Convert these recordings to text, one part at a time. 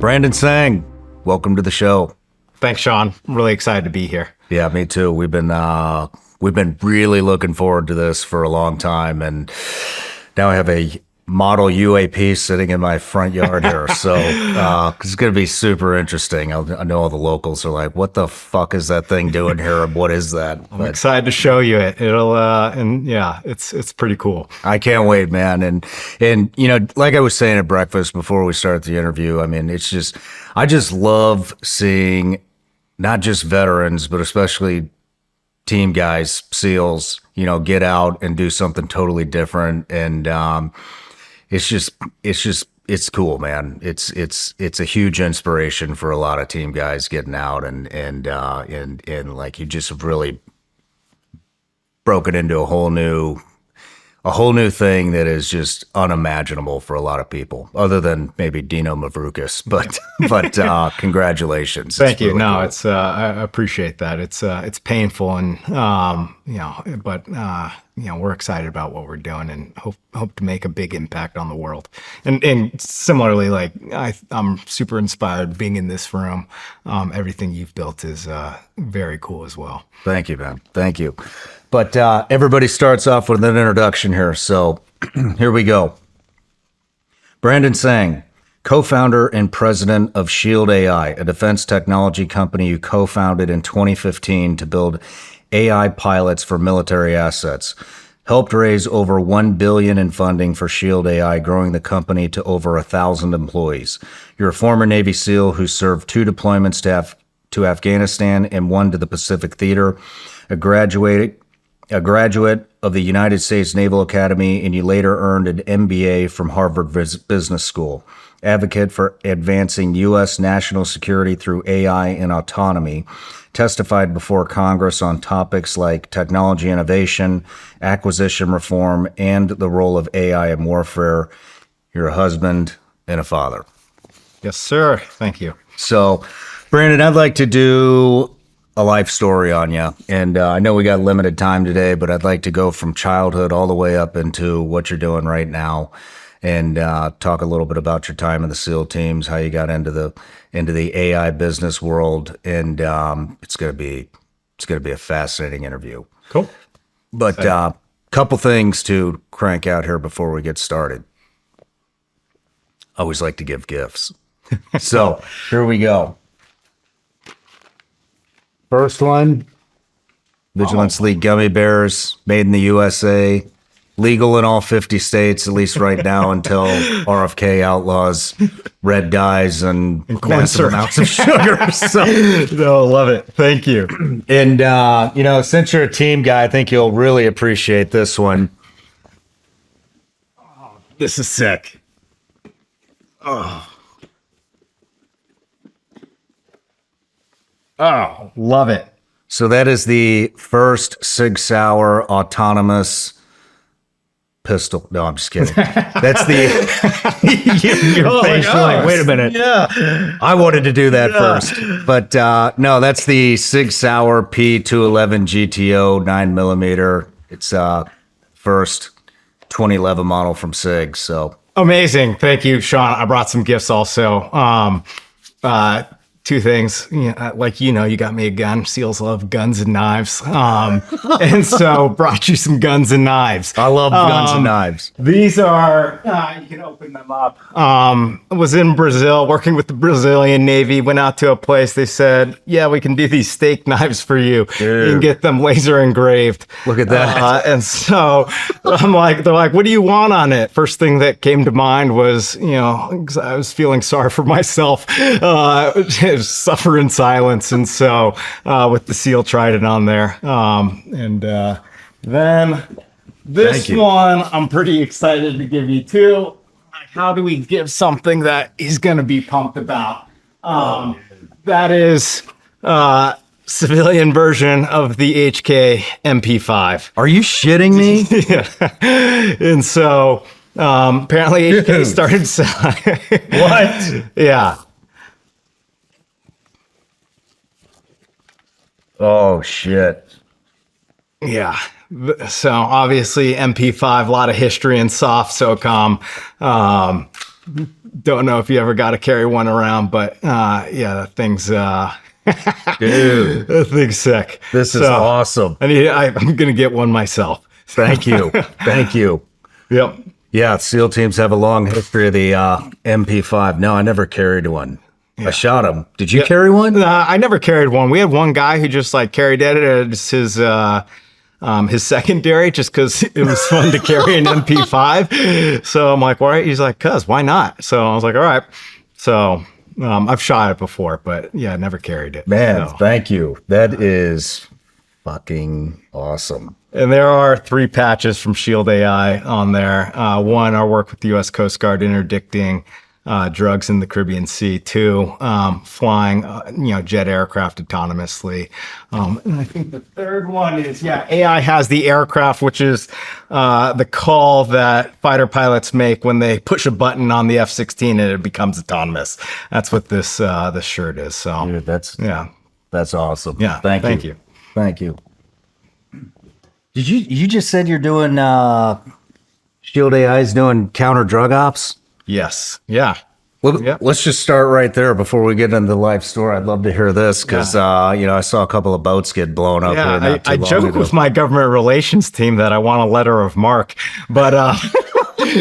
Ryan Tseng, welcome to the show. Thanks, Shawn. I'm really excited to be here. Yeah, me too. We've been really looking forward to this for a long time, and now I have a model UAP sitting in my front yard here, so it's going to be super interesting. I know all the locals are like, "What the fuck is that thing doing here? And what is that?" I'm excited to show you it. It'll and yeah, it's pretty cool. I can't wait, man. And you know, like I was saying at breakfast before we started the interview, I mean, I just love seeing not just veterans, but especially team guys, SEALs, you know, get out and do something totally different. And it's cool, man. It's a huge inspiration for a lot of team guys getting out and like you just have really broken into a whole new thing that is just unimaginable for a lot of people, other than maybe Dino Mavrikis. But congratulations. Thank you. Really No, cool. it's I appreciate that. It's painful, and we're excited about what we're doing and hope to make a big impact on the world. And similarly, like I'm super inspired being in this room. Everything you've built is very cool as well. Thank you, man. Thank you. But everybody starts off with an introduction here. So here we go. Ryan Tseng, co-founder and president of Shield AI, a defense technology company you co-founded in 2015 to build AI pilots for military assets. Helped raise over $1 billion in funding for Shield AI, growing the company to over 1,000 employees. You're a former Navy SEAL who served 2 deployments to Afghanistan and 1 to the Pacific Theater, a graduate of the United States Naval Academy, and you later earned an MBA from Harvard Business School. Advocate for advancing U.S. national security through AI and autonomy. Testified before Congress on topics like technology innovation, acquisition reform, and the role of AI in warfare. You're a husband and a father. Yes, sir. Thank you. So, Brandon, I'd like to do a life story on you. And I know we got limited time today, but I'd like to go from childhood all the way up into what you're doing right now, and talk a little bit about your time in the SEAL teams, how you got into the AI business world, and it's gonna be a fascinating interview. Cool. But couple things to crank out here before we get started. I always like to give gifts, so here we go. First one, Vigilance League gummy bears, made in the USA, legal in all 50 states, at least right now, until RFK outlaws red dyes and massive amounts of sugar. So, No, love it. Thank you. and, since you're a team guy, I think you'll really appreciate this one. This is sick. Oh, love it. So that is the first Sig Sauer autonomous pistol. No, I'm just kidding. That's the your face. You're like, wait a minute. Yeah. I wanted to do that first, but no, that's the Sig Sauer P211 GTO 9mm. It's first 2011 model from Sig. So Amazing. Thank you, Shawn. I brought some gifts also. 2 things. You got me a gun. SEALs love guns and knives. And so brought you some guns and knives. I love guns and knives. These are, you can open them up. I was in Brazil working with the Brazilian Navy, went out to a place. They said, yeah, we can do these steak knives for you. Dude. You can get them laser engraved. Look at that. And so they're like, what do you want on it? First thing that came to mind was, 'cause I was feeling sorry for myself, suffer in silence. And so with the SEAL Trident on there. Then this one, I'm pretty excited to give you too. How do we give something that he's going to be pumped about? That is civilian version of the HK MP5. Are you shitting me? Yeah. And so apparently HK started selling. What? Yeah. Oh, shit. Yeah. So obviously MP5, a lot of history in soft SOCOM. don't know if you ever got to carry one around, but yeah, that thing's Dude, that thing's sick. this is awesome. I'm gonna get one myself. Thank you. Thank you. Yep. Yeah, SEAL teams have a long history of the MP5. No, I never carried one. I shot him. Did you carry one? I never carried one. We had one guy who just like carried it as his secondary, just because it was fun to carry an MP5. So I'm like, all right. He's like, cuz why not? So I was like, all right. So I've shot it before, but yeah, never carried it. Man, So. thank you. That is fucking awesome. And there are 3 patches from Shield AI on there. One, our work with the U.S. Coast Guard interdicting drugs in the Caribbean Sea. 2, flying, jet aircraft autonomously. And I think the third one is, AI has the aircraft, which is the call that fighter pilots make when they push a button on the F-16 and it becomes autonomous. That's what this shirt is. So Dude, that's awesome. Yeah, Thank you. Thank you. Did you just said you're doing Shield AI is doing counter drug ops? Yes. Yeah. Let's just start right there before we get into the life story. I'd love to hear this because I saw a couple of boats get blown up. Yeah, here not too I long joke ago. with my government relations team that I want a letter of marque, but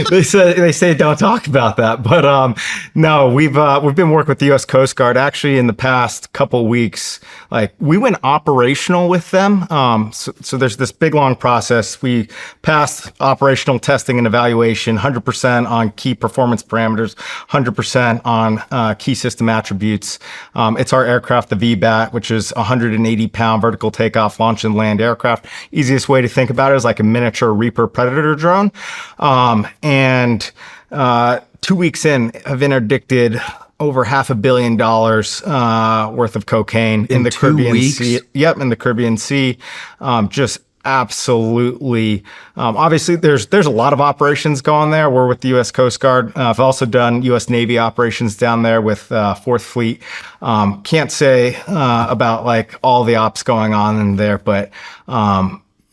they say don't talk about that. But no, we've been working with the U.S. Coast Guard actually in the past couple weeks. Like we went operational with them. So there's this big long process. We passed operational testing and evaluation, 100% on key performance parameters, 100% on key system attributes. It's our aircraft, the VBAT, which is 180-pound vertical takeoff, launch, and land aircraft. Easiest way to think about it is like a miniature Reaper Predator drone. And 2 weeks in, have interdicted over $500 million worth of cocaine in the 2 Caribbean weeks? Sea. Yep, in the Caribbean Sea. Just absolutely. Obviously, there's a lot of operations going there. We're with the U.S. Coast Guard. I've also done U.S. Navy operations down there with 4th Fleet. Can't say about like all the ops going on in there, but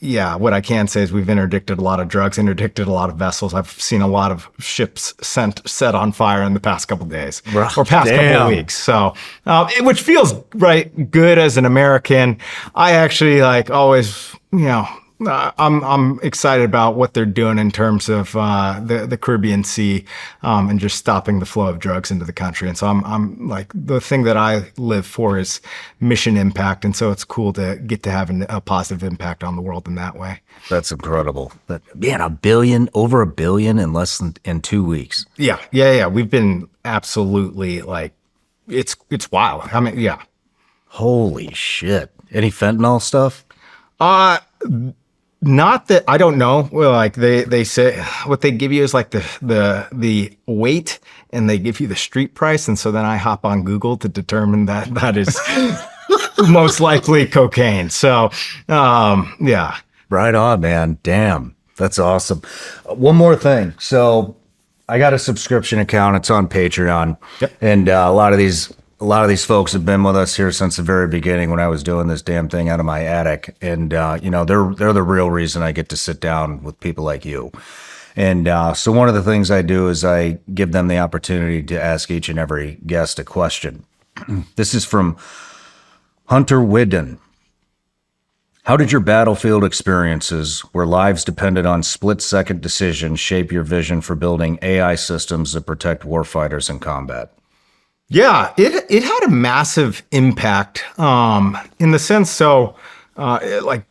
yeah, what I can say is we've interdicted a lot of drugs, interdicted a lot of vessels. I've seen a lot of ships set on fire in the past couple of days or past couple of weeks. So, which feels right good as an American. I actually like always, I'm excited about what they're doing in terms of the Caribbean Sea and just stopping the flow of drugs into the country. And so I'm like, the thing that I live for is mission impact. And so it's cool to get to have a positive impact on the world in that way. That's incredible. Over $1 billion in 2 weeks. Yeah. We've been absolutely like, it's wild. I mean, yeah. Holy shit. Any fentanyl stuff? Not that I don't know. Well, like they say what they give you is like the weight, and they give you the street price, and so then I hop on Google to determine that is most likely cocaine. So, yeah. Right on, man. Damn. That's awesome. One more thing. So I got a subscription account. It's on Patreon. Yep. And a lot of these folks have been with us here since the very beginning when I was doing this damn thing out of my attic. And, they're the real reason I get to sit down with people like you. And so one of the things I do is I give them the opportunity to ask each and every guest a question. This is from Hunter Widden. How did your battlefield experiences, where lives depended on split-second decisions, shape your vision for building AI systems that protect warfighters in combat? Yeah, it had a massive impact in the sense. So,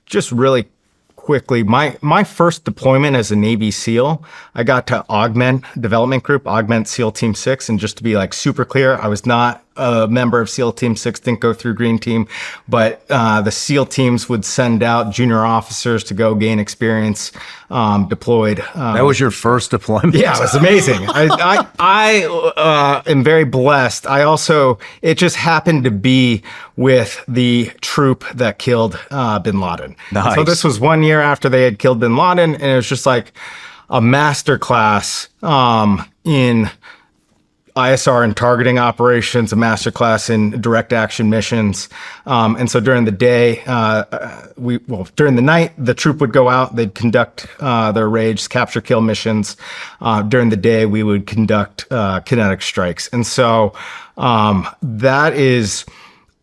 just really quickly, my first deployment as a Navy SEAL, I got to augment development group, augment SEAL Team 6, and just to be like super clear, I was not a member of SEAL Team 6, didn't go through Green Team, but the SEAL teams would send out junior officers to go gain experience deployed. That was your first deployment? Yeah, it was amazing. I am very blessed. It just happened to be with the troop that killed bin Laden. Nice. So this was 1 year after they had killed bin Laden, and it was just like a masterclass in ISR and targeting operations, a masterclass in direct action missions. And so during the day, during the night, the troop would go out, they'd conduct their raids, capture kill missions. During the day, we would conduct kinetic strikes. And so that is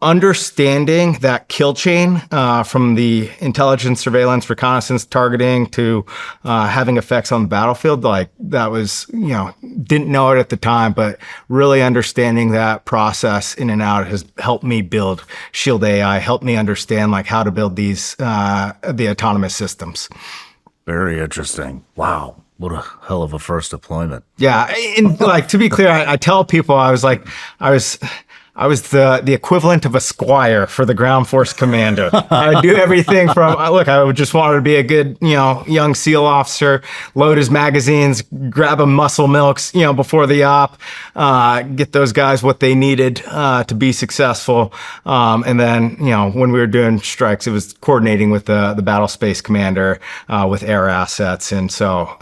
understanding that kill chain from the intelligence, surveillance, reconnaissance, targeting to having effects on the battlefield. Like that was, didn't know it at the time, but really understanding that process in and out has helped me build Shield AI, helped me understand like how to build these, the autonomous systems. Very interesting. Wow. What a hell of a first deployment. Yeah. And like, to be clear, I tell people I was the equivalent of a squire for the ground force commander. I do everything from, I just wanted to be a good, young SEAL officer, load his magazines, grab a muscle milks, before the op, get those guys what they needed to be successful. And then, when we were doing strikes, it was coordinating with the battle space commander with air assets. And so,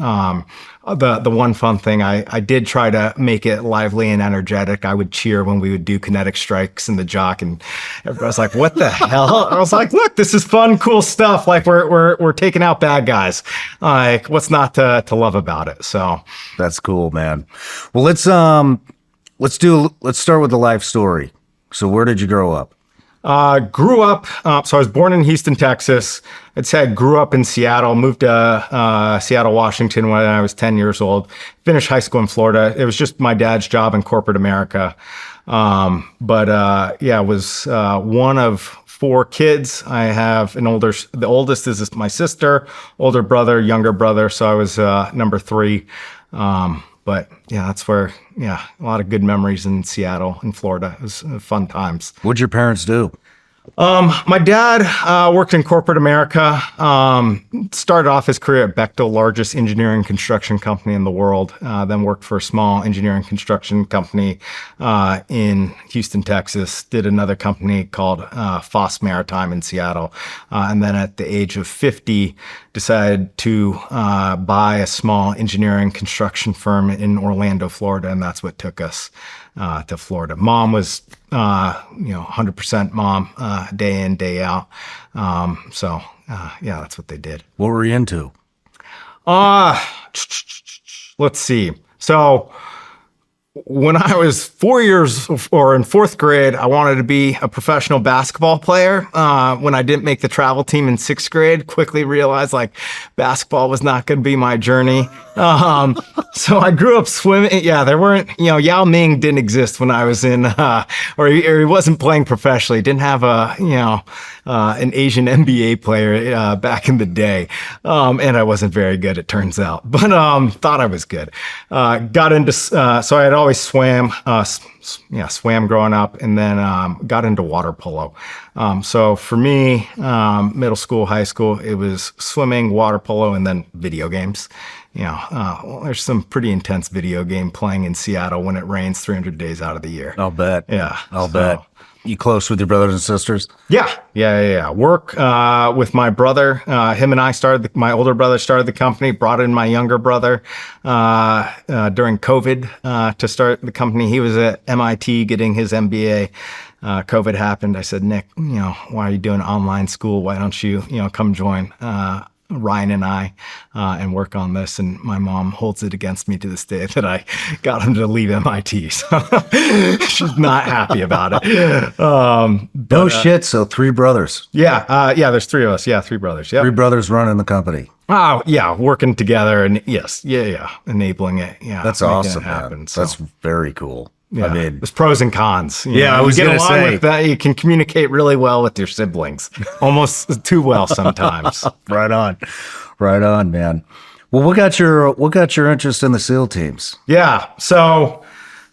the one fun thing, I did try to make it lively and energetic. I would cheer when we would do kinetic strikes in the jock, and everybody was like, "What the hell?" I was like, "Look, this is fun, cool stuff. Like we're taking out bad guys. Like what's not to love about it?" So that's cool, man. Well, let's start with the life story. So where did you grow up? Grew up, so I was born in Houston, Texas. I'd say I grew up in Seattle, moved to Seattle, Washington when I was 10 years old. Finished high school in Florida. It was just my dad's job in corporate America. I was one of 4 kids. I have the oldest is my sister, older brother, younger brother. So I was number 3. But yeah, that's where, a lot of good memories in Seattle and Florida. It was fun times. What'd your parents do? My dad worked in corporate America, started off his career at Bechtel, largest engineering construction company in the world, then worked for a small engineering construction company in Houston, Texas, did another company called Foss Maritime in Seattle, and then at the age of 50, decided to buy a small engineering construction firm in Orlando, Florida, and that's what took us to Florida. Mom was 100% mom, day in, day out. That's what they did. What were you into? Let's see. So when I was 4 years or in 4th grade, I wanted to be a professional basketball player. When I didn't make the travel team in 6th grade, quickly realized like basketball was not going to be my journey. So I grew up swimming. Yeah, there weren't, Yao Ming didn't exist when I was in, or he wasn't playing professionally. Didn't have an Asian NBA player back in the day. And I wasn't very good, it turns out, but thought I was good. Got into, so I had always swam growing up, and then got into water polo. So for me, middle school, high school, it was swimming, water polo, and then video games. There's some pretty intense video game playing in Seattle when it rains 300 days out of the year. I'll bet. Yeah. I'll bet. You close with your brothers and sisters? Yeah. Work with my brother. Him and I my older brother started the company, brought in my younger brother during COVID to start the company. He was at MIT getting his MBA. COVID happened. I said, Nick, why are you doing online school? Why don't you, come join Ryan and I and work on this? And my mom holds it against me to this day that I got him to leave MIT. So she's not happy about it. No shit. So 3 brothers. Yeah. There's 3 of us. Yeah. 3 brothers. Yeah. 3 brothers running the company. Oh yeah. Working together and yes. Yeah. Enabling it. Yeah. That's awesome. Happen, so. That's very cool. Yeah, I mean, there's pros and cons. I was going to say with that. You can communicate really well with your siblings, almost too well sometimes. Right on, man. Well, what got your interest in the SEAL teams? Yeah, so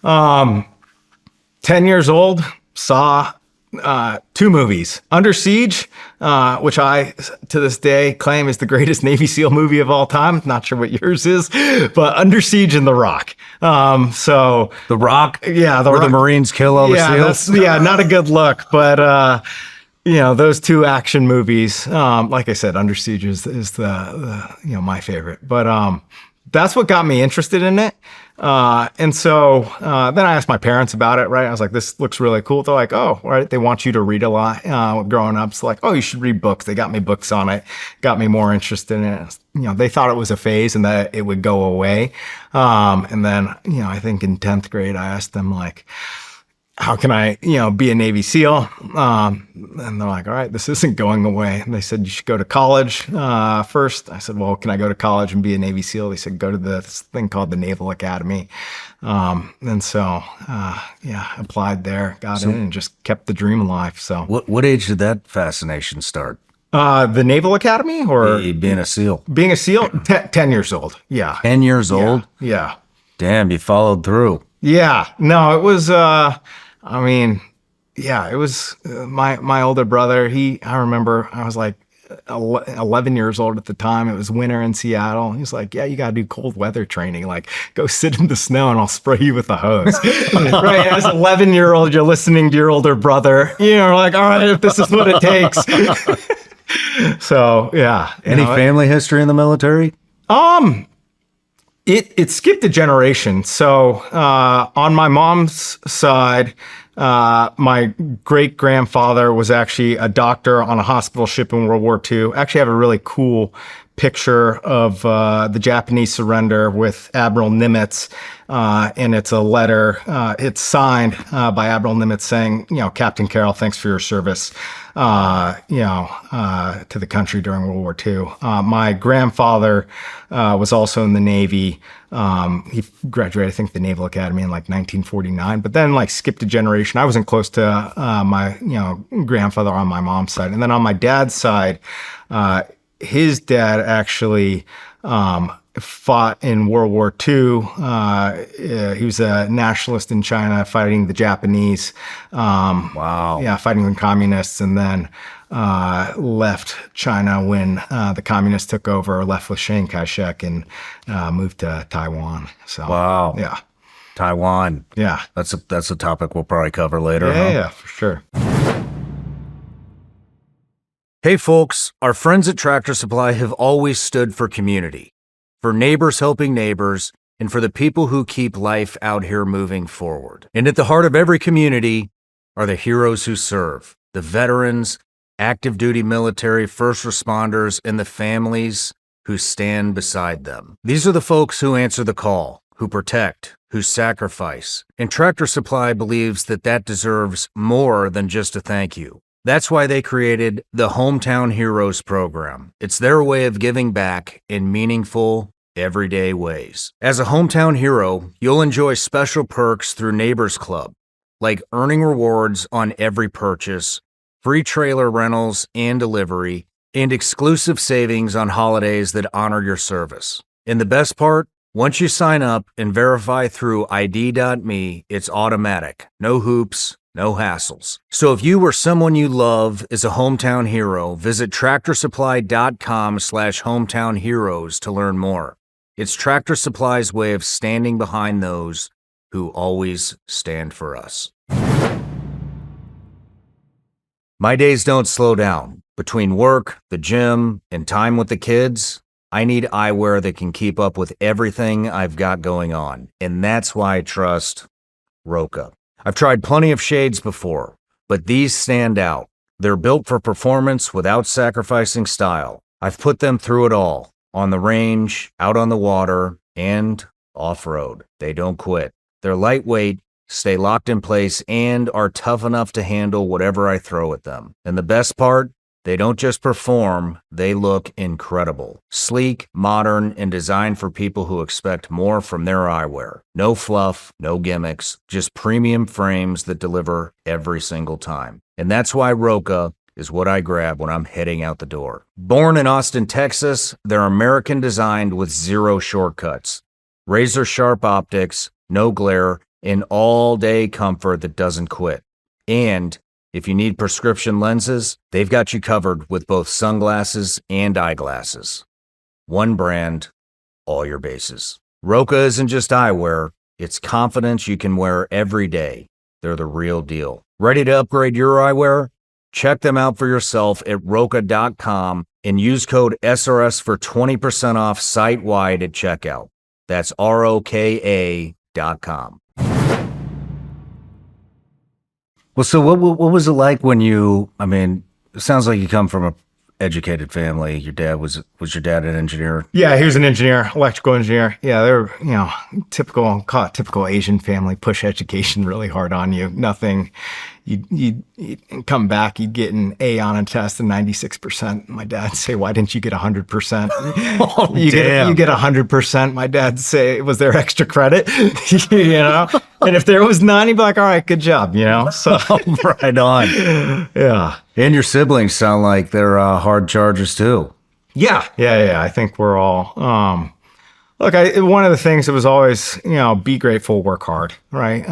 10 years old, saw 2 movies. Under Siege, which I, to this day, claim is the greatest Navy SEAL movie of all time. Not sure what yours is, but Under Siege and The Rock. So The Rock? Yeah. Where the Marines kill all the SEALs? Not a good look, but those 2 action movies, like I said, Under Siege is the my favorite, but that's what got me interested in it. And so then I asked my parents about it, right? I was like, this looks really cool. They're like, oh, right. They want you to read a lot growing up. So like, oh, you should read books. They got me books on it, got me more interested in it. They thought it was a phase and that it would go away. And then, I think in 10th grade, I asked them like, how can I, be a Navy SEAL? And they're like, all right, this isn't going away. And they said, you should go to college first. I said, well, can I go to college and be a Navy SEAL? They said, go to this thing called the Naval Academy. And so, applied there, got in and just kept the dream alive. So What age did that fascination start? the Naval Academy or Being a SEAL? being a SEAL? 10 years old. Yeah. 10 years old? Yeah. Damn, you followed through. Yeah. No, it was, it was my older brother. I remember I was like 11 years old at the time. It was winter in Seattle. He's like, yeah, you got to do cold weather training. Like, go sit in the snow and I'll spray you with a hose. Right. As an 11-year-old, you're listening to your older brother. You're like, all right, if this is what it takes. So, yeah. Any family history in the military? It skipped a generation. So on my mom's side, my great grandfather was actually a doctor on a hospital ship in World War II. Actually, I have a really cool picture of the Japanese surrender with Admiral Nimitz, and it's a letter. It's signed by Admiral Nimitz saying, Captain Carroll, thanks for your service, to the country during World War II. My grandfather was also in the Navy. He graduated, I think, the Naval Academy in like 1949, but then like skipped a generation. I wasn't close to my grandfather on my mom's side, and then on my dad's side, his dad actually fought in World War II. He was a nationalist in China fighting the Japanese. Wow. Yeah, fighting the communists, and then left China when the communists took over, left with Chiang Kai-shek and moved to Taiwan. So, Wow. Yeah. Taiwan. Yeah. That's a topic we'll probably cover later. Yeah, for sure. Hey folks, our friends at Tractor Supply have always stood for community, for neighbors helping neighbors, and for the people who keep life out here moving forward. And at the heart of every community are the heroes who serve, the veterans, active duty military, first responders, and the families who stand beside them. These are the folks who answer the call, who protect, who sacrifice. And Tractor Supply believes that deserves more than just a thank you. That's why they created the Hometown Heroes program. It's their way of giving back in meaningful, everyday ways. As a hometown hero, you'll enjoy special perks through Neighbors Club, like earning rewards on every purchase, free trailer rentals and delivery, and exclusive savings on holidays that honor your service. And the best part? Once you sign up and verify through ID.me, it's automatic. No hoops, no hassles. So if you or someone you love is a hometown hero, visit tractorsupply.com/hometownheroes to learn more. It's Tractor Supply's way of standing behind those who always stand for us. My days don't slow down. Between work, the gym, and time with the kids, I need eyewear that can keep up with everything I've got going on. And that's why I trust Roka. I've tried plenty of shades before, but these stand out. They're built for performance without sacrificing style. I've put them through it all, on the range, out on the water, and off-road. They don't quit. They're lightweight, stay locked in place, and are tough enough to handle whatever I throw at them. And the best part? They don't just perform, they look incredible. Sleek, modern, and designed for people who expect more from their eyewear. No fluff, no gimmicks, just premium frames that deliver every single time. And that's why Roka is what I grab when I'm heading out the door. Born in Austin, Texas, they're American designed with zero shortcuts. Razor sharp optics, no glare, and all-day comfort that doesn't quit. And if you need prescription lenses, they've got you covered with both sunglasses and eyeglasses. One brand, all your bases. Roka isn't just eyewear, it's confidence you can wear every day. They're the real deal. Ready to upgrade your eyewear? Check them out for yourself at Roka.com and use code SRS for 20% off site-wide at checkout. That's ROKA.com. Well, so what was it like when you, I mean, it sounds like you come from a educated family. Your dad was your dad an engineer? Yeah, he was an engineer, electrical engineer. Yeah, they're, call it typical Asian family, push education really hard on you. Nothing, you'd come back, you'd get an A on a test and 96%. My dad'd say, why didn't you get 100%? Oh, you damn. get 100%. My dad'd say, was there extra credit? And if there was none, he'd be like, all right, good job, So Right on. yeah. And your siblings sound like they're hard chargers too. Yeah. I think we're all, look, one of the things that was always, be grateful, work hard, right?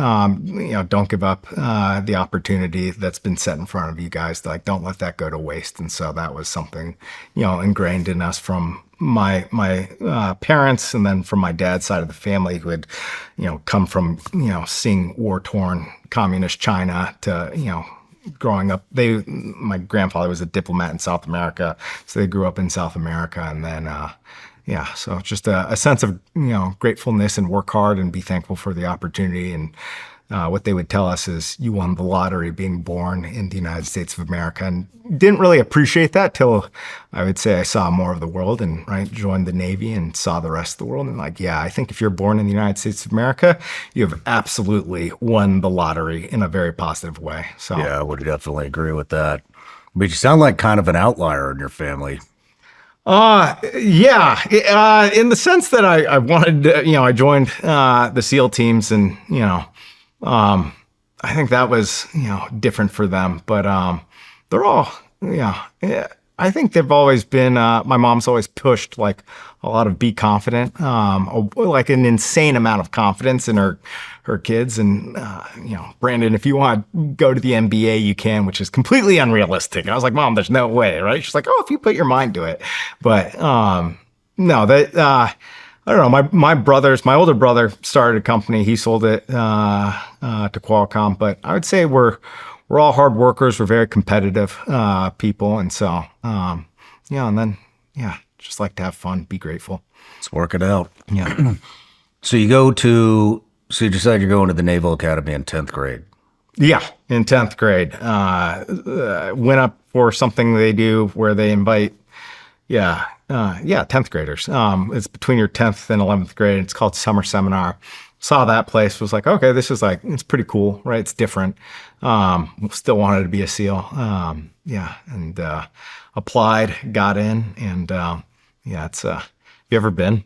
Don't give up the opportunity that's been set in front of you guys. Like, don't let that go to waste. And so that was something, ingrained in us from my parents, and then from my dad's side of the family, who had, come from, seeing war-torn communist China to, growing up. My grandfather was a diplomat in South America, so they grew up in South America, and then, so just a sense of, gratefulness and work hard and be thankful for the opportunity. And what they would tell us is, you won the lottery being born in the United States of America, and didn't really appreciate that till I would say I saw more of the world and joined the Navy and saw the rest of the world. And I think if you're born in the United States of America, you have absolutely won the lottery in a very positive way. So yeah, I would definitely agree with that. But you sound like kind of an outlier in your family. Yeah, in the sense that I wanted to, I joined the SEAL teams, and I think that was different for them, but they're all I think they've always been, my mom's always pushed like a lot of be confident, like an insane amount of confidence in her kids. And, Brandon, if you want to go to the NBA, you can, which is completely unrealistic. And I was like, Mom, there's no way, right? She's like, oh, if you put your mind to it. But no, that, I don't know. My older brother started a company. He sold it to Qualcomm. But I would say we're all hard workers. We're very competitive people. And so, and then, just like to have fun, be grateful. Let's work it out. Yeah. So you decide you're going to the Naval Academy in 10th grade. Yeah, in 10th grade. Went up for something they do where they invite, 10th graders. It's between your 10th and 11th grade. It's called Summer Seminar. Saw that place, was like, okay, this is it's pretty cool, right? It's different. Still wanted to be a SEAL. And applied, got in, and it's, have you ever been?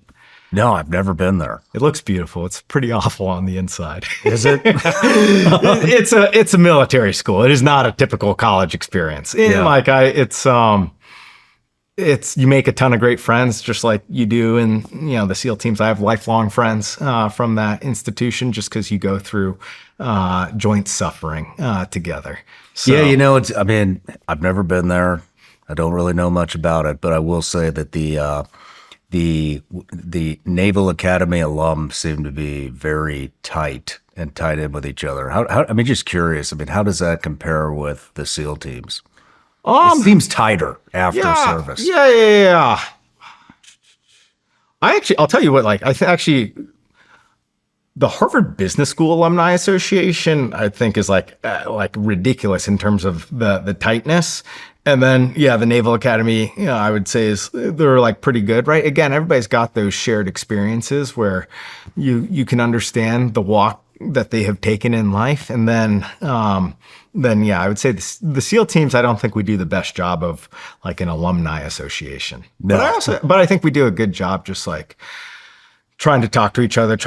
No, I've never been there. It looks beautiful. It's pretty awful on the inside. Is it? It's a military school. It is not a typical college experience. It's you make a ton of great friends, just like you do in the SEAL teams. I have lifelong friends from that institution, just because you go through joint suffering together. So, yeah, I've never been there. I don't really know much about it, but I will say that the Naval Academy alums seem to be very tight and tied in with each other. Just curious. How does that compare with the SEAL teams? It seems tighter after service. Yeah. I'll tell you what, actually, the Harvard Business School Alumni Association, I think, is like ridiculous in terms of the tightness. And then, the Naval Academy, I would say they're pretty good, right? Again, everybody's got those shared experiences where you can understand the walk that they have taken in life. And then I would say the SEAL teams, I don't think we do the best job of an alumni association. No. But I think we do a good job just trying to talk to each other,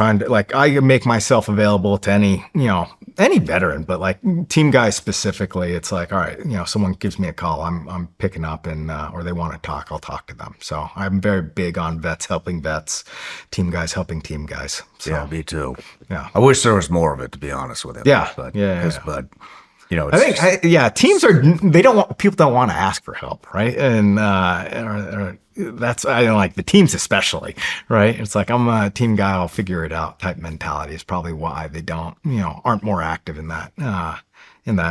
I make myself available to any veteran, but team guys specifically, it's all right, someone gives me a call, I'm picking up, and, or they want to talk, I'll talk to them. So I'm very big on vets helping vets, team guys helping team guys. So, yeah, me too. Yeah. I wish there was more of it, to be honest with you. Yeah. But, I think, teams people don't want to ask for help, right? And that's, I don't like the teams especially, right? It's I'm a team guy, I'll figure it out type mentality is probably why they don't, aren't more active in that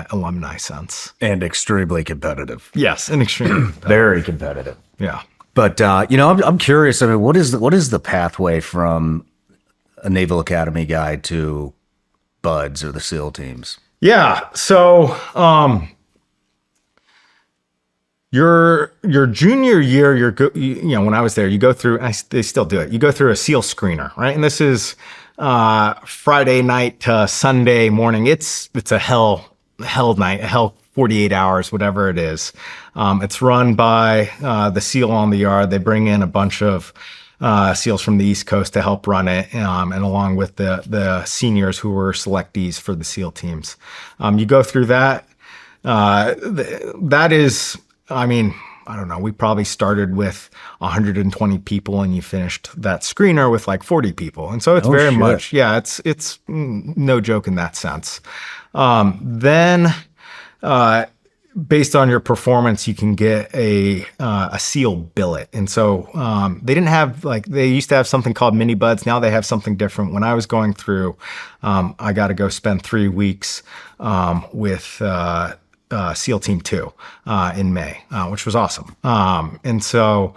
alumni sense. And extremely competitive. Yes, and extremely competitive. Very competitive. Yeah. But I'm curious. What is the pathway from a Naval Academy guy to buds or the SEAL teams? Yeah. So, your junior year, when I was there, you go through, they still do it. You go through a SEAL screener, right? And this is Friday night to Sunday morning. It's a hell night, a hell 48 hours, whatever it is. It's run by the SEAL on the yard. They bring in a bunch of SEALs from the East Coast to help run it, and along with the seniors who were selectees for the SEAL teams. You go through that. That is, I mean, I don't know, we probably started with 120 people and you finished that screener with like 40 people. And so it's very much, yeah, it's no joke in that sense. Then based on your performance, you can get a SEAL billet. And so they didn't have, they used to have something called mini buds. Now they have something different. When I was going through, I got to go spend 3 weeks with SEAL Team 2 in May, which was awesome. And so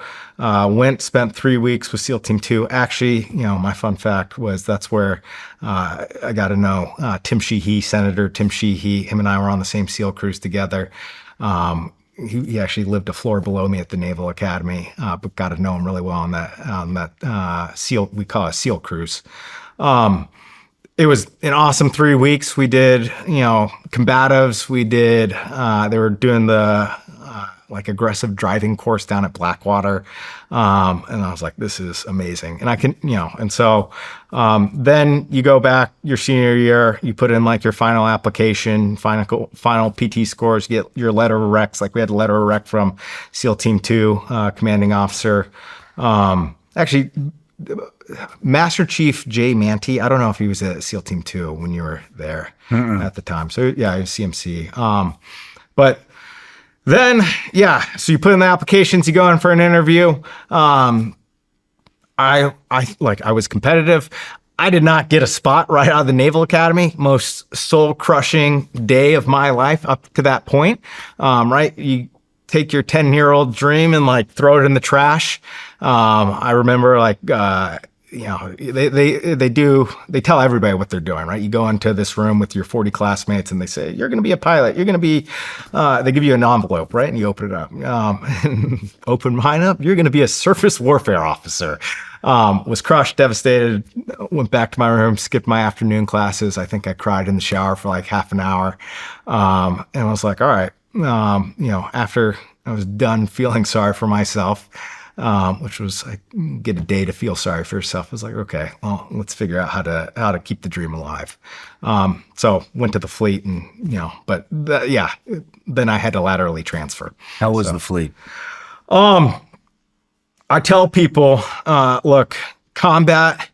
spent 3 weeks with SEAL Team 2. Actually, my fun fact was that's where I got to know Tim Sheehy, Senator Tim Sheehy. Him and I were on the same SEAL cruise together. He actually lived a floor below me at the Naval Academy, but got to know him really well on that SEAL, we call it a SEAL cruise. It was an awesome 3 weeks. We did, combatives. We did, they were doing the aggressive driving course down at Blackwater. And I was like, this is amazing. And I can, and so then you go back your senior year, you put in your final application, final PT scores, you get your letter of recs. We had a letter of rec from SEAL Team 2, commanding officer. Actually, Master Chief Jay Manty, I don't know if he was at SEAL Team 2 when you were there at the time. So yeah, he was CMC. But then, so you put in the applications, you go in for an interview. I was competitive. I did not get a spot right out of the Naval Academy. Most soul-crushing day of my life up to that point, right? You take your 10-year-old dream and throw it in the trash. I remember they tell everybody what they're doing, right? You go into this room with your 40 classmates and they say, you're going to be a pilot. You're going to be, they give you an envelope, right? And you open it up, open mine up. You're going to be a surface warfare officer. Was crushed, devastated, went back to my room, skipped my afternoon classes. I think I cried in the shower for half an hour. And I was like, all right. After I was done feeling sorry for myself, which was get a day to feel sorry for yourself. I was like, okay, well, let's figure out how to keep the dream alive. So went to the fleet and, then I had to laterally transfer. How was the fleet? I tell people, look, combat,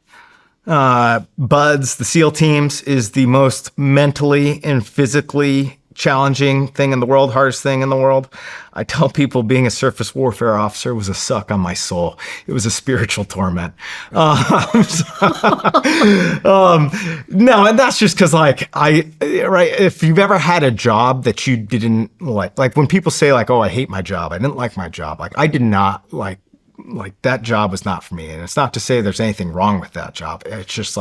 buds, the SEAL teams is the most mentally and physically challenging thing in the world, hardest thing in the world. I tell people being a surface warfare officer was a suck on my soul. It was a spiritual torment. No, and that's just because if you've ever had a job that you didn't like when people say oh, I hate my job. I didn't like my job. I did not like that job was not for me. And it's not to say there's anything wrong with that job. It's just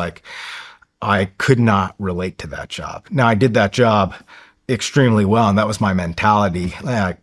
I could not relate to that job. Now I did that job extremely well, and that was my mentality. My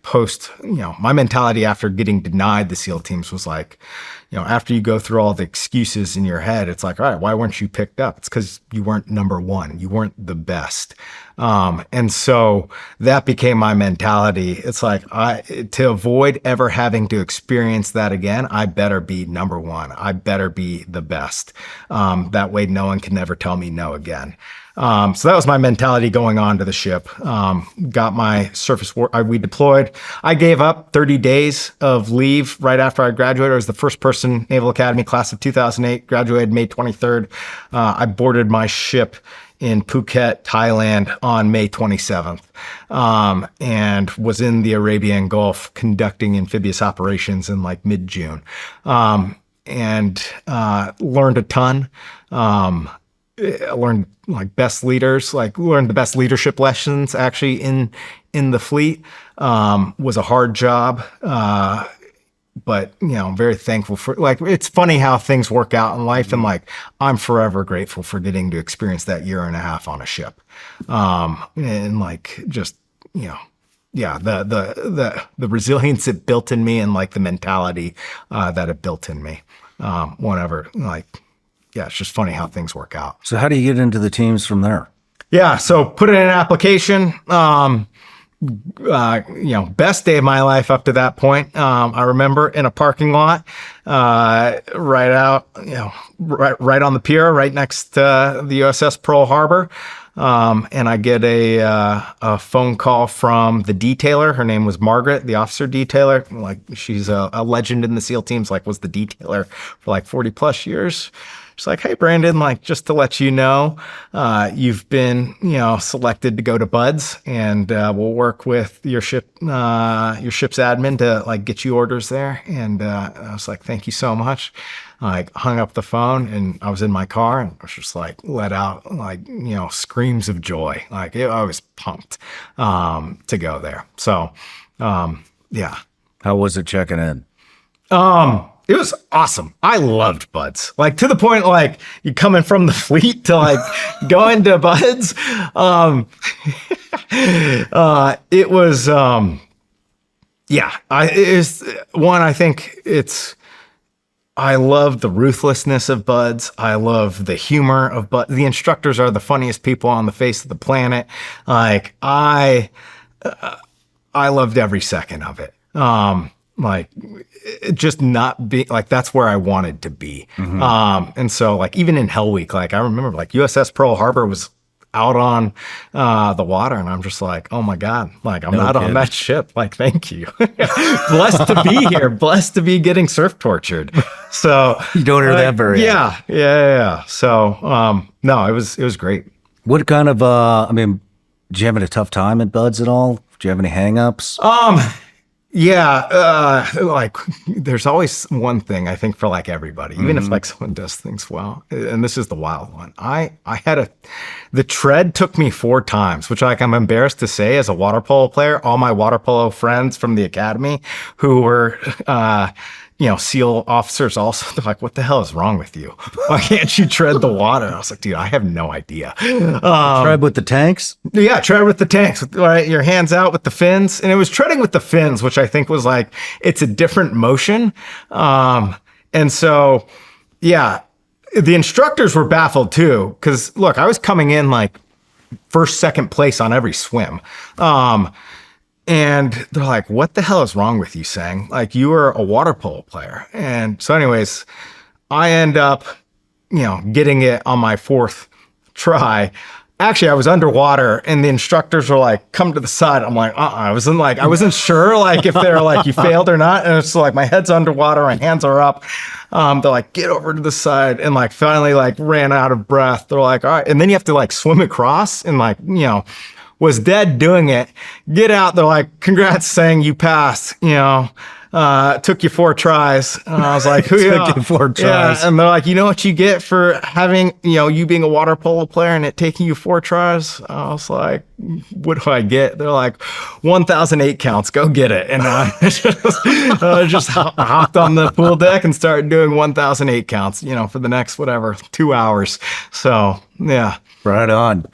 mentality after getting denied the SEAL teams was after you go through all the excuses in your head, it's all right, why weren't you picked up? It's because you weren't number one. You weren't the best. And so that became my mentality. It's to avoid ever having to experience that again, I better be number one. I better be the best. That way no one can never tell me no again. So that was my mentality going on to the ship. Got my surface war. We deployed. I gave up 30 days of leave right after I graduated. I was the first person, Naval Academy class of 2008, graduated May 23rd. I boarded my ship in Phuket, Thailand on May 27th, and was in the Arabian Gulf conducting amphibious operations in mid-June, and learned a ton. I learned best leaders, learned the best leadership lessons actually in the fleet. Was a hard job. but I'm very thankful for, like, it's funny how things work out in life. And like, I'm forever grateful for getting to experience that year and a half on a ship. And like, just, yeah, the resilience it built in me, and like the mentality that it built in me. Whenever, like, yeah, it's just funny how things work out. So how do you get into the teams from there? Yeah, so put in an application. Best day of my life up to that point. I remember in a parking lot, right out, right on the pier, right next to the USS Pearl Harbor. And I get a phone call from the detailer. Her name was Margaret, the officer detailer. Like, she's a legend in the SEAL teams, like was the detailer for like 40 plus years. She's like, "Hey, Brandon, like, just to let you know, you've been, selected to go to Buds, and we'll work with your ship's admin to like get you orders there." And I was like, "Thank you so much." I hung up the phone, and I was in my car, and I was just like let out like, screams of joy. Like, I was pumped to go there. So, yeah. How was it checking in? It was awesome. I loved Buds. Like, to the point, like, you coming from the fleet to like going to Buds. It was, yeah, I think I love the ruthlessness of Buds. I love the humor of Buds. The instructors are the funniest people on the face of the planet. Like, I loved every second of it. Like, it just not be like, that's where I wanted to be. And so like, even in Hell Week, like, I remember like USS Pearl Harbor was out on the water, and I'm just like, oh my God, like, I'm not on that ship. Like, thank you. Blessed to be here, blessed to be getting surf tortured. So you don't hear that very often. Yeah. So no, it was great. What kind of did you have a tough time at Buds at all? Did you have any hang-ups? Yeah, like, there's always one thing, I think, for like everybody, even if like someone does things well, and this is the wild one. The tread took me 4 times, which, like, I'm embarrassed to say as a water polo player. All my water polo friends from the academy who were, SEAL officers also, they're like, "What the hell is wrong with you? Why can't you tread the water?" I was like, dude, I have no idea. Tread with the tanks? Yeah, tread with the tanks, right? Your hands out with the fins. And it was treading with the fins, which I think was like, it's a different motion. And so, yeah, the instructors were baffled too. Cause look, I was coming in like first, second place on every swim. And they're like, "What the hell is wrong with you, Tseng? Like, you were a water polo player." And so anyways, I end up, getting it on my 4th try. Actually, I was underwater, and the instructors were like, "Come to the side." I'm like, I wasn't sure, like, if they're like, "You failed" or not. And it's like, my head's underwater, my hands are up. They're like, "Get over to the side." And like, finally, like, ran out of breath. They're like, "All right." And then you have to like swim across, and like, was dead doing it. Get out. They're like, "Congrats, Tseng, you passed. Took you 4 tries." And I was like, "Who took you 4 tries?" Yeah. And they're like, "You know what you get for having, you being a water polo player and it taking you 4 tries?" I was like, "What do I get?" They're like, 1,008 counts. Go get it. And I just hopped on the pool deck and started doing 1,008 counts, for the next, 2 hours. So yeah. Right on.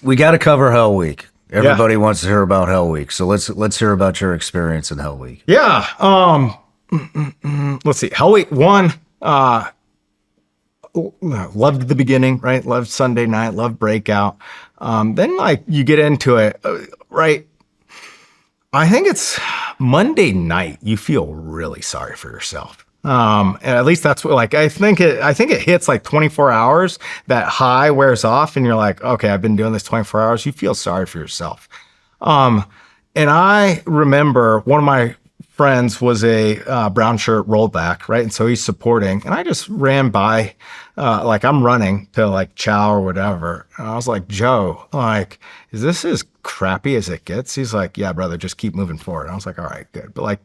We got to cover Hell Week. Everybody wants to hear about Hell Week. So let's hear about your experience in Hell Week. Yeah. Let's see. Hell Week 1, loved the beginning, right? Loved Sunday night, loved Breakout. Then like, you get into it, right? I think it's Monday night, you feel really sorry for yourself. And at least that's what, like, I think it hits like 24 hours, that high wears off, and you're like, okay, I've been doing this 24 hours. You feel sorry for yourself. And I remember one of my friends was a brown shirt rollback, right? And so he's supporting, and I just ran by, like, I'm running to like chow or whatever. And I was like, "Joe, like, is this as crappy as it gets?" He's like, "Yeah, brother, just keep moving forward." And I was like, "All right, good." But like,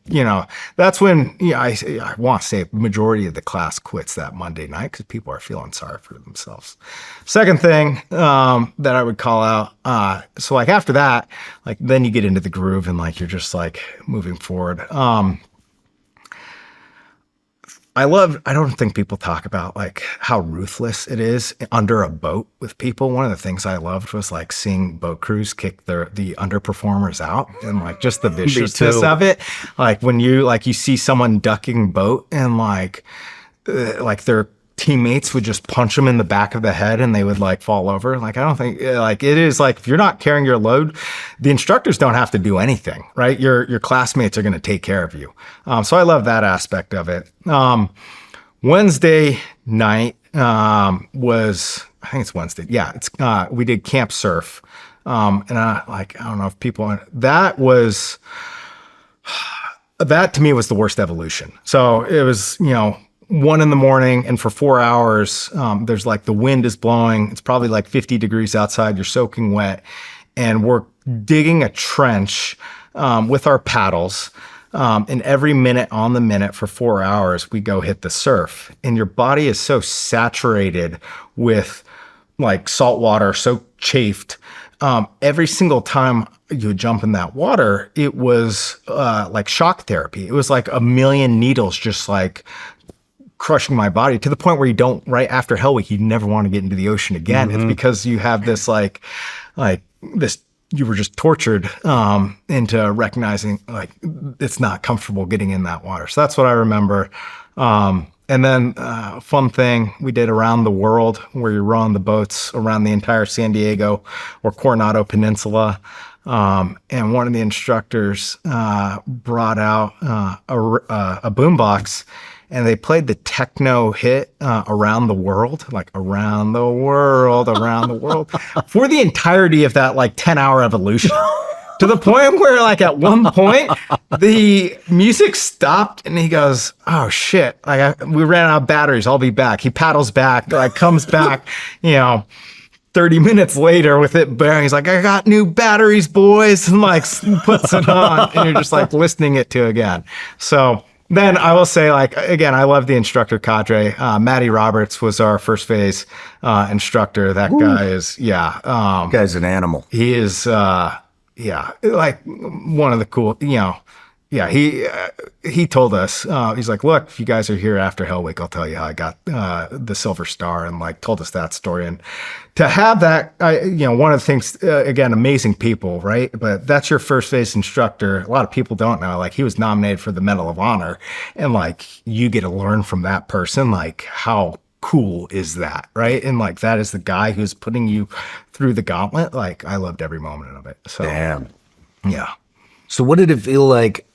that's when, I want to say majority of the class quits that Monday night because people are feeling sorry for themselves. Second thing that I would call out, so like after that, like, then you get into the groove and like, you're just like moving forward. I don't think people talk about like how ruthless it is under a boat with people. One of the things I loved was like seeing boat crews kick the underperformers out and like just the viciousness of it. Like when you see someone ducking boat and like their teammates would just punch them in the back of the head and they would like fall over. Like, I don't think like it is like, if you're not carrying your load, the instructors don't have to do anything, right? Your classmates are going to take care of you. So I love that aspect of it. Wednesday night I think it's Wednesday. Yeah. We did camp surf. And I don't know if people, that to me was the worst evolution. So it was, 1 a.m. and for 4 hours, there's like the wind is blowing. It's probably like 50 degrees outside. You're soaking wet and we're digging a trench with our paddles. And every minute on the minute for 4 hours, we go hit the surf and your body is so saturated with like salt water, so chafed. Every single time you would jump in that water, it was like shock therapy. It was like a million needles just like crushing my body to the point where right after Hell Week, you never want to get into the ocean again. It's because you have this like this, you were just tortured into recognizing like it's not comfortable getting in that water. So that's what I remember. And then fun thing we did around the world where you row on the boats around the entire San Diego or Coronado Peninsula. And one of the instructors brought out a boombox and they played the techno hit Around the World, like around the world, for the entirety of that like 10-hour evolution. To the point where like at one point the music stopped and he goes, oh shit, we ran out of batteries, I'll be back. He paddles back, like comes back, 30 minutes later with it bearing, he's like, I got new batteries, boys, and like puts it on and you're just like listening it to again. So then I will say, like, again, I love the instructor cadre. Matty Roberts was our first phase instructor. That guy is, guy's an animal. He is, like one of the cool, he told us, he's like, look, if you guys are here after Hell Week, I'll tell you how I got the Silver Star, and like told us that story. And to have that, one of the things, again, amazing people, right? But that's your first phase instructor. A lot of people don't know, like he was nominated for the Medal of Honor, and like you get to learn from that person, like how cool is that, right? And like that is the guy who's putting you through the gauntlet. Like I loved every moment of it. So damn. Yeah. So what did it feel like,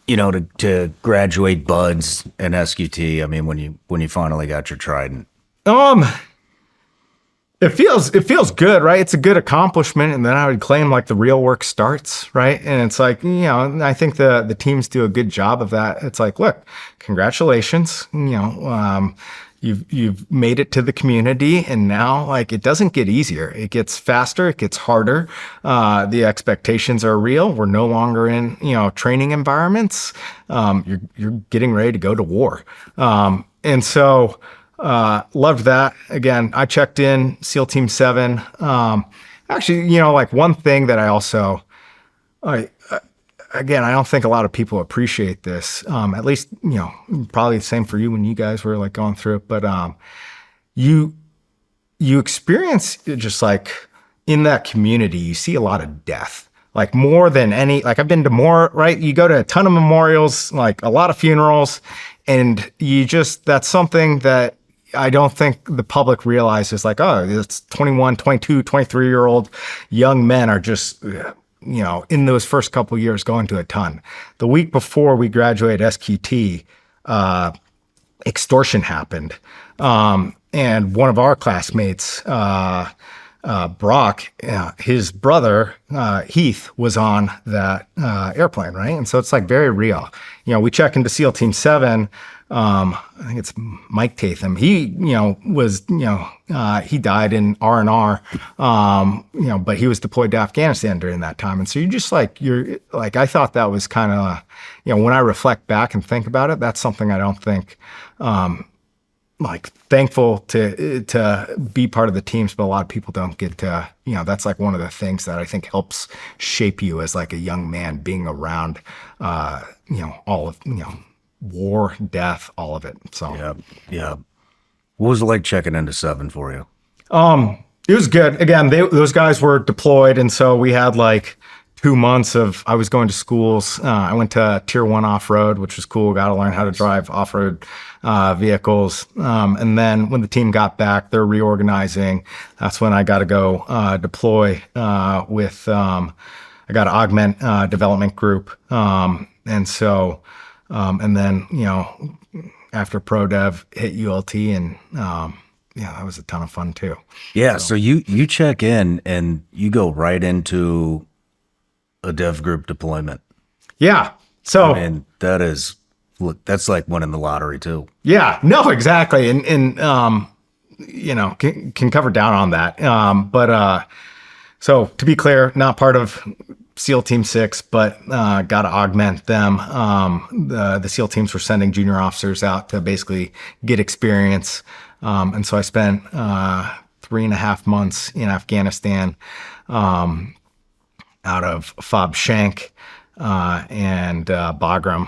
to graduate buds and SQT? I mean, when you finally got your trident. It feels good, right? It's a good accomplishment. And then I would claim like the real work starts, right? And it's like, I think the teams do a good job of that. It's like, look, congratulations, you've made it to the community, and now like it doesn't get easier. It gets faster, it gets harder. The expectations are real. We're no longer in, training environments. You're getting ready to go to war. And so loved that. Again, I checked in SEAL Team 7. Actually, like one thing that I also, again, I don't think a lot of people appreciate this. At least, probably the same for you when you guys were like going through it. But you experience just like in that community, you see a lot of death. Like more than any, like I've been to more, right? You go to a ton of memorials, like a lot of funerals, and that's something that I don't think the public realizes, like, oh, it's 21, 22, 23-year-old young men are just, in those first couple of years going to a ton. The week before we graduated SQT, extortion happened. And one of our classmates, Brock, his brother, Heath, was on that airplane, right? And so it's like very real. We check into SEAL Team 7. I think it's Mike Tatham. He, was, he died in R&R, but he was deployed to Afghanistan during that time. And so I thought that was kind of, when I reflect back and think about it, that's something I don't think, thankful to be part of the teams, but a lot of people don't get to, that's like one of the things that I think helps shape you as like a young man, being around, all of, war, death, all of it. So Yeah. Yeah. What was it like checking into 7 for you? it was good. Again, those guys were deployed, and so we had like 2 months of. I was going to schools. I went to Tier 1 off road, which was cool. Got to learn how to drive off road vehicles. And then when the team got back, they're reorganizing. That's when I got to go deploy with. I got to augment development group, and so, and then after pro dev hit ULT, and yeah, that was a ton of fun too. Yeah. So you check in and you go right into a dev group deployment. Yeah. So And that's like winning the lottery too. yeah, no, exactly. And can cover down on that. But so to be clear, not part of SEAL Team 6, but got to augment them. The SEAL teams were sending junior officers out to basically get experience. And so I spent 3.5 months in Afghanistan out of Fob Shank and Bagram.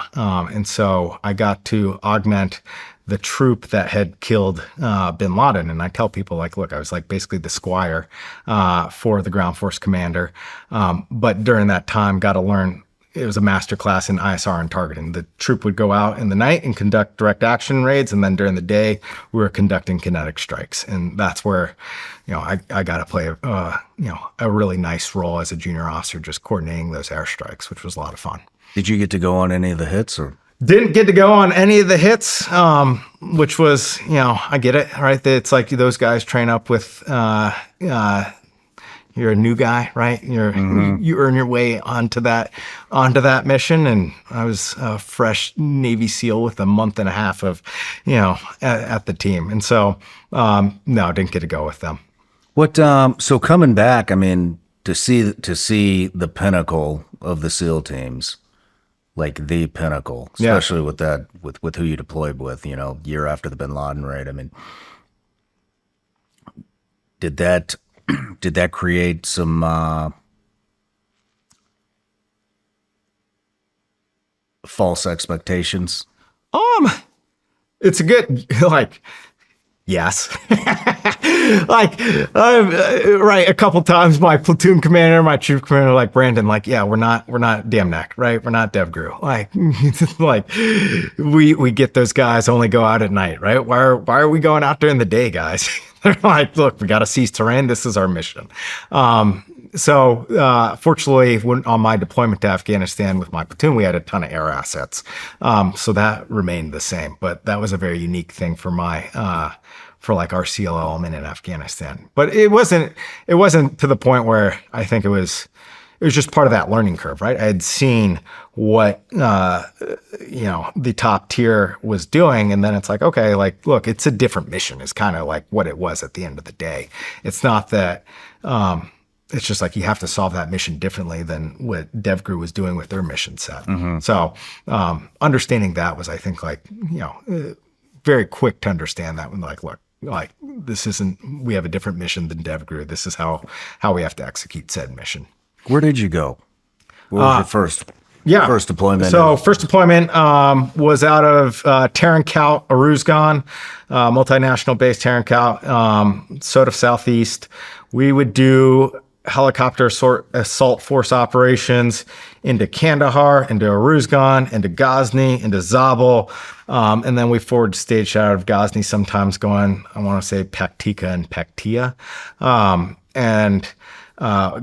And so I got to augment the troop that had killed bin Laden. And I tell people, like, look, I was like basically the squire for the ground force commander. But during that time, got to learn. It was a master class in ISR and targeting. The troop would go out in the night and conduct direct action raids. And then during the day, we were conducting kinetic strikes. And that's where, I got to play, a really nice role as a junior officer, just coordinating those airstrikes, which was a lot of fun. Did you get to go on any of the hits or? Didn't get to go on any of the hits, which was, I get it, right? It's like those guys train up with, you're a new guy, right? You earn your way onto that mission. And I was a fresh Navy SEAL with a month and a half of, at the team. And so, no, didn't get to go with them. What? So coming back, I mean, to see the pinnacle of the SEAL teams, like the pinnacle, especially with that, with who you deployed with, year after the bin Laden raid. I mean, did that create some false expectations? It's a good, yes. Right. A couple times my platoon commander, my troop commander, like, Brandon, yeah, we're not damn neck, right? We're not DevGru. We get those guys only go out at night, right? Why are we going out during the day, guys? They're like, look, we got to seize terrain. This is our mission. So fortunately, on my deployment to Afghanistan with my platoon, we had a ton of air assets. So that remained the same, but that was a very unique thing for our SEAL element in Afghanistan. But it wasn't to the point where I think it was just part of that learning curve, right? I had seen what, the top tier was doing. And then it's like, okay, look, it's a different mission is kind of like what it was at the end of the day. It's not that, it's just like you have to solve that mission differently than what DevGru was doing with their mission set. Mm-hmm. So understanding that was, I think, very quick to understand that when look, this isn't, we have a different mission than DevGru. This is how we have to execute said mission. Where did you go? What was your first deployment? So first deployment was out of Tarankout, Uruzgan, multinational base Tarankout, sort of southeast. We would do helicopter assault force operations into Kandahar, into Uruzgan, into Ghazni, into Zabul. And then we forward staged out of Ghazni, sometimes going, I want to say Paktika and Paktia.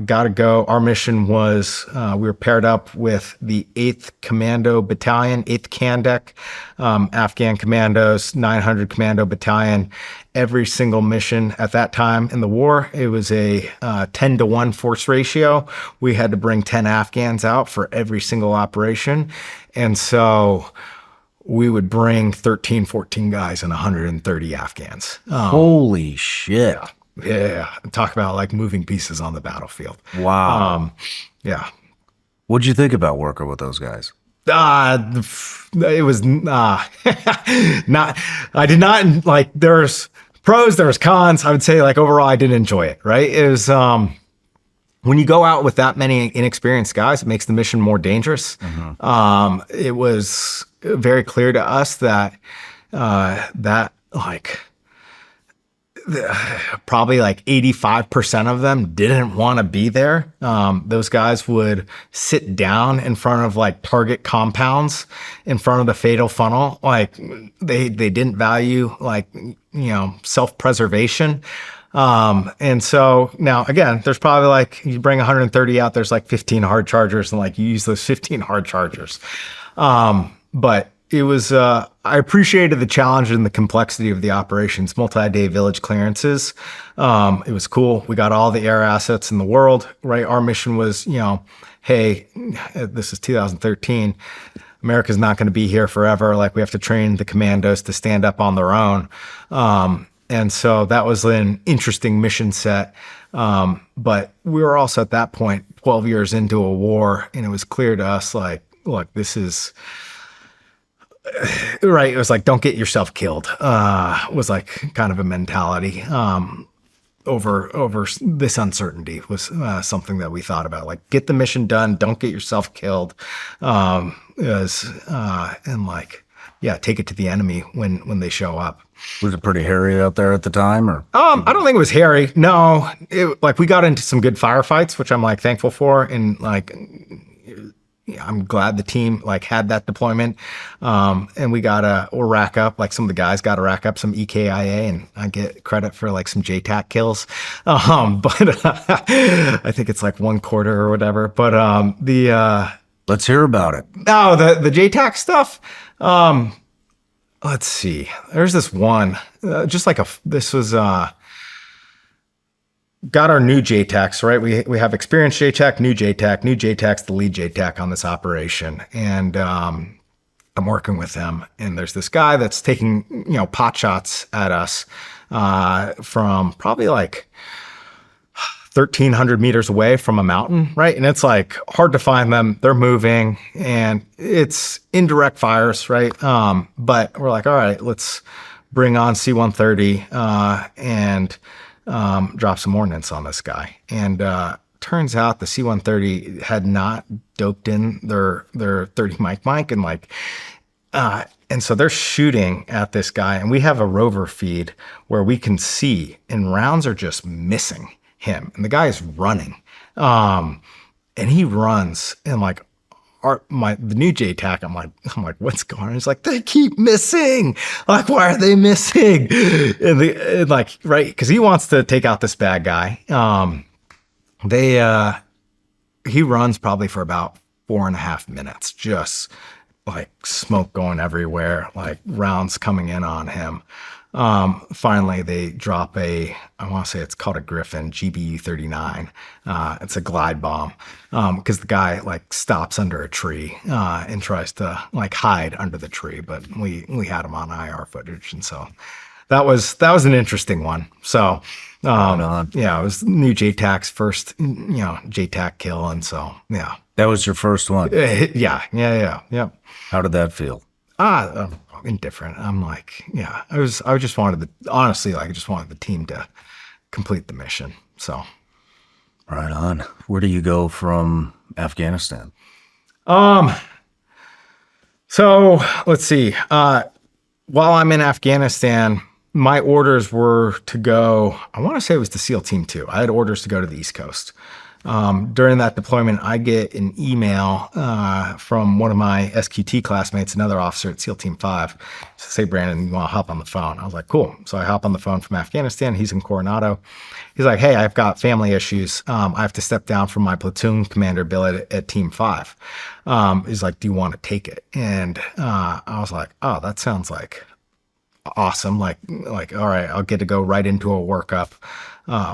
Got to go. Our mission was, we were paired up with the 8th Commando Battalion, 8th Kandek, Afghan Commandos, 900 Commando Battalion. Every single mission at that time in the war, it was a 10-to-1 force ratio. We had to bring 10 Afghans out for every single operation. And so we would bring 13, 14 guys and 130 Afghans. Holy shit. Yeah. Talk about moving pieces on the battlefield. Wow. Yeah. What'd you think about working with those guys? It was not, I did not there's pros, there's cons. I would say overall, I did enjoy it. Right. It was, when you go out with that many inexperienced guys, it makes the mission more dangerous. Mm-hmm. It was very clear to us that that like probably like 85% of them didn't want to be there. Those guys would sit down in front of like target compounds in front of the fatal funnel. Like they didn't value like, self-preservation. And so now again, there's probably like, you bring 130 out, there's like 15 hard chargers, and like you use those 15 hard chargers. But it was, I appreciated the challenge and the complexity of the operations, multi-day village clearances. It was cool. We got all the air assets in the world, right? Our mission was, hey, this is 2013. America's not going to be here forever. Like we have to train the commandos to stand up on their own. And so that was an interesting mission set. But we were also at that point, 12 years into a war, and it was clear to us, like, look, this is right. It was like, don't get yourself killed, was like kind of a mentality. Over this uncertainty was something that we thought about, like get the mission done, don't get yourself killed. And like, yeah, take it to the enemy when they show up. Was it pretty hairy out there at the time, or? I don't think it was hairy. No, like we got into some good firefights, which I'm like thankful for. And like, I'm glad the team like had that deployment. And we got or rack up, like some of the guys got to rack up some EKIA, and I get credit for like some JTAC kills. But I think it's like 1/4 or whatever. But Let's hear about it. no, the JTAC stuff. Let's see. There's this one, just like this was, got our new JTACs, right? We have experienced JTAC, new JTAC's the lead JTAC on this operation. And, I'm working with him, and there's this guy that's taking, pot shots at us, from probably like 1,300 meters away from a mountain, right? And it's like hard to find them. They're moving, and it's indirect fires, right? But we're like, all right, let's bring on C-130 and drop some ordnance on this guy. And turns out the C-130 had not doped in their 30 mic, and like, and so they're shooting at this guy, and we have a rover feed where we can see, and rounds are just missing him, and the guy is running, and he runs, and like the new JTAC, I'm like, what's going on? He's like, they keep missing. Like, why are they missing? And like, right, because he wants to take out this bad guy. He runs probably for about 4.5 minutes, just like smoke going everywhere, like rounds coming in on him. Finally, they drop I want to say it's called a Griffin, GBU-39. It's a glide bomb, because the guy like stops under a tree, and tries to like hide under the tree, but we had him on IR footage. And so that was an interesting one. So, yeah, it was new JTAC's first, JTAC kill. And so, yeah. That was your first one. Yeah. How did that feel? Indifferent. I'm like, yeah, I just wanted honestly, like I just wanted the team to complete the mission. So. Right on. Where do you go from Afghanistan? So let's see. While I'm in Afghanistan, my orders were to go, I want to say it was to SEAL Team 2. I had orders to go to the East Coast. During that deployment, I get an email from one of my SQT classmates, another officer at SEAL Team 5, to say, Brandon, you want to hop on the phone? I was like, cool. So I hop on the phone from Afghanistan. He's in Coronado. He's like, hey, I've got family issues. I have to step down from my platoon commander billet at Team 5. He's like, do you want to take it? And I was like, oh, that sounds like awesome. Like, all right, I'll get to go right into a workup.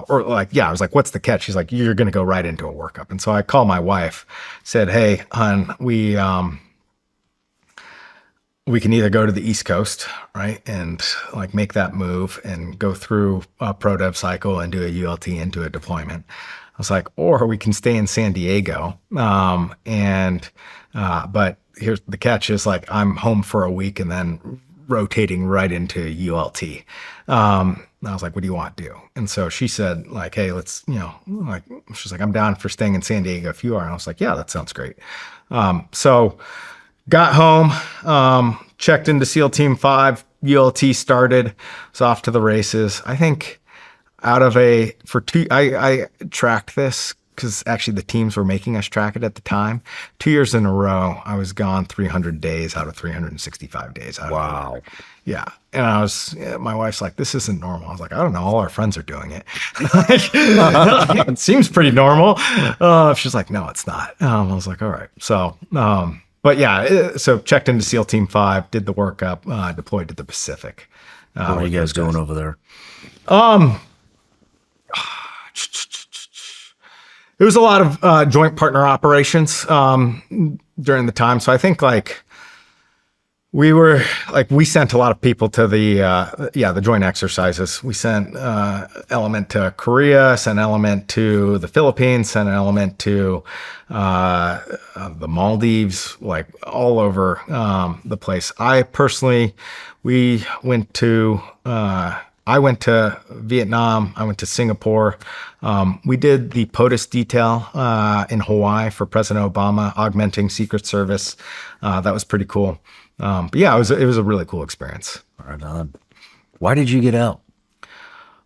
Or like, yeah, I was like, what's the catch? She's like, you're going to go right into a workup. And so I called my wife, said, hey, hon, we can either go to the East Coast, right, and like make that move and go through a pro dev cycle and do a ULT into a deployment. I was like, or we can stay in San Diego. But here's the catch is like, I'm home for a week and then rotating right into ULT. I was like, what do you want to do? And so she said like, hey, let's, like, she's like, I'm down for staying in San Diego if you are. And I was like, yeah, that sounds great. So got home, checked into SEAL Team 5, ULT started, was off to the races. I think I tracked this because actually the teams were making us track it at the time. 2 years in a row, I was gone 300 days out of 365 days. Wow. Yeah. And my wife's like, this isn't normal. I was like, I don't know. All our friends are doing it. It seems pretty normal. She's like, no, it's not. I was like, all right. So, but yeah, so checked into SEAL Team 5, did the workup, deployed to the Pacific. What are you guys doing over there? It was a lot of joint partner operations during the time. So I think we sent a lot of people to the joint exercises. We sent element to Korea, sent element to the Philippines, sent an element to the Maldives, like all over the place. I went to Vietnam. I went to Singapore. We did the POTUS detail in Hawaii for President Obama, augmenting Secret Service. That was pretty cool. But yeah, it was a really cool experience. Right on. Why did you get out?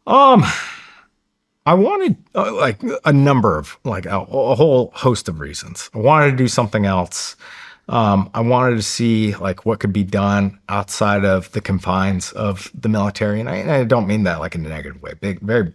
I wanted a number of a whole host of reasons. I wanted to do something else. I wanted to see what could be done outside of the confines of the military. And I don't mean that in a negative way. Very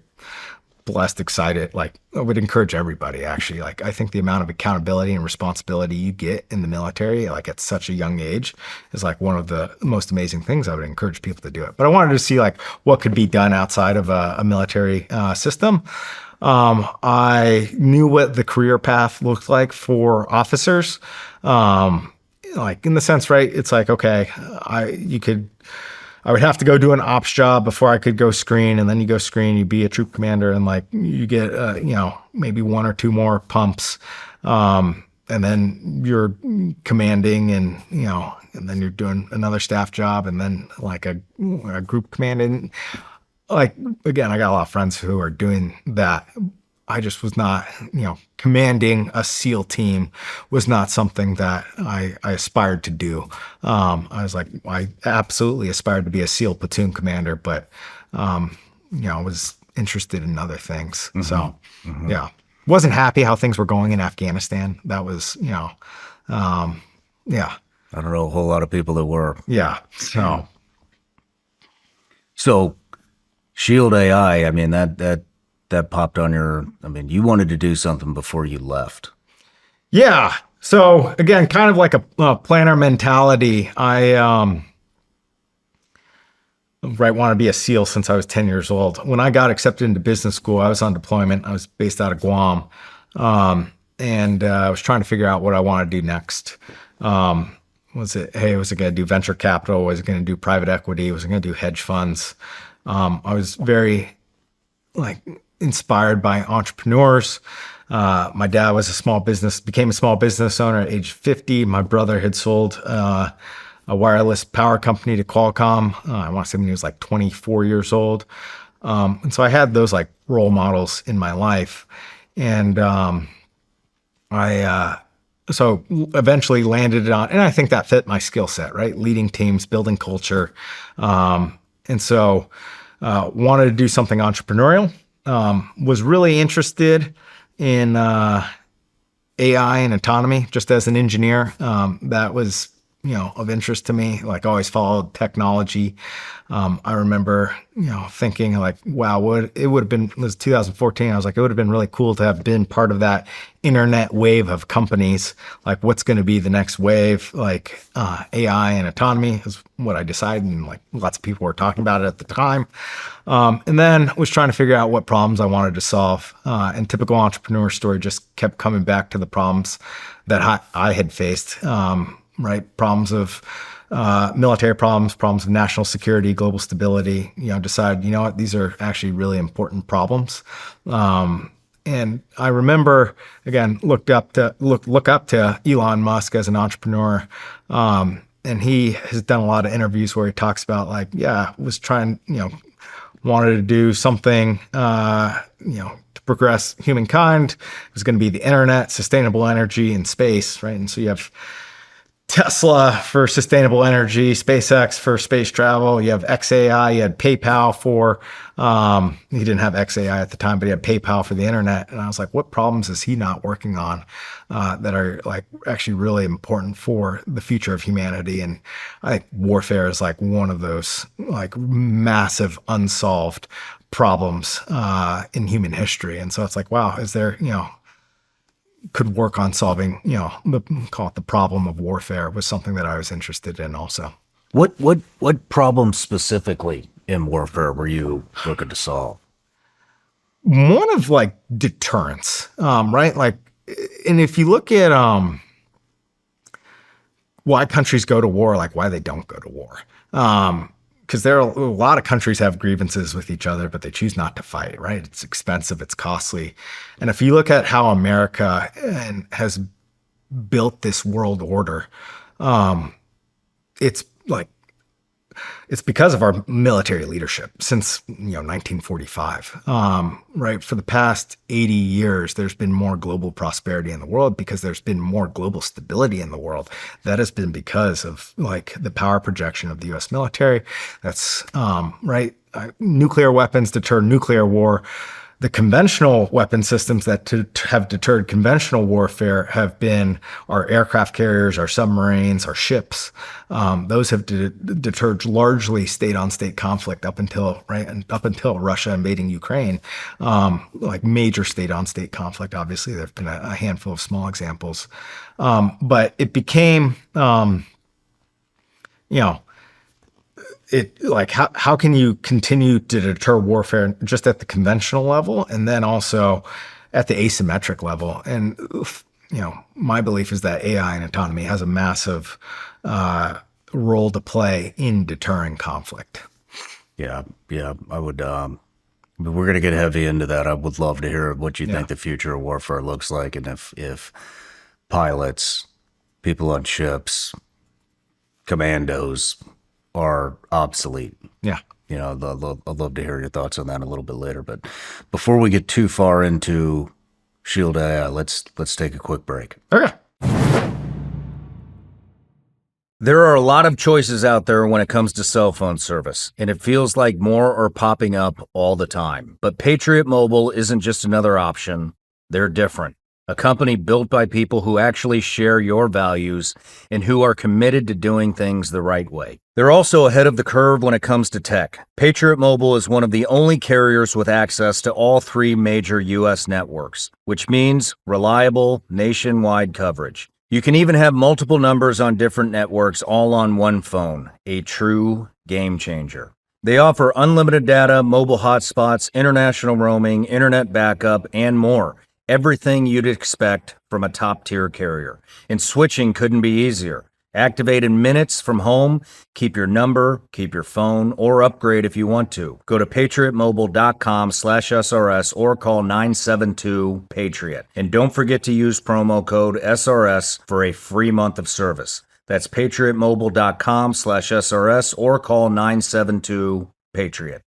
blessed, excited. I would encourage everybody, actually. I think the amount of accountability and responsibility you get in the military, at such a young age, is one of the most amazing things. I would encourage people to do it. But I wanted to see what could be done outside of a military system. I knew what the career path looked like for officers. In the sense, right? It's okay, I would have to go do an ops job before I could go screen, and then you go screen, you be a troop commander, and you get maybe one or two more pumps, and then you're commanding, and and then you're doing another staff job, and then a group commanding. Again, I got a lot of friends who are doing that. I just was not, commanding a SEAL team was not something that I aspired to do. I absolutely aspired to be a SEAL platoon commander, but, I was interested in other things. Mm-hmm. So, yeah, wasn't happy how things were going in Afghanistan. That was, yeah. I don't know a whole lot of people that were. Yeah. So Shield AI, I mean, that popped on you wanted to do something before you left. Yeah. So again, kind of like a planner mentality. I want to be a SEAL since I was 10 years old. When I got accepted into business school, I was on deployment. I was based out of Guam. And I was trying to figure out what I want to do next. Was it going to do venture capital? Was it going to do private equity? Was it going to do hedge funds? I was very inspired by entrepreneurs. My dad was became a small business owner at age 50. My brother had sold a wireless power company to Qualcomm. I want to say when he was 24 years old. And so I had those role models in my life. And so eventually landed on, and I think that fit my skill set, right? Leading teams, building culture. And so wanted to do something entrepreneurial. Was really interested in AI and autonomy just as an engineer. That was, of interest to me. Always followed technology. I remember, thinking wow, it would have been, it was 2014. I was it would have been really cool to have been part of that internet wave of companies. What's going to be the next wave? AI and autonomy is what I decided. And lots of people were talking about it at the time. And then was trying to figure out what problems I wanted to solve. And typical entrepreneur story just kept coming back to the problems that I had faced. Right? Problems of military problems of national security, global stability, decide, what, these are actually really important problems. And I remember, again, look up to Elon Musk as an entrepreneur. And he has done a lot of interviews where he talks about was trying, wanted to do something, to progress humankind. It was going to be the internet, sustainable energy, and space, right? And so you have Tesla for sustainable energy, SpaceX for space travel. You have XAI. You had PayPal for, he didn't have XAI at the time, but he had PayPal for the internet. And I was like, what problems is he not working on that are like actually really important for the future of humanity? And I think warfare is like one of those like massive unsolved problems in human history. And so it's like, wow, is there, could work on solving, call it the problem of warfare was something that I was interested in also. What problem specifically in warfare were you looking to solve? One of like deterrence, right? Like, and if you look at why countries go to war, like why they don't go to war, because there are a lot of countries have grievances with each other, but they choose not to fight, right? It's expensive, it's costly. And if you look at how America has built this world order, it's like, it's because of our military leadership since 1945, right? For the past 80 years, there's been more global prosperity in the world because there's been more global stability in the world. That has been because of like the power projection of the U.S. military. That's right. Nuclear weapons deter nuclear war. The conventional weapon systems that have deterred conventional warfare have been our aircraft carriers, our submarines, our ships. Those have deterred largely state-on-state conflict up until Russia invading Ukraine. Like major state-on-state conflict. Obviously, there have been a handful of small examples, but it became, how can you continue to deter warfare just at the conventional level and then also at the asymmetric level? And, my belief is that AI and autonomy has a massive role to play in deterring conflict. Yeah, I would, but we're going to get heavy into that. I would love to hear what you think the future of warfare looks like. And if pilots, people on ships, commandos, are obsolete. Yeah. I'd love to hear your thoughts on that a little bit later. But before we get too far into Shield AI, let's take a quick break. Okay. There are a lot of choices out there when it comes to cell phone service, and it feels like more are popping up all the time. But Patriot Mobile isn't just another option. They're different. A company built by people who actually share your values and who are committed to doing things the right way. They're also ahead of the curve when it comes to tech. Patriot Mobile is one of the only carriers with access to all 3 major U.S. networks, which means reliable, nationwide coverage. You can even have multiple numbers on different networks all on one phone, a true game changer. They offer unlimited data, mobile hotspots, international roaming, internet backup, and more. Everything you'd expect from a top-tier carrier. And switching couldn't be easier. Activate in minutes from home, keep your number, keep your phone, or upgrade if you want to. Go to patriotmobile.com/SRS or call 972-PATRIOT. And don't forget to use promo code SRS for a free month of service. That's patriotmobile.com/SRS or call 972-PATRIOT.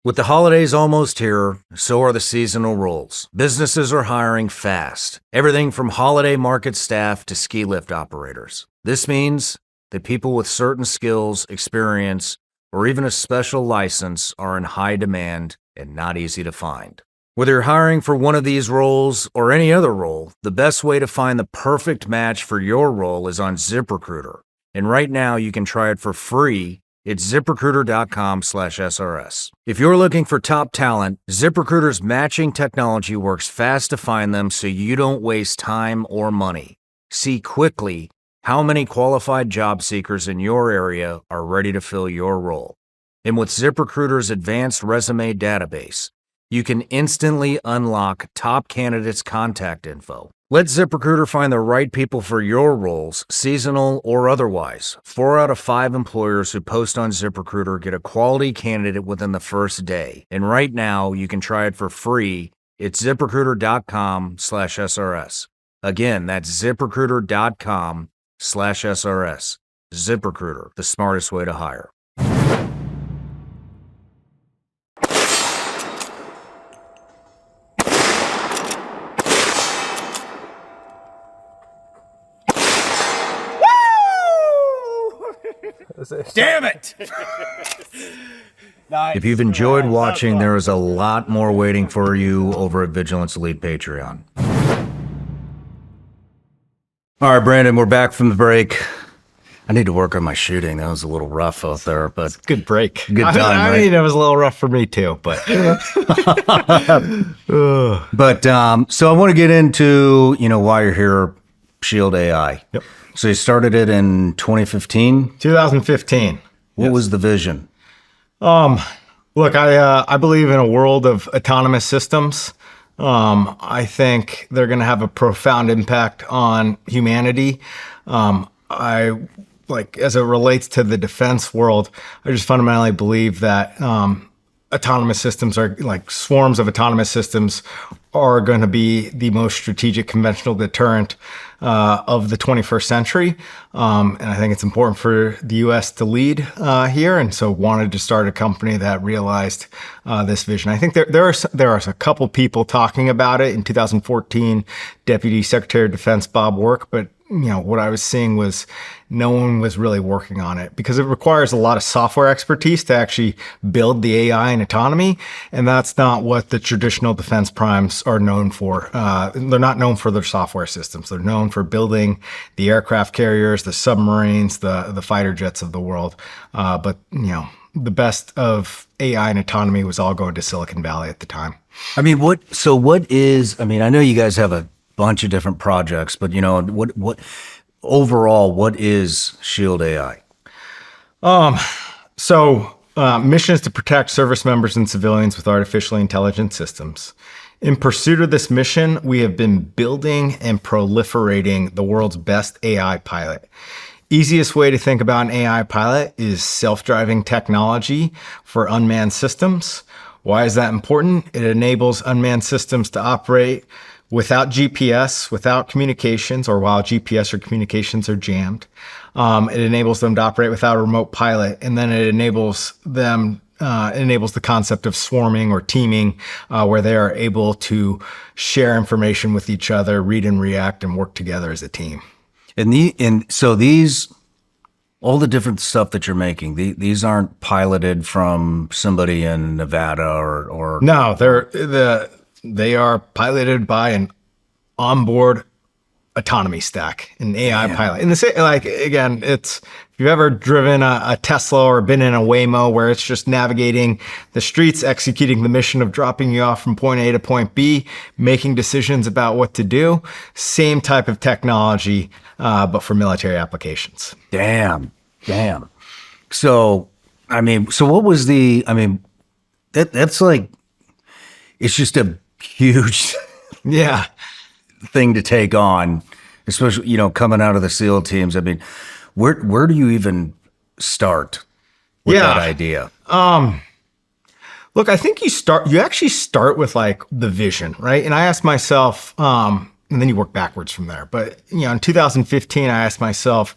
With the holidays almost here, so are the seasonal roles. Businesses are hiring fast. Everything from holiday market staff to ski lift operators. This means that people with certain skills, experience, or even a special license are in high demand and not easy to find. Whether you're hiring for one of these roles or any other role, the best way to find the perfect match for your role is on ZipRecruiter. And right now you can try it for free. It's ZipRecruiter.com/SRS. If you're looking for top talent, ZipRecruiter's matching technology works fast to find them so you don't waste time or money. See quickly how many qualified job seekers in your area are ready to fill your role. And with ZipRecruiter's advanced resume database, you can instantly unlock top candidates' contact info. Let ZipRecruiter find the right people for your roles, seasonal or otherwise. 4 out of 5 employers who post on ZipRecruiter get a quality candidate within the first day. And right now, you can try it for free. It's ZipRecruiter.com/SRS. Again, that's ZipRecruiter.com/SRS. ZipRecruiter, the smartest way to hire. Damn it! If you've enjoyed watching, there is a lot more waiting for you over at Vigilance Elite Patreon. All right, Brandon, we're back from the break. I need to work on my shooting. That was a little rough out there, but Good break. Good time, I right? mean, it was a little rough for me too, but so I want to get into, why you're here, Shield AI. Yep. So you started it in 2015. 2015. What was the vision? Look, I believe in a world of autonomous systems. I think they're going to have a profound impact on humanity. As it relates to the defense world, I just fundamentally believe that autonomous systems are like swarms of autonomous systems are going to be the most strategic conventional deterrent of the 21st century. And I think it's important for the U.S. to lead here. And so wanted to start a company that realized this vision. I think there are a couple people talking about it in 2014, Deputy Secretary of Defense Bob Work, but what I was seeing was no one was really working on it because it requires a lot of software expertise to actually build the AI and autonomy. And that's not what the traditional defense primes are known for. They're not known for their software systems. They're known for building the aircraft carriers, the submarines, the fighter jets of the world. But the best of AI and autonomy was all going to Silicon Valley at the time. I mean, what is, I know you guys have a bunch of different projects, but what overall, what is Shield AI? Mission is to protect service members and civilians with artificially intelligent systems. In pursuit of this mission, we have been building and proliferating the world's best AI pilot. Easiest way to think about an AI pilot is self-driving technology for unmanned systems. Why is that important? It enables unmanned systems to operate without GPS, without communications, or while GPS or communications are jammed. It enables them to operate without a remote pilot, and then it enables them enables the concept of swarming or teaming, where they are able to share information with each other, read and react, and work together as a team. So these, all the different stuff that you're making, these aren't piloted from somebody in Nevada or No, they are piloted by an onboard autonomy stack, an AI pilot. And again, if you've ever driven a Tesla or been in a Waymo where it's just navigating the streets, executing the mission of dropping you off from point A to point B, making decisions about what to do, same type of technology, but for military applications. Damn. So, what was that's like, it's just a huge thing to take on, especially, coming out of the SEAL teams. Where do you even start with that idea? Look, I think you actually start with like the vision, right? And I asked myself, and then you work backwards from there. But, in 2015, I asked myself,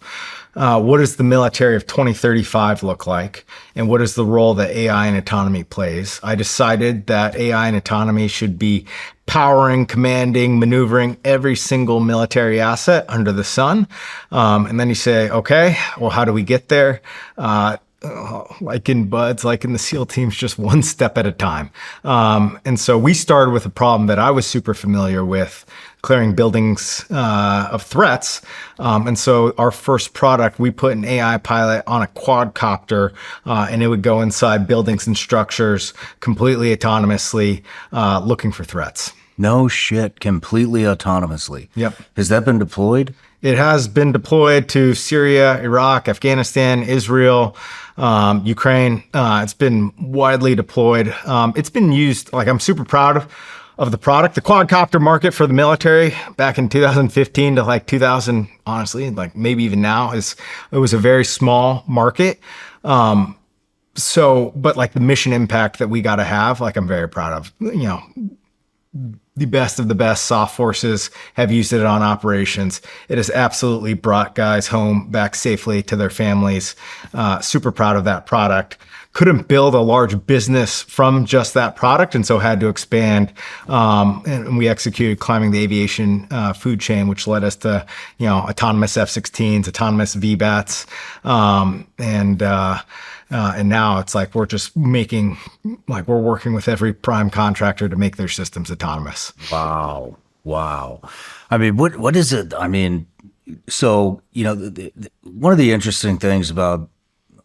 what does the military of 2035 look like? And what is the role that AI and autonomy plays? I decided that AI and autonomy should be powering, commanding, maneuvering every single military asset under the sun. And then you say, okay, well, how do we get there? Like in BUDS, like in the SEAL teams, just one step at a time. And so we started with a problem that I was super familiar with, clearing buildings of threats. And so our first product, we put an AI pilot on a quadcopter, and it would go inside buildings and structures completely autonomously, looking for threats. No shit, completely autonomously. Yep. Has that been deployed? It has been deployed to Syria, Iraq, Afghanistan, Israel, Ukraine. It's been widely deployed. It's been used, I'm super proud of the product. The quadcopter market for the military back in 2015 to 2000, honestly, maybe even now, it was a very small market. But the mission impact that we got to have, I'm very proud of, the best of the best soft forces have used it on operations. It has absolutely brought guys home back safely to their families. Super proud of that product. Couldn't build a large business from just that product, and so had to expand. And we executed climbing the aviation food chain, which led us to, autonomous F-16s, autonomous VBATs, and now it's like we're just making, like we're working with every prime contractor to make their systems autonomous. Wow. I mean, what is it? I mean, so, one of the interesting things about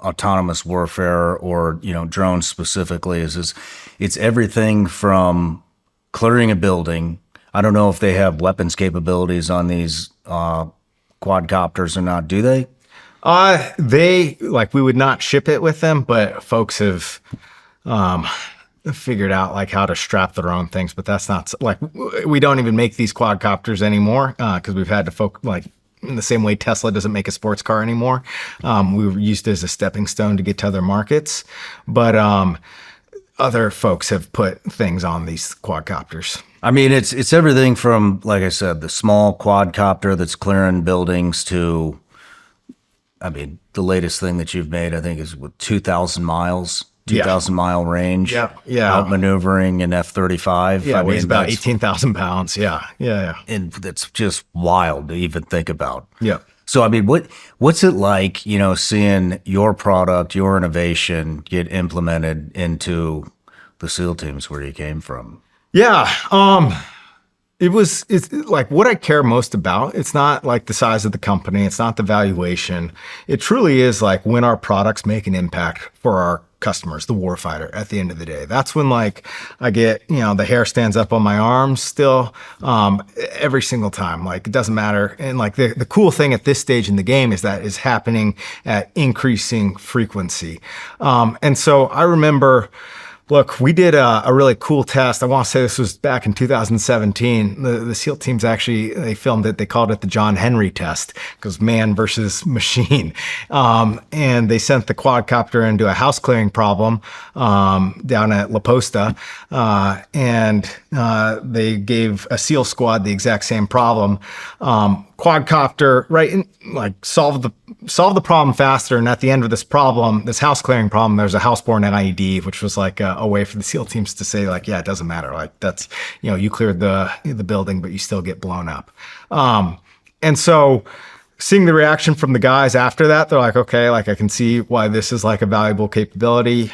autonomous warfare or, drones specifically is it's everything from clearing a building. I don't know if they have weapons capabilities on these quadcopters or not. Do they? We would not ship it with them, but folks have figured out like how to strap their own things. But that's not like we don't even make these quadcopters anymore because we've had to in the same way Tesla doesn't make a sports car anymore. We were used as a stepping stone to get to other markets, but other folks have put things on these quadcopters. I mean, it's everything from, like I said, the small quadcopter that's clearing buildings to, I mean, the latest thing that you've made, I think, is 2,000 miles, 2,000 mile range. Yeah. Outmaneuvering an F-35. Yeah, weighs about 18,000 pounds. Yeah. And that's just wild to even think about. Yeah. So, I mean, what's it like, seeing your product, your innovation get implemented into the SEAL teams where you came from? Yeah. It's like what I care most about. It's not like the size of the company. It's not the valuation. It truly is like when our products make an impact for our customers, the warfighter, at the end of the day. That's when like I get, the hair stands up on my arms still, every single time. Like it doesn't matter. And like the cool thing at this stage in the game is that is happening at increasing frequency. And so I remember, look, we did a really cool test. I want to say this was back in 2017. The SEAL teams they filmed it. They called it the John Henry test because man versus machine. And they sent the quadcopter into a house clearing problem down at La Posta. And they gave a SEAL squad the exact same problem. Quadcopter, right, and like solve the problem faster. And at the end of this problem, this house clearing problem, there's a houseborne IED, which was like a way for the SEAL teams to say like, yeah, it doesn't matter. Like that's, you cleared the building, but you still get blown up. And so seeing the reaction from the guys after that, they're like, okay, like I can see why this is like a valuable capability.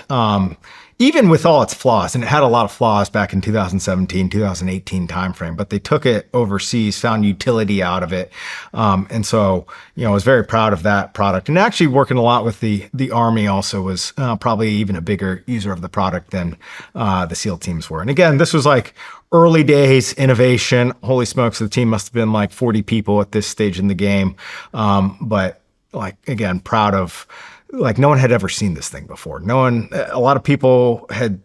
Even with all its flaws, and it had a lot of flaws back in 2017, 2018 timeframe, but they took it overseas, found utility out of it. And so, I was very proud of that product. And actually working a lot with the Army also was probably even a bigger user of the product than the SEAL teams were. And again, this was like early days innovation. Holy smokes, the team must have been like 40 people at this stage in the game. But like, again, proud of, like no one had ever seen this thing before. A lot of people had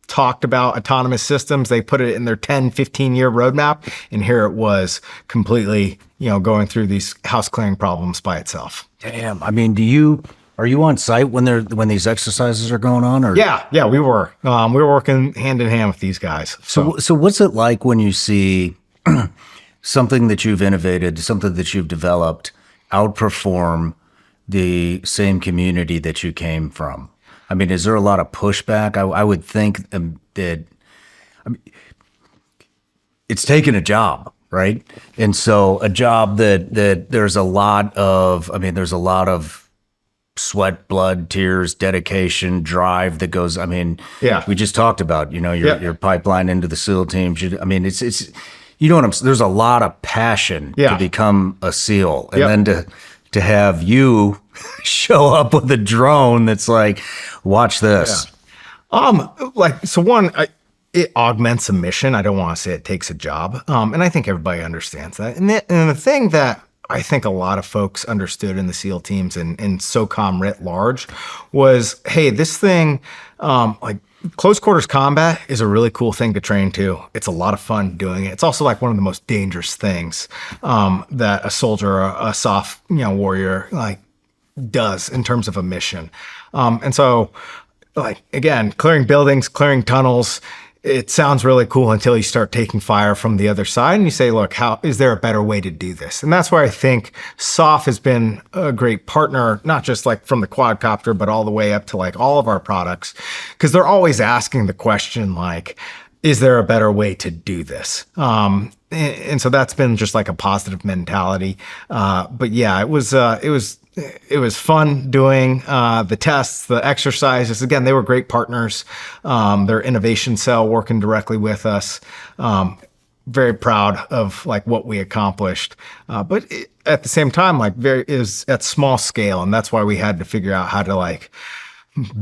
talked about autonomous systems. They put it in their 10, 15 year roadmap. And here it was completely, going through these house clearing problems by itself. Damn. I mean, are you on site when these exercises are going on? Or? Yeah, we were. We were working hand in hand with these guys. So what's it like when you see something that you've innovated, something that you've developed outperform the same community that you came from? I mean, is there a lot of pushback? I would think that it's taken a job, right? And so a job that there's a lot of sweat, blood, tears, dedication, drive that goes. I mean, we just talked about, your pipeline into the SEAL teams. It's you know what I'm saying? There's a lot of passion to become a SEAL, and then to have you show up with a drone that's like, watch this. It augments a mission. I don't want to say it takes a job. And I think everybody understands that. And the thing that I think a lot of folks understood in the SEAL teams and SOCOM writ large was, hey, this thing, close quarters combat is a really cool thing to train to. It's a lot of fun doing it. It's also like one of the most dangerous things that a soldier or a soft, warrior like does in terms of a mission. And so, like again, clearing buildings, clearing tunnels, it sounds really cool until you start taking fire from the other side and you say, look, how is there a better way to do this? And that's where I think SOF has been a great partner, not just like from the quadcopter, but all the way up to like all of our products, because they're always asking the question like, is there a better way to do this? And so that's been just like a positive mentality. But yeah, it was fun doing the tests, the exercises. Again, they were great partners. Their innovation cell working directly with us. Very proud of like what we accomplished. But at the same time, like is at small scale, and that's why we had to figure out how to like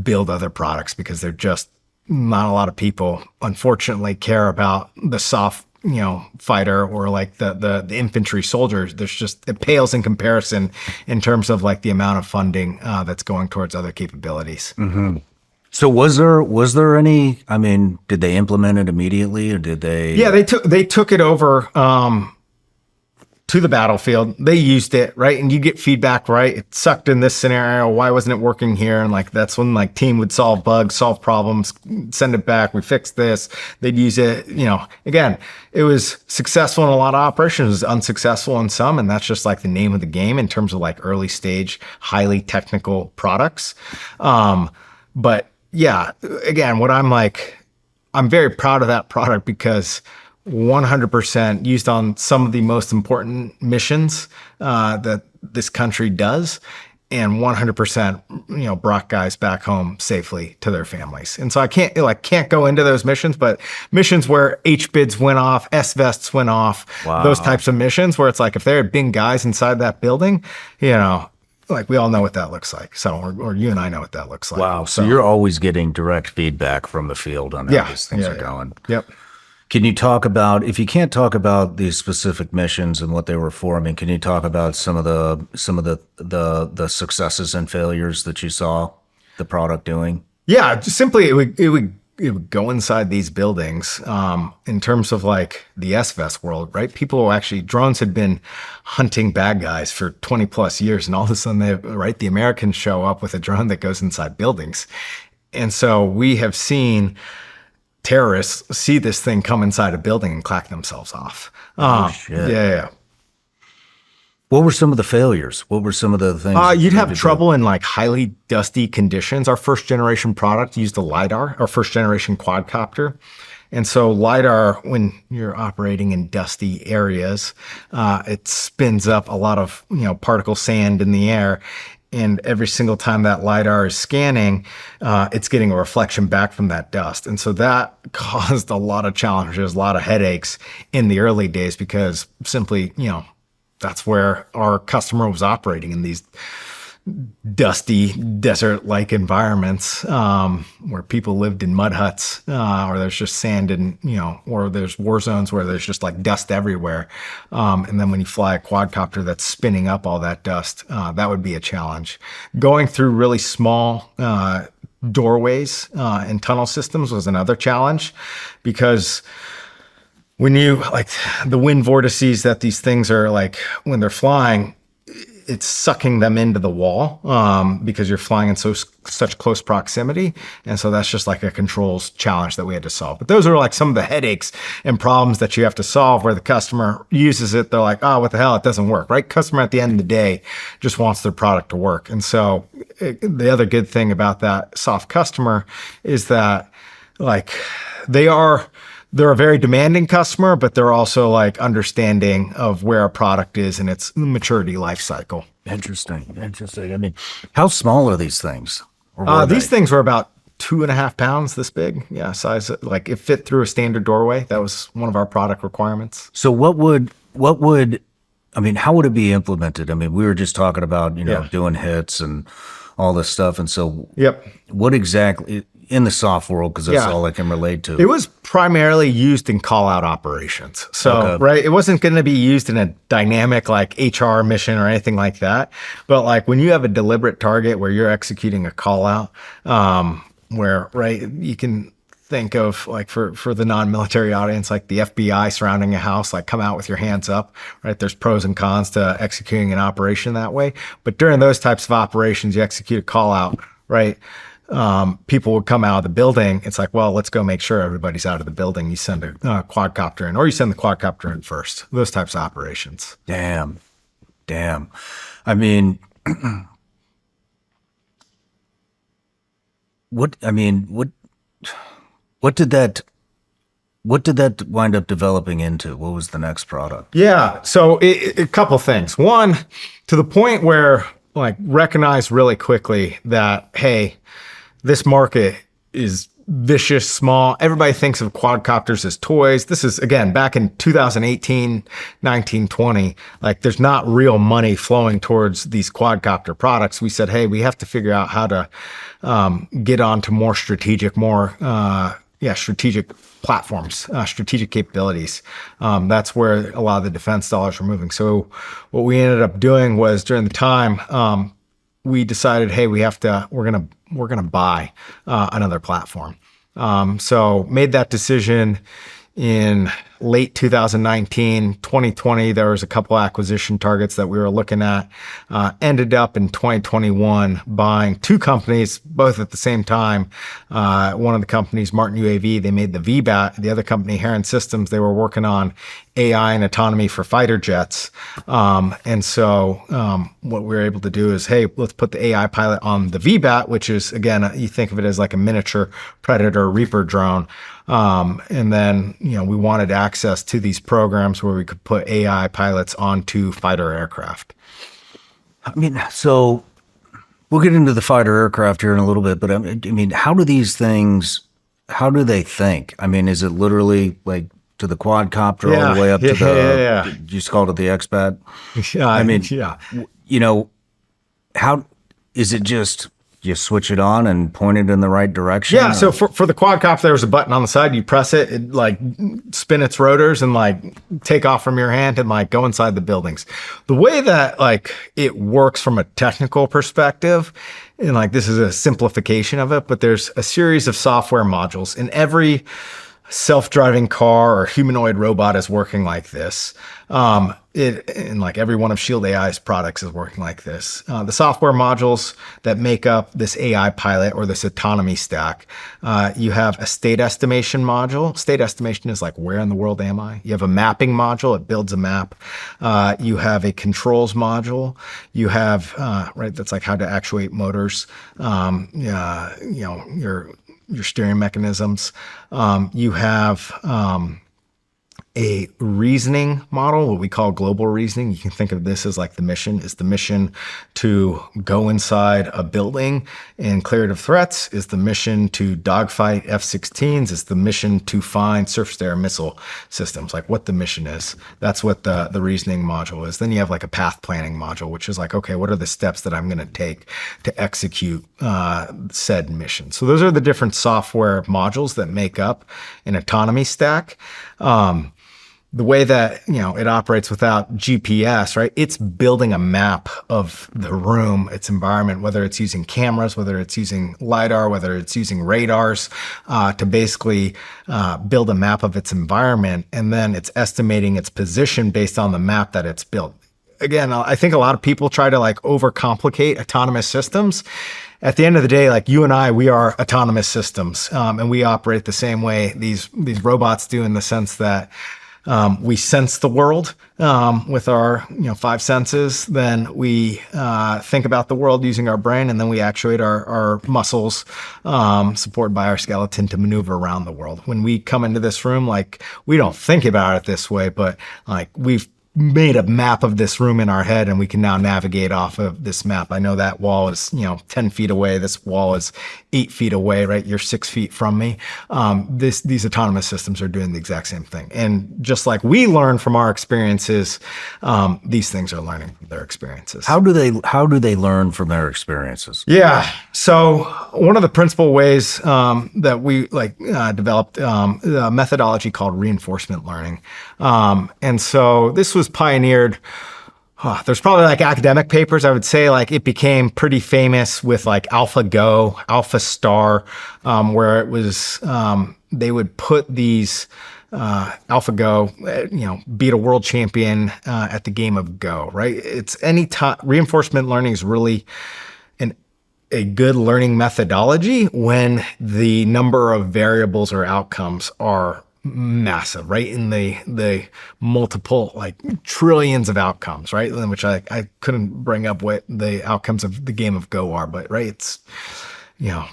build other products, because they're just not a lot of people, unfortunately, care about the soft, fighter or like the infantry soldiers. There's just, it pales in comparison in terms of like the amount of funding that's going towards other capabilities. Mm-hmm. So was there any, I mean, did they implement it immediately or did they? Yeah, they took it over to the battlefield. They used it, right? And you get feedback, right? It sucked in this scenario. Why wasn't it working here? And like, that's when like team would solve bugs, solve problems, send it back. We fixed this. They'd use it, again, it was successful in a lot of operations, it was unsuccessful in some. And that's just like the name of the game in terms of like early stage, highly technical products. But yeah, again, I'm very proud of that product because 100% used on some of the most important missions that this country does, and 100% brought guys back home safely to their families. And so I can't go into those missions, but missions where HBIDs went off, SVESTs went off, wow. Those types of missions where it's like if there had been guys inside that building, like we all know what that looks like. So, or you and I know what that looks like. Wow. So you're always getting direct feedback from the field on how these things are going. Yep. Can you talk about, if you can't talk about these specific missions and what they were for, I mean, can you talk about some of the successes and failures that you saw the product doing? Yeah, just simply it would go inside these buildings. In terms of like the SVES world, right? Drones had been hunting bad guys for 20 plus years, and all of a sudden the Americans show up with a drone that goes inside buildings. And so we have seen terrorists see this thing come inside a building and clack themselves off. Oh, shit. Yeah. What were some of the failures? What were some of the things? You'd have trouble in like highly dusty conditions. Our first generation product used a Lidar, our first generation quadcopter. And so Lidar, when you're operating in dusty areas, it spins up a lot of, particle sand in the air. And every single time that Lidar is scanning, it's getting a reflection back from that dust. And so that caused a lot of challenges, a lot of headaches in the early days, because simply, that's where our customer was operating, in these dusty desert-like environments where people lived in mud huts, or there's just sand and, or there's war zones where there's just like dust everywhere. And then when you fly a quadcopter that's spinning up all that dust, that would be a challenge. Going through really small doorways and tunnel systems was another challenge, because when you like the wind vortices that these things are like when they're flying, it's sucking them into the wall because you're flying in such close proximity. And so that's just like a controls challenge that we had to solve. But those are like some of the headaches and problems that you have to solve where the customer uses it. They're like, oh, what the hell? It doesn't work, right? Customer at the end of the day just wants their product to work. And so the other good thing about that soft customer is that like they're a very demanding customer, but they're also like understanding of where a product is in its maturity life cycle. Interesting. I mean, how small are these things? These things were about 2.5 pounds this big. Yeah, size, like it fit through a standard doorway. That was one of our product requirements. So how would it be implemented? I mean, we were just talking about, doing hits and all this stuff. And so what exactly in the soft world, because that's all I can relate to. It was primarily used in call-out operations. So, right, it wasn't going to be used in a dynamic like HR mission or anything like that. But like when you have a deliberate target where you're executing a call-out, where, right, you can think of like for the non-military audience, like the FBI surrounding a house, like come out with your hands up, right? There's pros and cons to executing an operation that way. But during those types of operations, you execute a call-out, right? people would come out of the building. It's like, well, let's go make sure everybody's out of the building. You send a quadcopter in, or you send the quadcopter in first. Those types of operations. Damn. I mean, what did that wind up developing into? What was the next product? Yeah. So a couple things. One, to the point where like recognize really quickly that, hey, this market is vicious, small. Everybody thinks of quadcopters as toys. This is, again, back in 2018, 19, 20. Like, there's not real money flowing towards these quadcopter products. We said, hey, we have to figure out how to get onto more strategic, strategic platforms, strategic capabilities. That's where a lot of the defense dollars were moving. So what we ended up doing was, during the time, we decided, hey, we're gonna buy another platform. So made that decision in late 2019, 2020. There was a couple acquisition targets that we were looking at. Ended up in 2021 buying two companies, both at the same time. One of the companies, Martin UAV, they made the VBAT. The other company, Heron Systems, they were working on AI and autonomy for fighter jets. And so what we were able to do is, hey, let's put the AI pilot on the VBAT, which is, again, you think of it as like a miniature Predator Reaper drone. And then, we wanted access to these programs where we could put AI pilots onto fighter aircraft. I mean, so we'll get into the fighter aircraft here in a little bit, but I mean, how do they think? I mean, is it literally like to the quadcopter all the way up to the, you just called it the XBAT? Yeah. I mean, how is it just, you switch it on and point it in the right direction? Yeah. So for the quadcopter, there was a button on the side. You press it, it like spin its rotors and like take off from your hand and like go inside the buildings. The way that like it works from a technical perspective, and like this is a simplification of it, but there's a series of software modules in every self-driving car or humanoid robot is working like this. And like every one of Shield AI's products is working like this. The software modules that make up this AI pilot or this autonomy stack, you have a state estimation module. State estimation is like, where in the world am I? You have a mapping module. It builds a map. You have a controls module. You have, that's like how to actuate motors. Your steering mechanisms. You have a reasoning model, what we call global reasoning. You can think of this as like the mission. Is the mission to go inside a building and clear it of threats? Is the mission to dogfight F-16s? Is the mission to find surface-to-air missile systems? Like what the mission is. That's what the reasoning module is. Then you have like a path planning module, which is like, okay, what are the steps that I'm going to take to execute said mission? So those are the different software modules that make up an autonomy stack. The way that, it operates without GPS, right? It's building a map of the room, its environment, whether it's using cameras, whether it's using Lidar, whether it's using radars, to basically build a map of its environment. And then it's estimating its position based on the map that it's built. Again, I think a lot of people try to like overcomplicate autonomous systems. At the end of the day, like you and I, we are autonomous systems, and we operate the same way these robots do, in the sense that we sense the world with our five senses. Then we think about the world using our brain, and then we actuate our muscles, supported by our skeleton, to maneuver around the world. When we come into this room, like we don't think about it this way, but like we've made a map of this room in our head, and we can now navigate off of this map. I know that wall is 10 feet away. This wall is 8 feet away, right? You're 6 feet from me. These autonomous systems are doing the exact same thing. And just like we learn from our experiences, these things are learning from their experiences. How do they learn from their experiences? Yeah. So one of the principal ways that we developed a methodology called reinforcement learning. And so this was pioneered. There's probably like academic papers. I would say like it became pretty famous with like AlphaGo, AlphaStar, where it was they would put these AlphaGo, beat a world champion at the game of Go. Right? It's any time reinforcement learning is really an a good learning methodology when the number of variables or outcomes are massive, right? In the multiple, like trillions of outcomes, right? In which I couldn't bring up what the outcomes of the game of Go are, but right, it's, you know,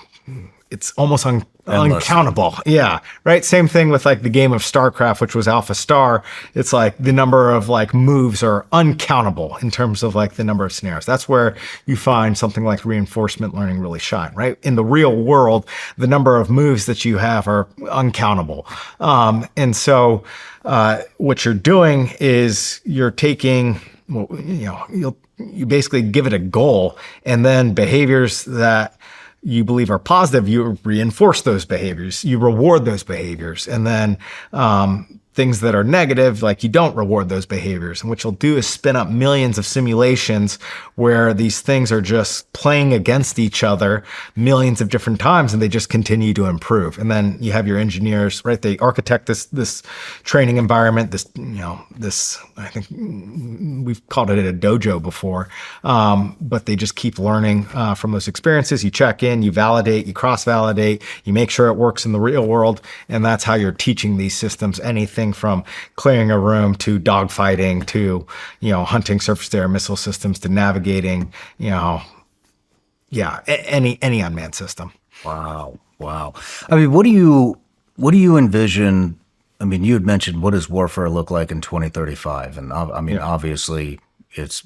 it's almost uncountable. Yeah. Right. Same thing with like the game of StarCraft, which was Alpha Star. It's like the number of like moves are uncountable in terms of like the number of scenarios. That's where you find something like reinforcement learning really shine, right? In the real world, the number of moves that you have are uncountable. And so what you're doing is you're taking, well, you know, you basically give it a goal, and then behaviors that you believe are positive, you reinforce those behaviors, you reward those behaviors. And then things that are negative, like you don't reward those behaviors. And what you'll do is spin up millions of simulations where these things are just playing against each other millions of different times, and they just continue to improve. And then you have your engineers, right? They architect this training environment, I think we've called it a dojo before, but they just keep learning from those experiences. You check in, you validate, you cross-validate, you make sure it works in the real world. And that's how you're teaching these systems anything from clearing a room to dogfighting to, hunting surface-to-air missile systems to navigating, any unmanned system. Wow. I mean, what do you envision? I mean, you had mentioned, what does warfare look like in 2035? And I mean, obviously, it's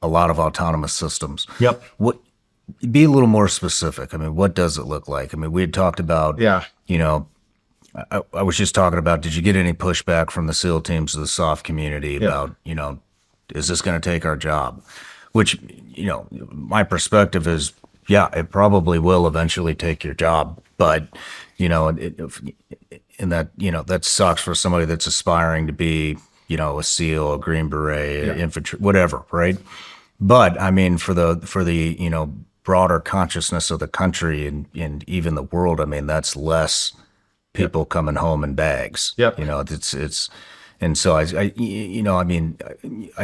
a lot of autonomous systems. Yep. Be a little more specific. I mean, what does it look like? I mean, we had talked about, I was just talking about, did you get any pushback from the SEAL teams of the SOF community about, is this going to take our job? Which, my perspective is, yeah, it probably will eventually take your job. But, that sucks for somebody that's aspiring to be, a SEAL, a Green Beret, infantry, whatever, right? But I mean, for the broader consciousness of the country and even the world, I mean, that's less people coming home in bags. Yep. And so I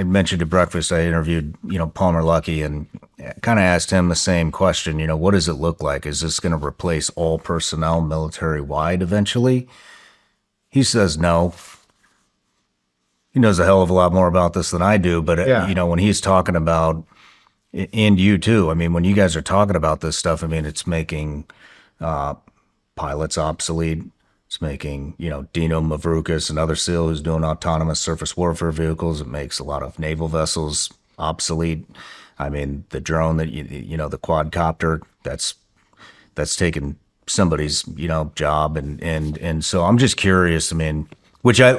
mentioned at breakfast, I interviewed, Palmer Luckey, and kind of asked him the same question, what does it look like? Is this going to replace all personnel military wide eventually? He says no. He knows a hell of a lot more about this than I do, but when he's talking about, and you too, I mean, when you guys are talking about this stuff, I mean, it's making pilots obsolete. It's making, Dino Mavroukas, another SEAL who's doing autonomous surface warfare vehicles. It makes a lot of naval vessels obsolete. I mean, the drone that, the quadcopter, that's taken somebody's, job. And so I'm just curious, I mean, which I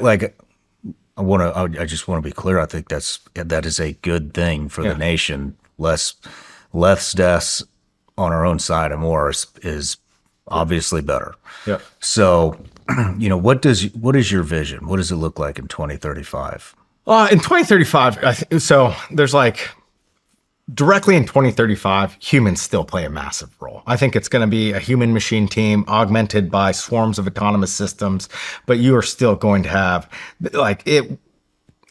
just want to be clear. I think that is a good thing for the nation. Less deaths on our own side and more is obviously better. Yeah. So, what is your vision? What does it look like in 2035? In 2035, so there's directly in 2035, humans still play a massive role. I think it's going to be a human machine team augmented by swarms of autonomous systems, but you are still going to have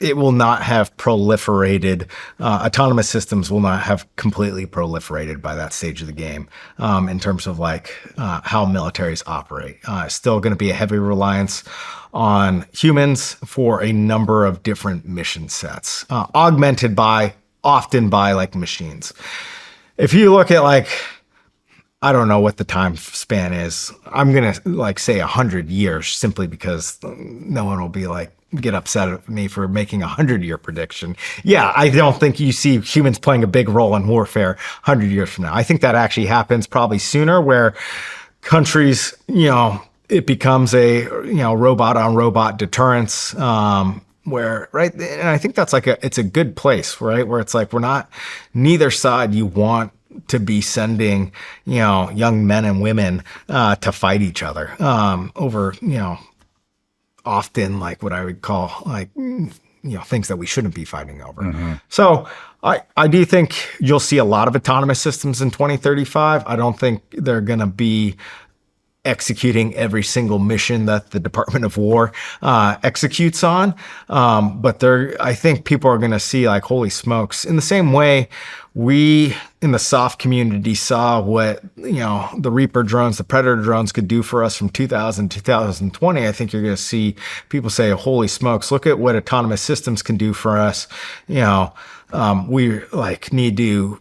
it will not have proliferated. Autonomous systems will not have completely proliferated by that stage of the game in terms of how militaries operate. Still going to be a heavy reliance on humans for a number of different mission sets, augmented often by machines. If you look at I don't know what the time span is. I'm going to say 100 years simply because no one will be get upset at me for making a 100-year prediction. Yeah, I don't think you see humans playing a big role in warfare 100 years from now. I think that actually happens probably sooner, where countries, it becomes a, robot on robot deterrence, where, right. And I think that's it's a good place, right? Where it's neither side you want to be sending, young men and women, to fight each other, over, often what I would call things that we shouldn't be fighting over. Mm-hmm. So I do think you'll see a lot of autonomous systems in 2035. I don't think they're going to be executing every single mission that the Department of War executes on. But I think people are going to see like, holy smokes, in the same way we in the soft community saw what, the Reaper drones, the Predator drones could do for us from 2000 to 2020. I think you're going to see people say, holy smokes, look at what autonomous systems can do for us. We like need to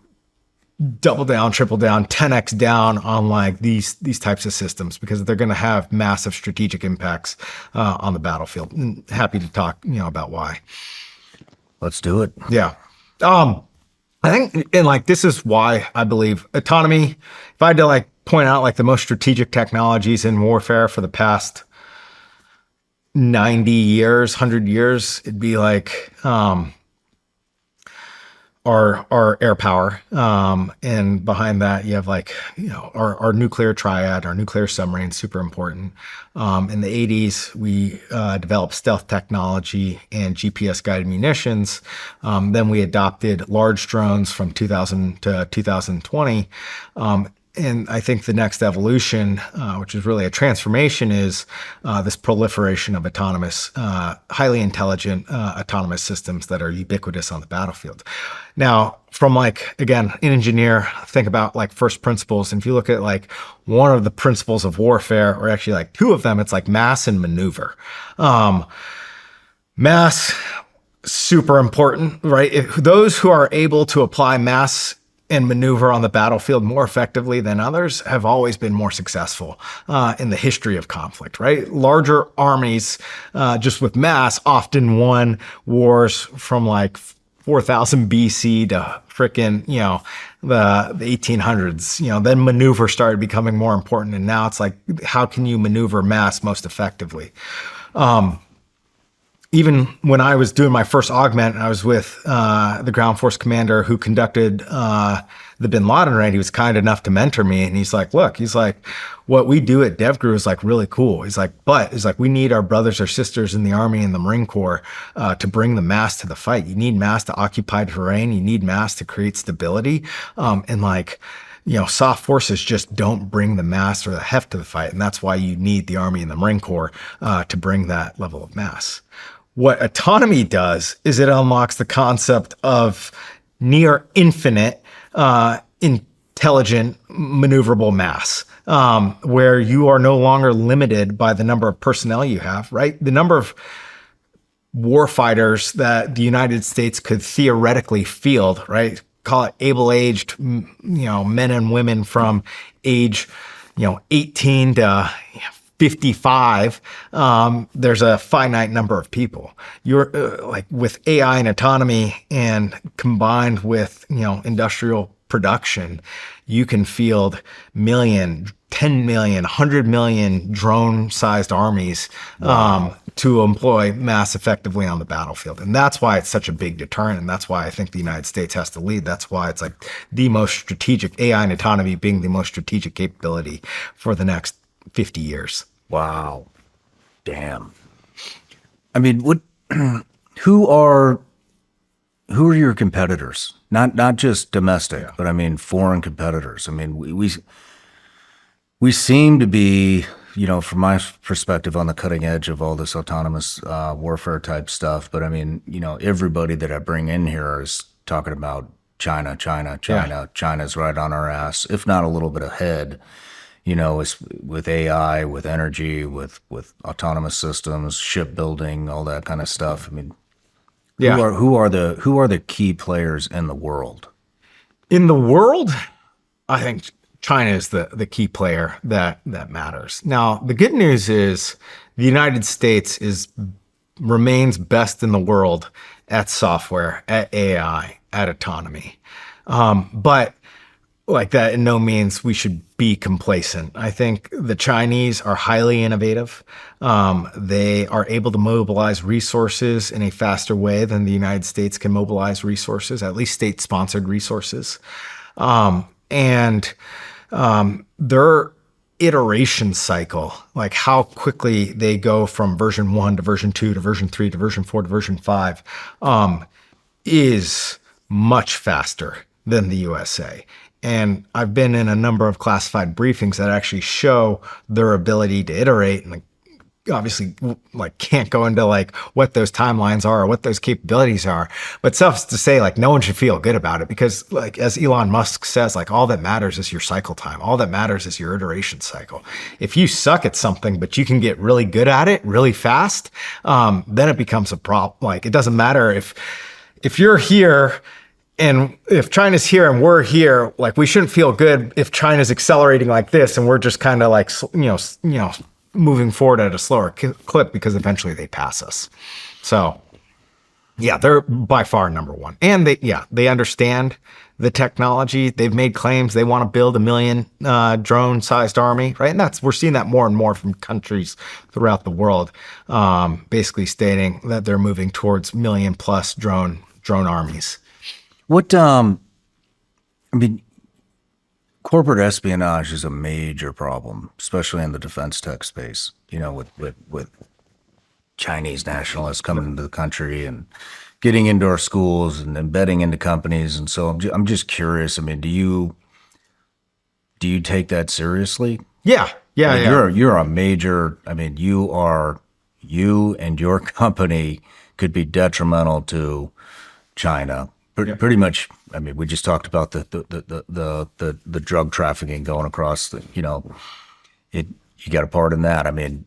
double down, triple down, 10x down on like these types of systems, because they're going to have massive strategic impacts on the battlefield. And happy to talk, about why. Let's do it. Yeah. I think, and like, this is why I believe autonomy, if I had to like point out like the most strategic technologies in warfare for the past 90 years, 100 years, it'd be like, our air power. And behind that, you have like, our nuclear triad, our nuclear submarine, super important. In the 80s, we developed stealth technology and GPS guided munitions. Then we adopted large drones from 2000 to 2020. And I think the next evolution, which is really a transformation, is this proliferation of autonomous, highly intelligent autonomous systems that are ubiquitous on the battlefield. Now, from like, again, an engineer, think about like first principles. And if you look at like one of the principles of warfare, or actually like two of them, it's like mass and maneuver. Mass, super important, right? Those who are able to apply mass and maneuver on the battlefield more effectively than others have always been more successful in the history of conflict, right? Larger armies, just with mass, often won wars from like 4000 BC to frickin', the 1800s. Then maneuver started becoming more important, and now it's like, how can you maneuver mass most effectively? Even when I was doing my first augment, I was with the ground force commander who conducted the Bin Laden raid. He was kind enough to mentor me, and he's like, look, what we do at DevGru is like really cool. He's like, we need our brothers or sisters in the Army and the Marine Corps to bring the mass to the fight. You need mass to occupy terrain. You need mass to create stability. And like, soft forces just don't bring the mass or the heft to the fight. And that's why you need the Army and the Marine Corps to bring that level of mass. What autonomy does is it unlocks the concept of near infinite intelligent maneuverable mass, where you are no longer limited by the number of personnel you have, right? The number of warfighters that the United States could theoretically field, right? Call it able-aged, men and women from age, 18 to 55, there's a finite number of people. You're like with AI and autonomy, and combined with, industrial production, you can field million, 10 million, 100 million drone-sized armies to employ mass effectively on the battlefield. And that's why it's such a big deterrent. And that's why I think the United States has to lead. That's why it's like the most strategic, AI and autonomy being the most strategic capability for the next 50 years. Wow. Damn. I mean, who are your competitors? Not just domestic, but I mean foreign competitors. I mean, we seem to be, from my perspective, on the cutting edge of all this autonomous warfare type stuff. But I mean, everybody that I bring in here is talking about China. Yeah. China's right on our ass, if not a little bit ahead. It's with AI, with energy, with autonomous systems, shipbuilding, all that kind of stuff. I mean, yeah. Who are the key players in the world? In the world, I think China is the key player that matters. Now, the good news is the United States remains best in the world at software, at AI, at autonomy. But like that, in no means we should be complacent. I think the Chinese are highly innovative. They are able to mobilize resources in a faster way than the United States can mobilize resources, at least state-sponsored resources. And their iteration cycle, like how quickly they go from version 1 to version 2 to version 3 to version 4 to version 5, is much faster than the USA. And I've been in a number of classified briefings that actually show their ability to iterate, and obviously like can't go into like what those timelines are or what those capabilities are, but suffice to say, like, no one should feel good about it, because like as Elon Musk says, like, all that matters is your cycle time. All that matters is your iteration cycle. If you suck at something but you can get really good at it really fast, then it becomes a problem. Like, it doesn't matter if you're here and if China's here and we're here, like, we shouldn't feel good if China's accelerating like this and we're just kind of like, moving forward at a slower clip, because eventually they pass us. So yeah, they're by far number one. And they understand the technology. They've made claims they want to build 1 million drone sized army, right? And we're seeing that more and more from countries throughout the world, basically stating that they're moving towards 1 million plus drone armies. What, corporate espionage is a major problem, especially in the defense tech space, with Chinese nationalists coming into the country and getting into our schools and embedding into companies. And so I'm just curious. I mean, do you take that seriously? Yeah. You're a major, you and your company could be detrimental to China. Pretty much. I mean, we just talked about the drug trafficking going across you got a part in that. I mean,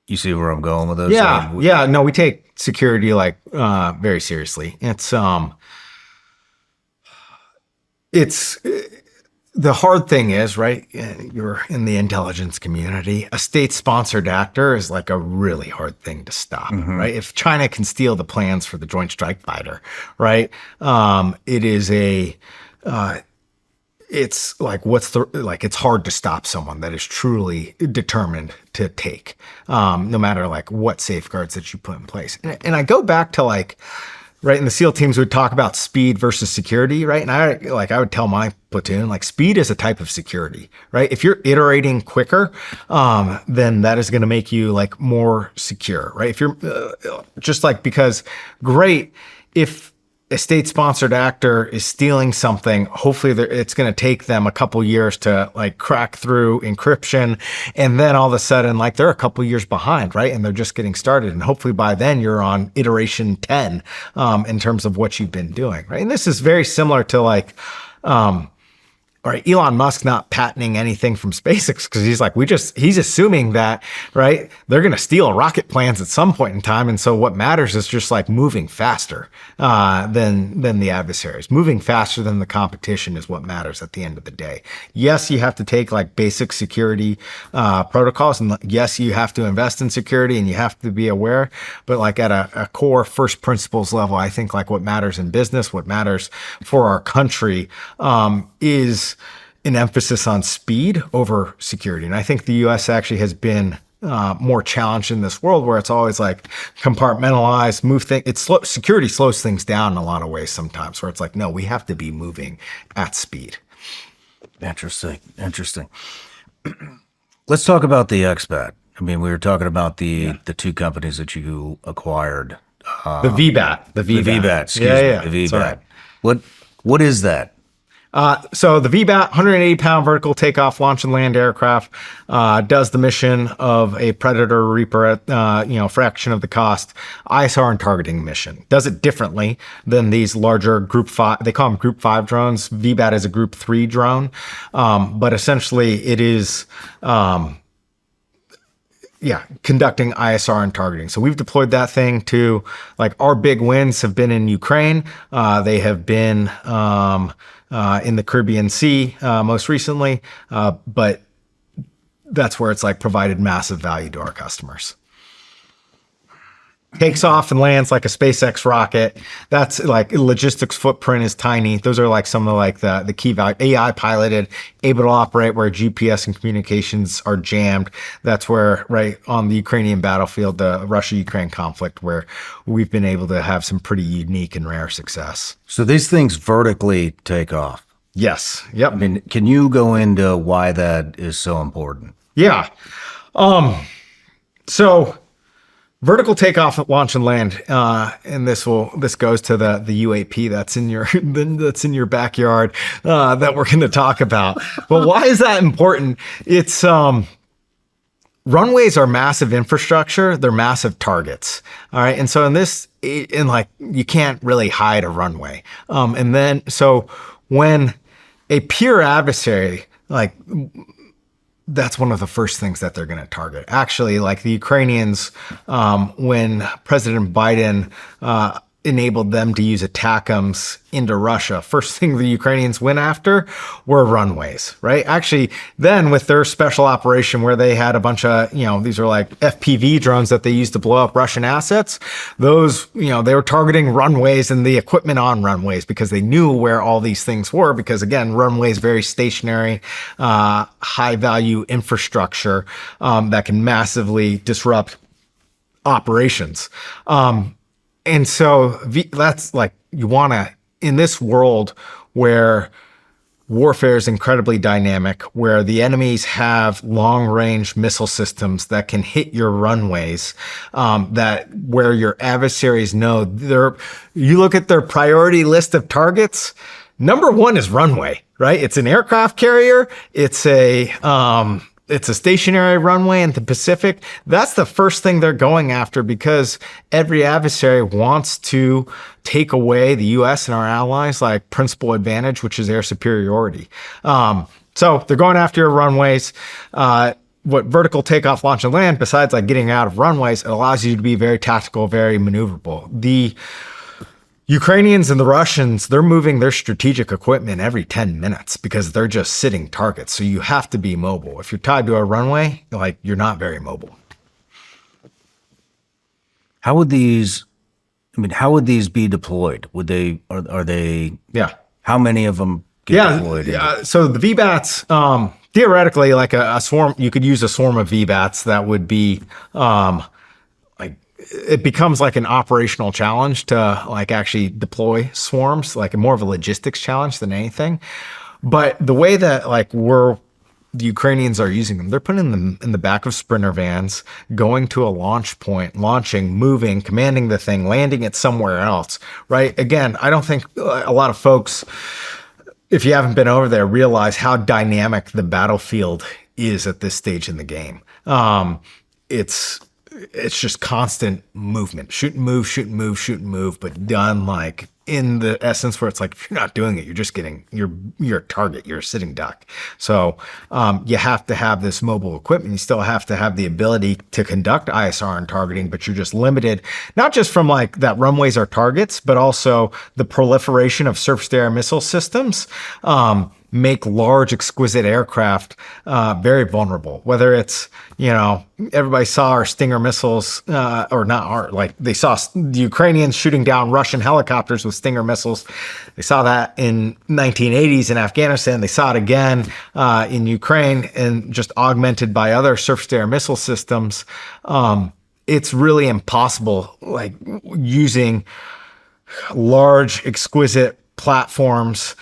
you see where I'm going with this? Yeah. No, we take security like very seriously. It's the hard thing is, right, you're in the intelligence community, a state-sponsored actor is like a really hard thing to stop, right? If China can steal the plans for the Joint Strike Fighter, right, it is it's like, it's hard to stop someone that is truly determined to take, no matter like what safeguards that you put in place. And I go back to like, right, and the SEAL teams would talk about speed versus security, right? And I would tell my platoon, like, speed is a type of security, right? If you're iterating quicker, then that is going to make you like more secure, right? If you're just like, because great, if a state-sponsored actor is stealing something, hopefully it's going to take them a couple years to like crack through encryption. And then all of a sudden, like, they're a couple years behind, right? And they're just getting started. And hopefully by then you're on iteration 10 in terms of what you've been doing, right? And this is very similar to like, all right, Elon Musk not patenting anything from SpaceX, because he's like, he's assuming that, right, they're going to steal rocket plans at some point in time. And so what matters is just like moving faster than the adversaries. Moving faster than the competition is what matters at the end of the day. Yes, you have to take like basic security protocols, and yes, you have to invest in security and you have to be aware. But like at a core first principles level, I think like what matters in business, what matters for our country is an emphasis on speed over security. And I think the US actually has been more challenged in this world where it's always like compartmentalized, move things. Security slows things down in a lot of ways sometimes, where it's like, no, we have to be moving at speed. Interesting. Let's talk about the expat. I mean, we were talking about the two companies that you acquired. The VBAT. The VBAT. Excuse me. The VBAT. What is that? So the VBAT, 180-pound vertical takeoff, launch, and land aircraft, does the mission of a Predator Reaper at fraction of the cost, ISR and targeting mission. Does it differently than these larger Group 5. They call them Group 5 drones. VBAT is a Group 3 drone, but essentially it is. Conducting ISR and targeting. So we've deployed that thing to, like, our big wins have been in Ukraine. They have been in the Caribbean Sea most recently, but that's where it's like provided massive value to our customers. Takes off and lands like a SpaceX rocket. That's like logistics footprint is tiny. Those are like some of like the key value. AI piloted, able to operate where GPS and communications are jammed. That's where, right on the Ukrainian battlefield, the Russia-Ukraine conflict, where we've been able to have some pretty unique and rare success. So these things vertically take off. Yes. Yep. I mean, can you go into why that is so important? Yeah. So Vertical takeoff, launch, and land, and this goes to the UAP that's in your backyard that we're going to talk about. But why is that important? It's runways are massive infrastructure; they're massive targets. All right, and so you can't really hide a runway. And then so when a pure adversary that's one of the first things that they're going to target. Actually, like the Ukrainians, when President Biden enabled them to use ATACMS into Russia, first thing the Ukrainians went after were runways, right? Actually, then with their special operation where they had a bunch of, these are like FPV drones that they used to blow up Russian assets, those, they were targeting runways and the equipment on runways because they knew where all these things were because, again, runways, very stationary, high value infrastructure that can massively disrupt operations. And so that's like, you want to, in this world where warfare is incredibly dynamic, where the enemies have long range missile systems that can hit your runways, where your adversaries know you look at their priority list of targets, number one is runway, right? It's an aircraft carrier. It's a stationary runway in the Pacific. That's the first thing they're going after because every adversary wants to take away the U.S. and our allies' principal advantage, which is air superiority. So they're going after your runways. What vertical takeoff, launch, and land, besides getting out of runways, it allows you to be very tactical, very maneuverable. The Ukrainians and the Russians, they're moving their strategic equipment every 10 minutes because they're just sitting targets. So you have to be mobile. If you're tied to a runway, you're not very mobile. How would these be deployed? Are they? Yeah. How many of them get deployed? Yeah. So the VBATs, theoretically, like a swarm, you could use a swarm of VBATs that would be, it becomes like an operational challenge to actually deploy swarms, more of a logistics challenge than anything. But the way that the Ukrainians are using them, they're putting them in the back of Sprinter vans, going to a launch point, launching, moving, commanding the thing, landing it somewhere else, right? Again, I don't think a lot of folks, if you haven't been over there, realize how dynamic the battlefield is at this stage in the game. It's just constant movement, shoot and move, shoot and move, shoot and move, but done in the essence where it's if you're not doing it, you're just getting your target, you're a sitting duck. So you have to have this mobile equipment. You still have to have the ability to conduct ISR and targeting, but you're just limited, not just from that runways are targets, but also the proliferation of surface-to-air missile systems make large, exquisite aircraft very vulnerable. Whether it's, everybody saw our Stinger missiles, or not our, they saw the Ukrainians shooting down Russian helicopters with Stinger missiles. They saw that in 1980s in Afghanistan. They saw it again in Ukraine, and just augmented by other surface-to-air missile systems. It's really impossible, using large, exquisite platforms,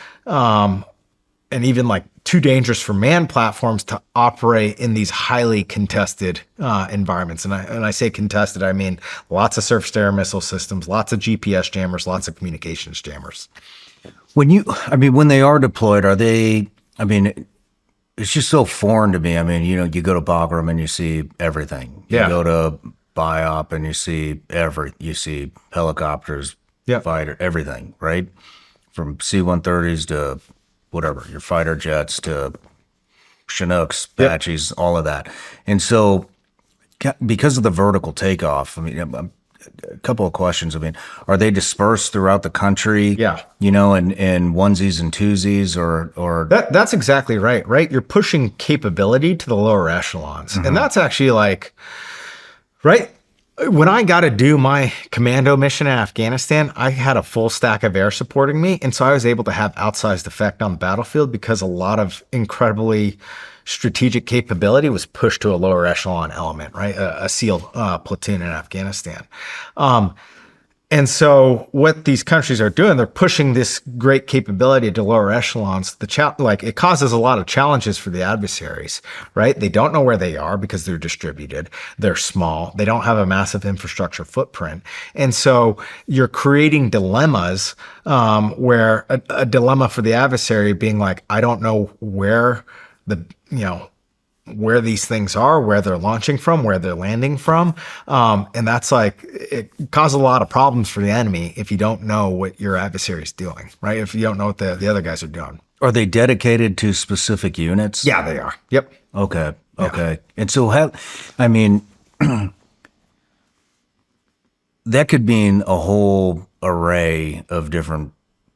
and even too dangerous for manned platforms to operate in these highly contested environments. And I say contested, I mean lots of surface-to-air missile systems, lots of GPS jammers, lots of communications jammers. When they are deployed, are they? It's just so foreign to me. You go to Bagram and you see everything. You go to BIOP and you see helicopters, fighter, everything, right? From C-130s to whatever, your fighter jets to Chinooks, Apaches, all of that. And so because of the vertical takeoff, a couple of questions. Are they dispersed throughout the country? Yeah. In onesies and twosies or that's exactly right? You're pushing capability to the lower echelons. Mm-hmm. And that's actually right? When I got to do my commando mission in Afghanistan, I had a full stack of air supporting me. And so I was able to have outsized effect on the battlefield because a lot of incredibly strategic capability was pushed to a lower echelon element, right? A SEAL platoon in Afghanistan. And so what these countries are doing, they're pushing this great capability to lower echelons. Like it causes a lot of challenges for the adversaries, right? They don't know where they are because they're distributed. They're small. They don't have a massive infrastructure footprint. And so you're creating dilemmas where a dilemma for the adversary being like, I don't know where where these things are, where they're launching from, where they're landing from. And that's like, it causes a lot of problems for the enemy if you don't know what your adversary is doing, right? If you don't know what the other guys are doing. Are they dedicated to specific units? Yeah, they are. Yep. Okay. Okay. And so that could mean a whole array of different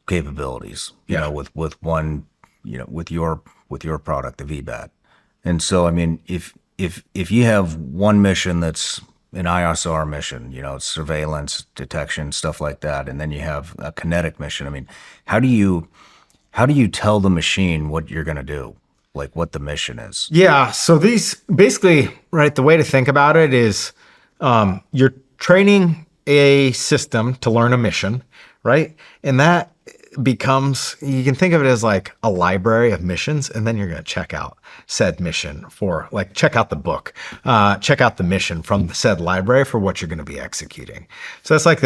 capabilities, you know, with one, with your product, the VBAT. And so, I mean, if you have one mission that's an ISR mission, it's surveillance, detection, stuff like that, and then you have a kinetic mission. I mean, how do you tell the machine what you're going to do, like what the mission is? Yeah. So these basically, right, the way to think about it is you're training a system to learn a mission, right? And that becomes, you can think of it as like a library of missions, and then you're going to check out said mission check out the book, check out the mission from the said library for what you're going to be executing. So that's like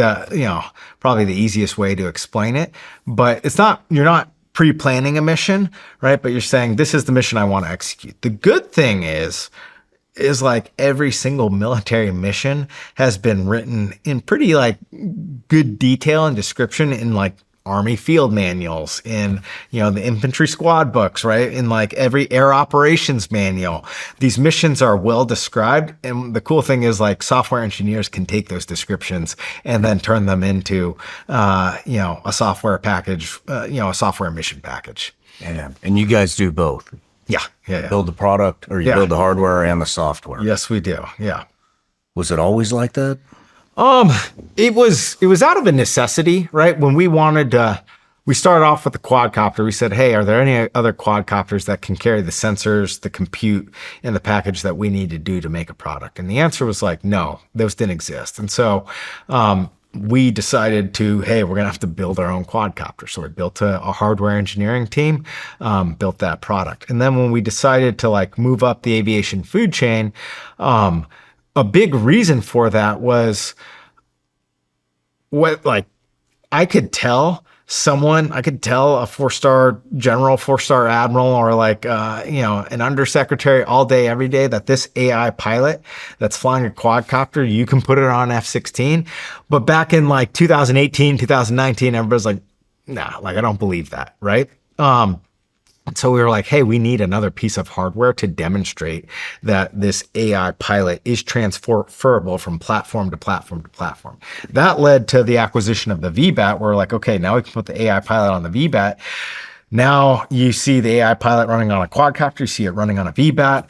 probably the easiest way to explain it, but you're not pre-planning a mission, right? But you're saying, this is the mission I want to execute. The good thing is like every single military mission has been written in pretty like good detail and description in like Army field manuals, in the infantry squad books, right? In like every air operations manual. These missions are well described, and the cool thing is like software engineers can take those descriptions and then turn them into a software package, a software mission package. Yeah, and you guys do both. Yeah. Build the product, or you build the hardware and the software. Yes, we do. Yeah. Was it always like that? It was out of a necessity, right? When we started off with the quadcopter. We said, hey, are there any other quadcopters that can carry the sensors, the compute, and the package that we need to do to make a product? And the answer was like, no, those didn't exist. And so, we decided we're going to have to build our own quadcopter. So we built a hardware engineering team, built that product. And then when we decided to like move up the aviation food chain, a big reason for that was I could tell a 4-star general, 4-star admiral, or like, an undersecretary all day, every day, that this AI pilot that's flying a quadcopter, you can put it on F-16. But back in like 2018, 2019, everybody's like, nah, like I don't believe that. Right. So we were like, hey, we need another piece of hardware to demonstrate that this AI pilot is transferable from platform to platform to platform. That led to the acquisition of the VBAT. We're like, okay, now we can put the AI pilot on the VBAT. Now you see the AI pilot running on a quadcopter, you see it running on a VBAT.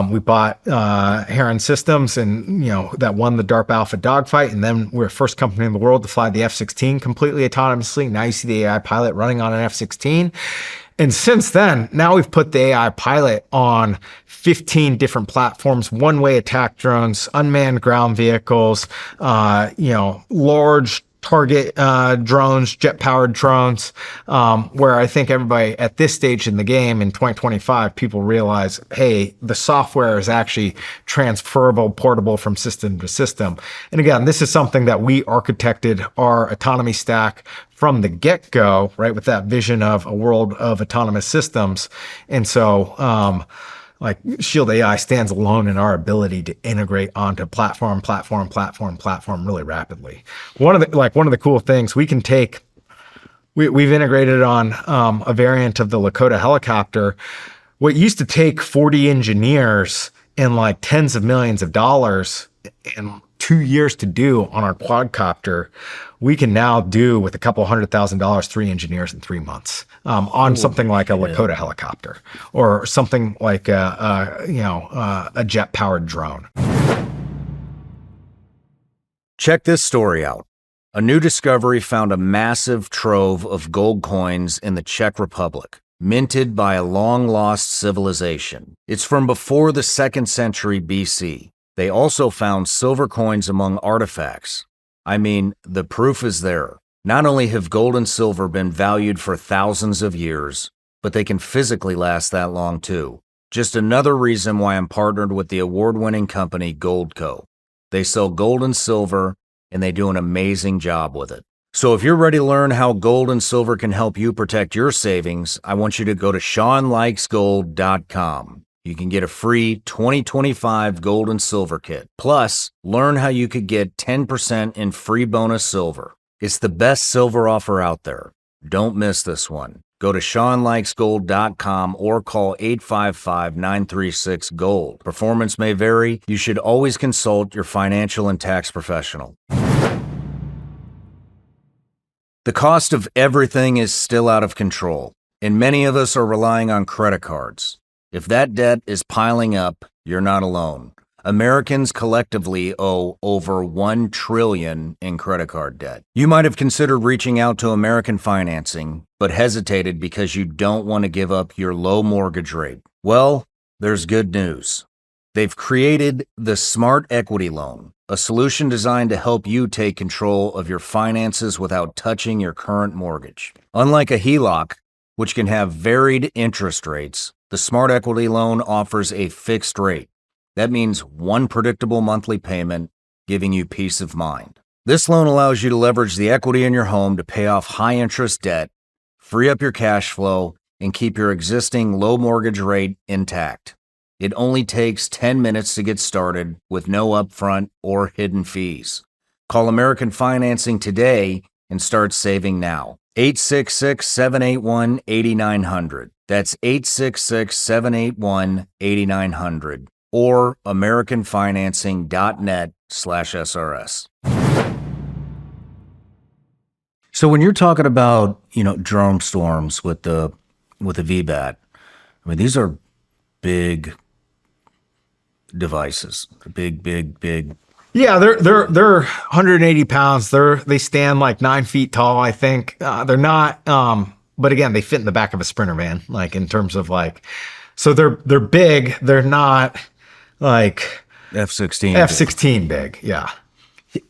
We bought Heron Systems, and that won the DARPA Alpha dogfight, and then we're the first company in the world to fly the F-16 completely autonomously. Now you see the AI pilot running on an F-16. And since then, now we've put the AI pilot on 15 different platforms, one-way attack drones, unmanned ground vehicles, large target drones, jet-powered drones, where I think everybody at this stage in the game in 2025, people realize, hey, the software is actually transferable, portable from system to system. And again, this is something that we architected our autonomy stack from the get-go, right, with that vision of a world of autonomous systems. And so, Shield AI stands alone in our ability to integrate onto platform really rapidly. One of the cool things we can take, we've integrated on a variant of the Lakota helicopter. What used to take 40 engineers and like tens of millions of dollars and 2 years to do on our quadcopter, we can now do with a couple $100,000, 3 engineers in 3 months on something like a Lakota helicopter, or something like a jet-powered drone. Check this story out. A new discovery found a massive trove of gold coins in the Czech Republic, minted by a long-lost civilization. It's from before the 2nd century BC. They also found silver coins among artifacts. I mean, the proof is there. Not only have gold and silver been valued for thousands of years, but they can physically last that long too. Just another reason why I'm partnered with the award-winning company Goldco. They sell gold and silver, and they do an amazing job with it. So if you're ready to learn how gold and silver can help you protect your savings, I want you to go to ShawnLikesGold.com. You can get a free 2025 gold and silver kit. Plus, learn how you could get 10% in free bonus silver. It's the best silver offer out there. Don't miss this one. Go to ShawnLikesGold.com or call 855-936-GOLD. Performance may vary. You should always consult your financial and tax professional. The cost of everything is still out of control, and many of us are relying on credit cards. If that debt is piling up, you're not alone. Americans collectively owe over $1 trillion in credit card debt. You might have considered reaching out to American Financing, but hesitated because you don't want to give up your low mortgage rate. Well, there's good news. They've created the Smart Equity Loan, a solution designed to help you take control of your finances without touching your current mortgage. Unlike a HELOC, which can have varied interest rates, the Smart Equity Loan offers a fixed rate. That means one predictable monthly payment, giving you peace of mind. This loan allows you to leverage the equity in your home to pay off high-interest debt, free up your cash flow, and keep your existing low mortgage rate intact. It only takes 10 minutes to get started with no upfront or hidden fees. Call American Financing today and start saving now. 866-781-8900. That's 866-781-8900. Or americanfinancing.net/SRS. So when you're talking about, drone storms with the VBAT, I mean, these are big devices, big. Yeah, they're 180 pounds. They stand like 9 feet tall, I think. They're not, but again, they fit in the back of a Sprinter van, like in terms of so they're big. They're not like F-16 big. Yeah.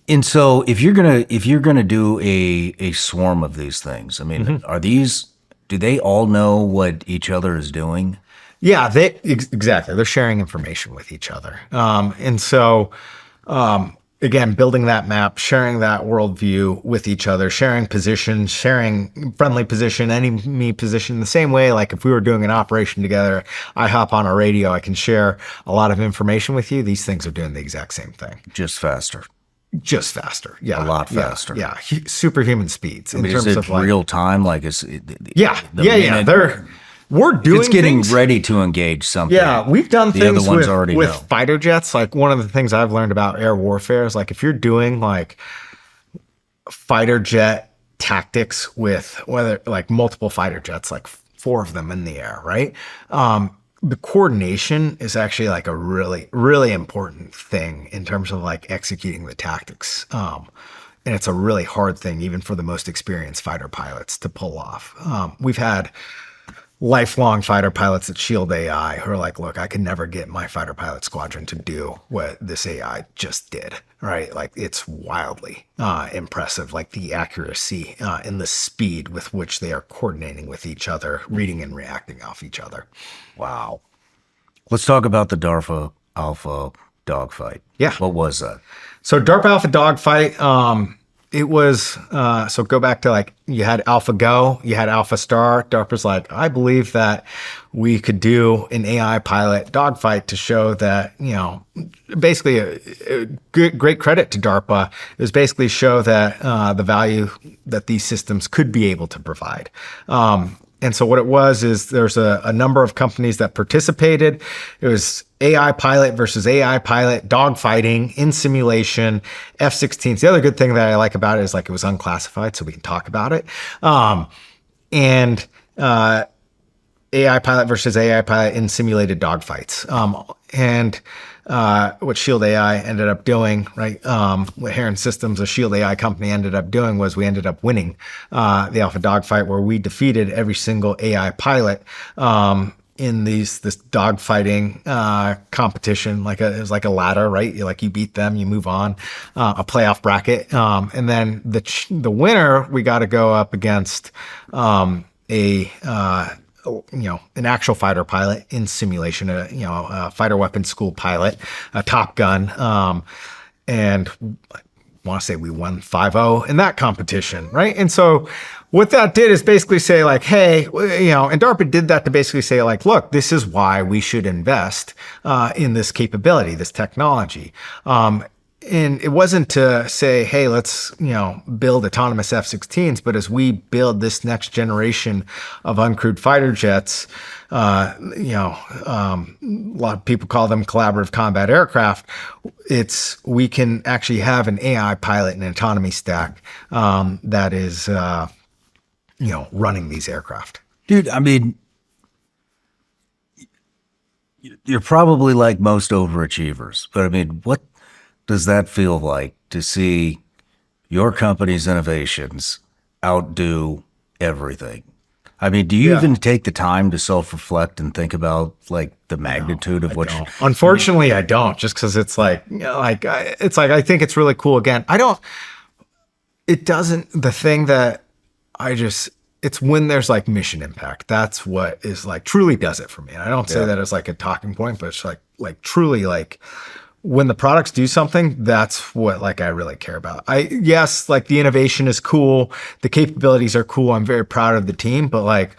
And so if you're gonna do a swarm of these things, I mean, do they all know what each other is doing? Yeah, exactly. They're sharing information with each other. And so, again, building that map, sharing that worldview with each other, sharing position, sharing friendly position, enemy position, the same way, like if we were doing an operation together, I hop on a radio, I can share a lot of information with you. These things are doing the exact same thing. Just faster. Yeah. A lot faster. Yeah. Superhuman speeds. I mean, in terms of real time, We're doing it's getting things. Ready to engage something. Yeah, we've done the things other ones with, already with know. fighter jets. Like one of the things I've learned about air warfare is like if you're doing like fighter jet tactics with whether like multiple fighter jets, like 4 of them in the air, right? The coordination is actually like a really, really important thing in terms of like executing the tactics. And it's a really hard thing, even for the most experienced fighter pilots to pull off. We've had lifelong fighter pilots at Shield AI who are like, look, I could never get my fighter pilot squadron to do what this AI just did, right? Like it's wildly impressive, like the accuracy and the speed with which they are coordinating with each other, reading and reacting off each other. Wow. Let's talk about the DARPA Alpha dogfight. Yeah. What was that? So DARPA Alpha dogfight, it was, so go back to like, you had Alpha Go, you had Alpha Star. DARPA's like, I believe that we could do an AI pilot dogfight to show that, basically a great credit to DARPA. It was basically show that the value that these systems could be able to provide. And so what it was is there's a number of companies that participated. It was AI pilot versus AI pilot, dogfighting in simulation, F-16s. The other good thing that I like about it is like it was unclassified, so we can talk about it. And AI pilot versus AI pilot in simulated dogfights. And what Shield AI ended up doing, right? What Heron Systems, a Shield AI company, ended up doing was we ended up winning the Alpha dogfight, where we defeated every single AI pilot in this dogfighting competition. It was like a ladder, right? You beat them, you move on, a playoff bracket, and then the winner, we got to go up against an actual fighter pilot in simulation, a fighter weapons school pilot, a Top Gun, and I want to say we won 5-0 in that competition, right? And so what that did is basically say like, hey, and DARPA did that to basically say like, look, this is why we should invest in this capability, this technology. And it wasn't to say, hey, let's, build autonomous F-16s, but as we build this next generation of uncrewed fighter jets, a lot of people call them collaborative combat aircraft. We can actually have an AI pilot and autonomy stack that is, running these aircraft. Dude, I mean, you're probably like most overachievers, but I mean, what does that feel like to see your company's innovations outdo everything? I mean, do you even take the time to self-reflect and think about like the magnitude of what you... Unfortunately, I don't, just because it's I think it's really cool. Again, it's when there's like mission impact. That's what is like truly does it for me. And I don't say that as like a talking point, but it's like truly like when the products do something, that's what like I really care about. Yes, like the innovation is cool, the capabilities are cool. I'm very proud of the team, but like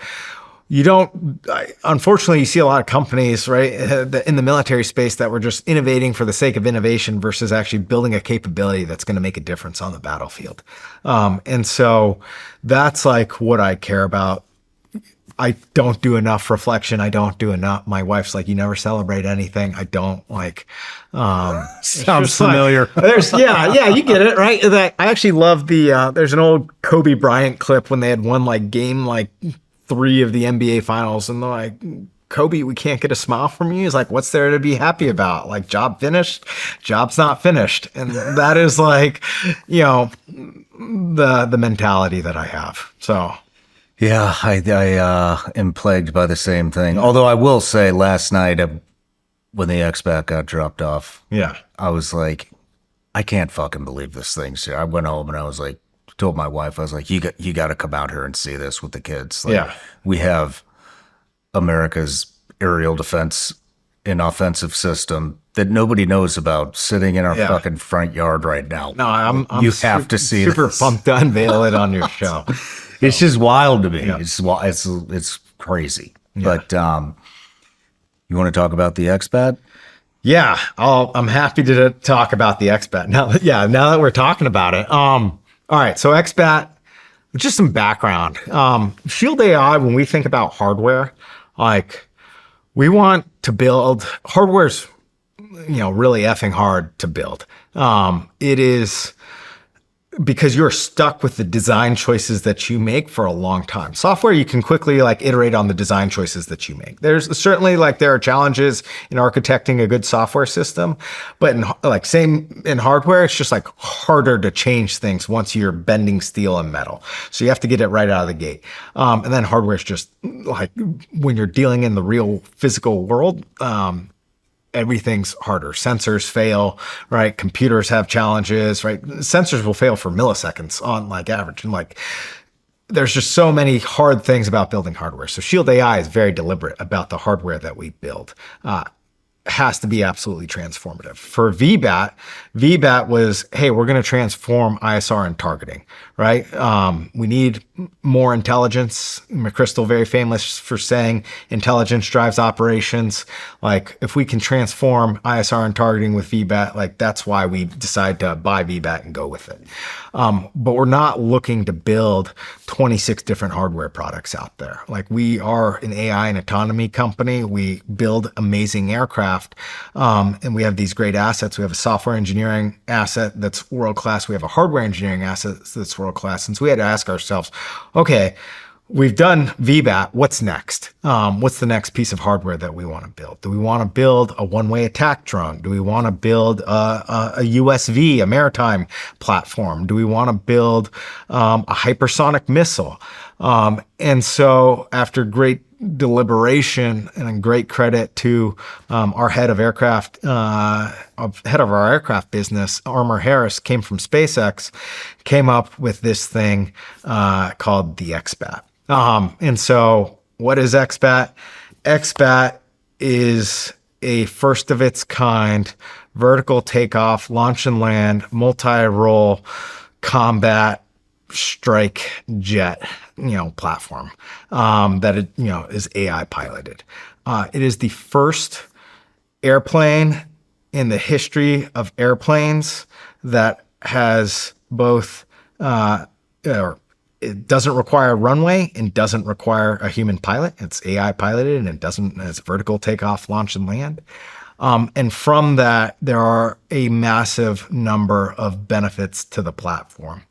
unfortunately, you see a lot of companies, right, in the military space that were just innovating for the sake of innovation versus actually building a capability that's going to make a difference on the battlefield. And so that's like what I care about. I don't do enough reflection. I don't do enough. My wife's like, you never celebrate anything. I don't like, sounds familiar. You get it, right? I actually love there's an old Kobe Bryant clip when they had won like game 3 of the NBA finals. And they're like, Kobe, we can't get a smile from you. He's like, what's there to be happy about? Like, job finished, job's not finished. And that is like, the mentality that I have. So. Yeah, I am plagued by the same thing. Although I will say last night when the XBAT got dropped off, I was like, I can't fucking believe this thing's here. I went home and I was like, told my wife, I was like, you got to come out here and see this with the kids. Like, we have America's aerial defense and offensive system that nobody knows about sitting in our fucking front yard right now. No, I'm have to see super this. pumped to unveil it on your show. It's just wild to me. Yeah. It's crazy. Yeah. But you want to talk about the XBAT? Yeah, I'm happy to talk about the XBAT. Now that we're talking about it. All right, so XBAT, just some background. Shield AI, when we think about hardware, like we want to build hardware's, really effing hard to build. It is because you're stuck with the design choices that you make for a long time. Software, you can quickly iterate on the design choices that you make. There's certainly there are challenges in architecting a good software system, but same in hardware, it's just harder to change things once you're bending steel and metal. So you have to get it right out of the gate. And then hardware is just when you're dealing in the real physical world, everything's harder. Sensors fail, right? Computers have challenges, right? Sensors will fail for milliseconds on average. And there's just so many hard things about building hardware. So Shield AI is very deliberate about the hardware that we build. Has to be absolutely transformative. For VBAT was, hey, we're going to transform ISR and targeting, right? We need more intelligence. McChrystal, very famous for saying intelligence drives operations. If we can transform ISR and targeting with VBAT, that's why we decide to buy VBAT and go with it. But we're not looking to build 26 different hardware products out there. We are an AI and autonomy company. We build amazing aircraft. And we have these great assets. We have a software engineering asset that's world-class. We have a hardware engineering asset that's world-class. And so we had to ask ourselves, okay, we've done VBAT. What's next? What's the next piece of hardware that we want to build? Do we want to build a one-way attack drone? Do we want to build a USV, a maritime platform? Do we want to build a hypersonic missile? And so after great deliberation and great credit to our head of our aircraft business, Armor Harris, came from SpaceX, came up with this thing called the XBAT. And so what is XBAT? XBAT is a first of its kind vertical takeoff, launch and land, multi-role combat strike jet, platform that is AI piloted. It is the first airplane in the history of airplanes that has both, it doesn't require a runway and doesn't require a human pilot. It's AI piloted and it's vertical takeoff, launch, and land. And from that, there are a massive number of benefits to the platform.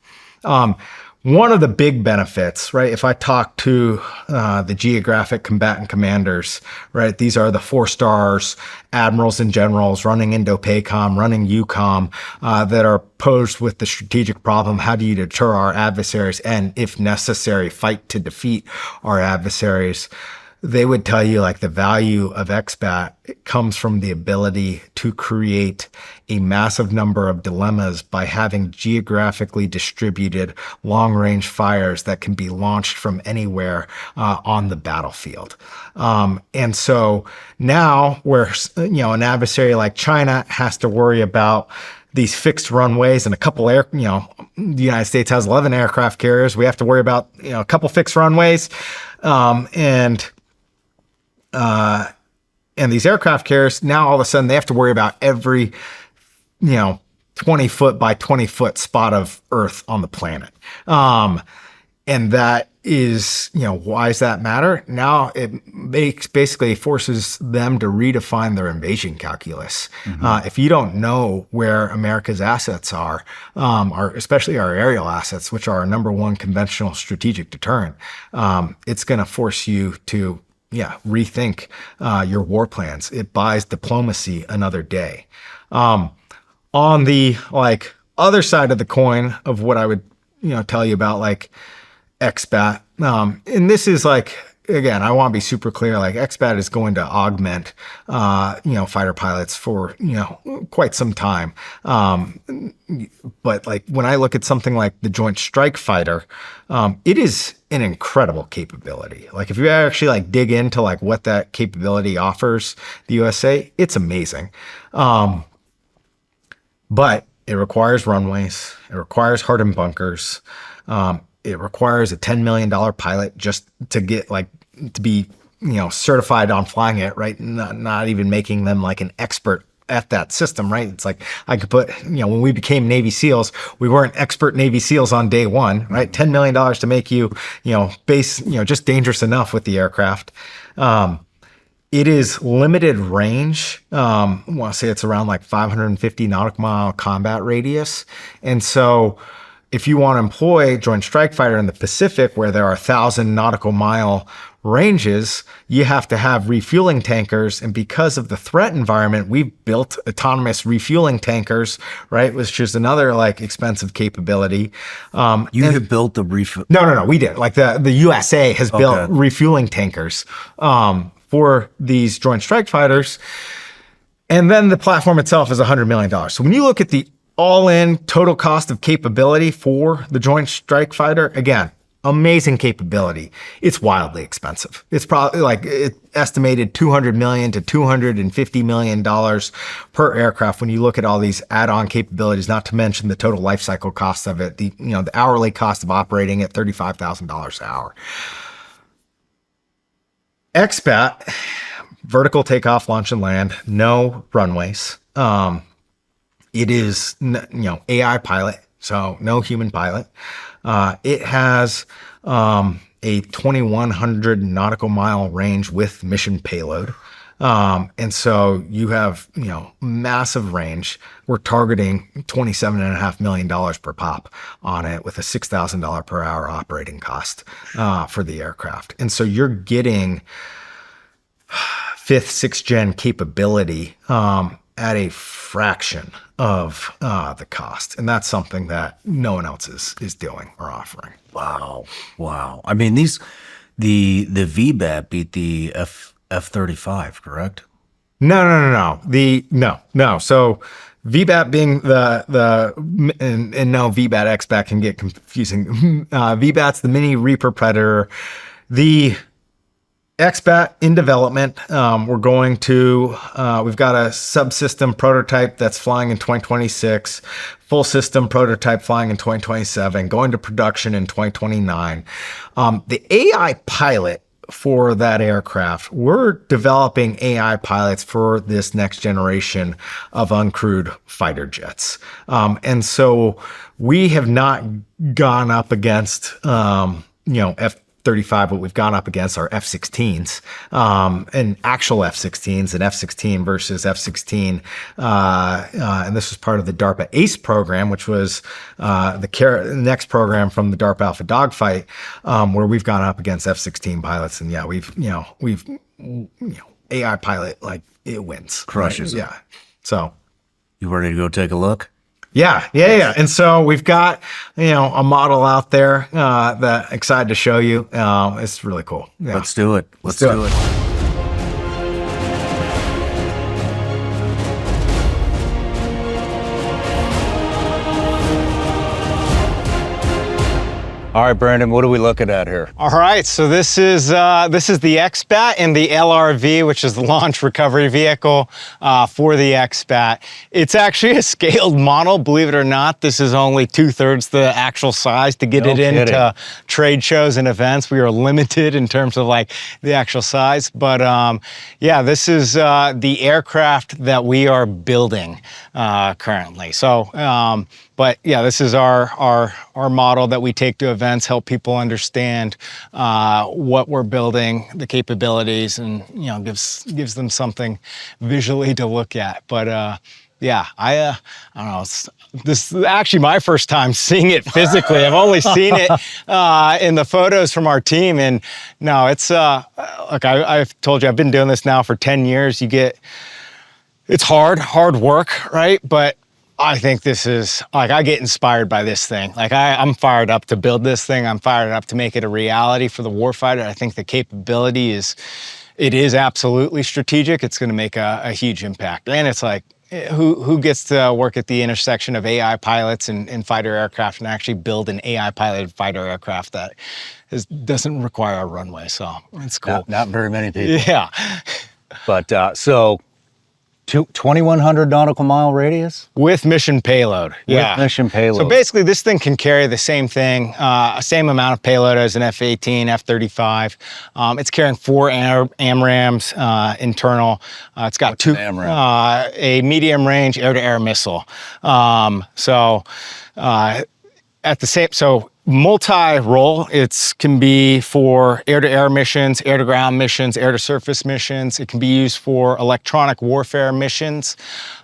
One of the big benefits, right? If I talk to the geographic combatant commanders, right? These are the 4-stars, admirals and generals running Indo-PACOM, running EUCOM, that are posed with the strategic problem: how do you deter our adversaries and, if necessary, fight to defeat our adversaries? They would tell you the value of XBAT comes from the ability to create a massive number of dilemmas by having geographically distributed long-range fires that can be launched from anywhere on the battlefield. And so now where an adversary like China has to worry about these fixed runways and a couple the United States has 11 aircraft carriers. We have to worry about a couple fixed runways, and these aircraft carriers, now all of a sudden they have to worry about every, 20 foot by 20 foot spot of Earth on the planet. And that is, why does that matter? Now it basically forces them to redefine their invasion calculus. If you don't know where America's assets are, especially our aerial assets, which are our number one conventional strategic deterrent, it's going to force you to rethink your war plans. It buys diplomacy another day. On the other side of the coin of what I would tell you about XBAT, and this is again, I want to be super clear. XBAT is going to augment fighter pilots for quite some time. But when I look at something like the Joint Strike Fighter, it is an incredible capability. If you actually dig into what that capability offers the USA, it's amazing. But it requires runways. It requires hardened bunkers. It requires a $10 million pilot just to get to be certified on flying it, right? Not even making them an expert at that system, right? It's I could put, when we became Navy SEALs, we weren't expert Navy SEALs on day one, right? $10 million to make you, just dangerous enough with the aircraft. It is limited range. I want to say it's around 550 nautical mile combat radius. And so if you want to employ Joint Strike Fighter in the Pacific, where there are 1,000 nautical mile ranges, you have to have refueling tankers. And because of the threat environment, we've built autonomous refueling tankers, right? Which is another expensive capability. You have built the refuel? No. We did. The USA has built refueling tankers for these Joint Strike Fighters. And then the platform itself is $100 million. So when you look at the all-in total cost of capability for the Joint Strike Fighter, again, amazing capability. It's wildly expensive. It's probably estimated $200 million to $250 million per aircraft when you look at all these add-on capabilities, not to mention the total life cycle cost of it, the hourly cost of operating at $35,000 an hour. XBAT, vertical takeoff, launch, and land, no runways. It is, AI pilot, so no human pilot. It has a 2,100 nautical mile range with mission payload. And so you have, massive range. We're targeting $27.5 million per pop on it with a $6,000 per hour operating cost for the aircraft. And so you're getting 5th, 6th gen capability at a fraction of the cost. And that's something that no one else is doing or offering. Wow. I mean, The VBAT beat the F-35, correct? No. No. So VBAT being and no, VBAT XBAT can get confusing. VBAT's the Mini Reaper Predator. The XBAT in development. We've got a subsystem prototype that's flying in 2026, full system prototype flying in 2027, going to production in 2029. The AI pilot for that aircraft, we're developing AI pilots for this next generation of uncrewed fighter jets. And so we have not gone up against, F-35, but we've gone up against our F-16s, and actual F-16s, and F-16 versus F-16. And this was part of the DARPA ACE program, which was the next program from the DARPA Alpha Dogfight, where we've gone up against F-16 pilots. And yeah, we've AI pilot, like, it wins. Crushes it. Yeah. So. You ready to go take a look? Yeah. And so we've got, a model out there that excited to show you. It's really cool. Yeah. Let's do it. Let's do it. All right, Brandon, what are we looking at here? All right, so this is the XBAT and the LRV, which is the launch recovery vehicle for the XBAT. It's actually a scaled model, believe it or not. This is only 2/3 the actual size to get into trade shows and events. We are limited in terms of like the actual size, but yeah, this is the aircraft that we are building currently. So. But yeah, this is our model that we take to events, help people understand what we're building, the capabilities, and gives them something visually to look at. But yeah, I don't know. This is actually my first time seeing it physically. I've only seen it in the photos from our team, and no, it's look. I've told you I've been doing this now for 10 years. It's hard work, right? But I think this is, like, I get inspired by this thing. Like, I'm fired up to build this thing. I'm fired up to make it a reality for the warfighter. I think the capability is absolutely strategic. It's going to make a huge impact. And it's like, who gets to work at the intersection of AI pilots and fighter aircraft and actually build an AI piloted fighter aircraft that doesn't require a runway. So it's cool. Not very many people. Yeah. But so 2,100 nautical mile radius? With mission payload. With mission payload. So basically this thing can carry the same thing, same amount of payload as an F-18, F-35. It's carrying 4 AMRAAMs internal. It's got a medium range air-to-air missile. Multi-role, it can be for air-to-air missions, air-to-ground missions, air-to-surface missions. It can be used for electronic warfare missions.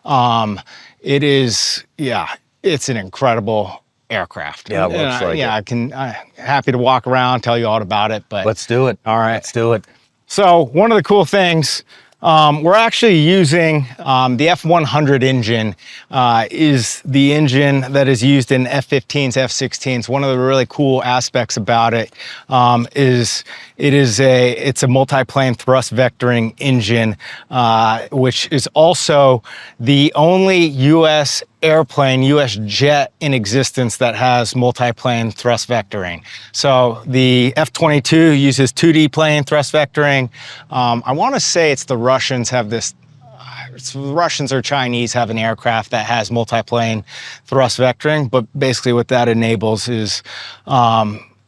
It's an incredible aircraft. Yeah, it looks like it. I'm happy to walk around, tell you all about it. But let's do it. All right. Let's do it. So one of the cool things, we're actually using the F-100 engine is the engine that is used in F-15s, F-16s. One of the really cool aspects about it is it's a multi-plane thrust vectoring engine, which is also the only U.S. airplane, U.S. jet in existence that has multi-plane thrust vectoring. So the F-22 uses 2D plane thrust vectoring. I want to say it's the Russians have this, Russians or Chinese have an aircraft that has multi-plane thrust vectoring, but basically what that enables is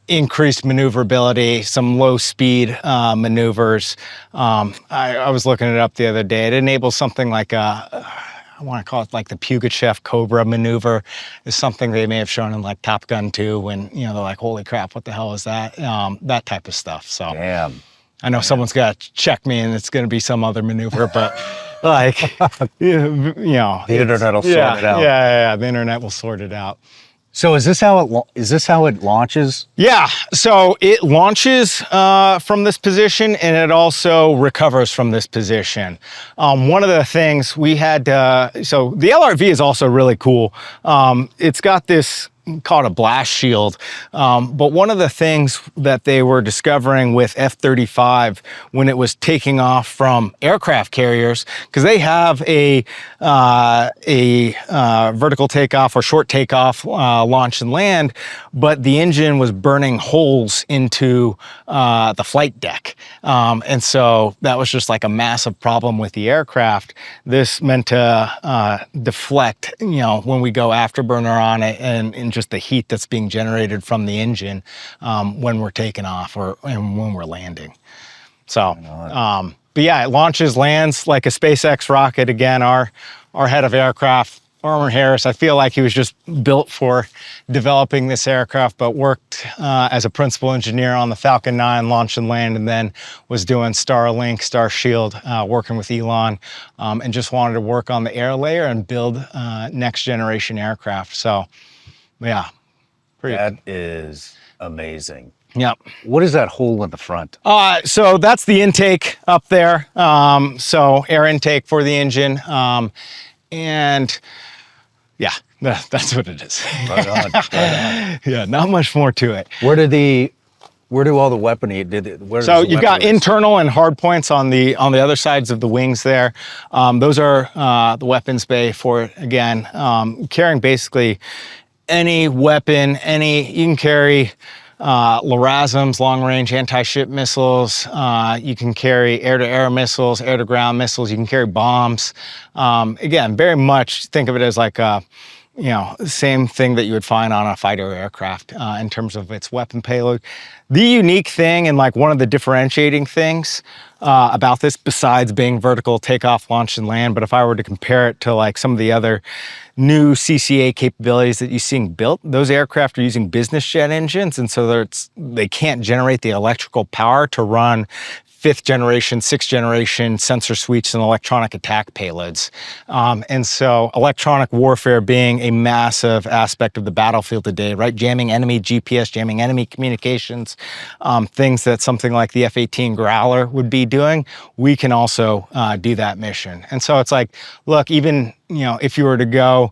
increased maneuverability, some low speed maneuvers. I was looking it up the other day. It enables something like I want to call it like the Pugachev Cobra maneuver, is something they may have shown in like Top Gun 2 when, they're like, holy crap, what the hell is that? That type of stuff. So damn. I know someone's got to check me and it's going to be some other maneuver, but like, the internet will sort it out. Yeah, the internet will sort it out. So is this how it launches? Yeah, so it launches from this position and it also recovers from this position. One of the things we had, so the LRV is also really cool. It's got this call it a blast shield. But one of the things that they were discovering with F-35 when it was taking off from aircraft carriers, because they have a vertical takeoff or short takeoff, launch and land, but the engine was burning holes into the flight deck. And so that was just like a massive problem with the aircraft. This meant to deflect, when we go afterburner on it and just the heat that's being generated from the engine when we're taking off and when we're landing. So, but yeah, it launches, lands like a SpaceX rocket. Again, our head of aircraft, Armor Harris, I feel like he was just built for developing this aircraft, but worked as a principal engineer on the Falcon 9 launch and land, and then was doing Starlink, Starshield, working with Elon, and just wanted to work on the air layer and build next generation aircraft. So, yeah. That is amazing. Yep. What is that hole in the front? So that's the intake up there. So air intake for the engine. And yeah, that's what it is. Right on, right on. Yeah, not much more to it. Where do all the weapon So you've got internal and hard points on the other sides of the wings there. Those are the weapons bay for, again, carrying basically any weapon, you can carry LRASMs, long-range anti-ship missiles. You can carry air-to-air missiles, air-to-ground missiles. You can carry bombs. Again, very much think of it as like a, same thing that you would find on a fighter aircraft in terms of its weapon payload. The unique thing and like one of the differentiating things about this, besides being vertical takeoff, launch, and land, but if I were to compare it to like some of the other new CCA capabilities that you're seeing built, those aircraft are using business jet engines, and so they can't generate the electrical power to run 5th generation, 6th generation sensor suites and electronic attack payloads. And so electronic warfare being a massive aspect of the battlefield today, right? Jamming enemy GPS, jamming enemy communications, things that something like the F-18 Growler would be doing, we can also do that mission. And so it's like, look, even if you were to go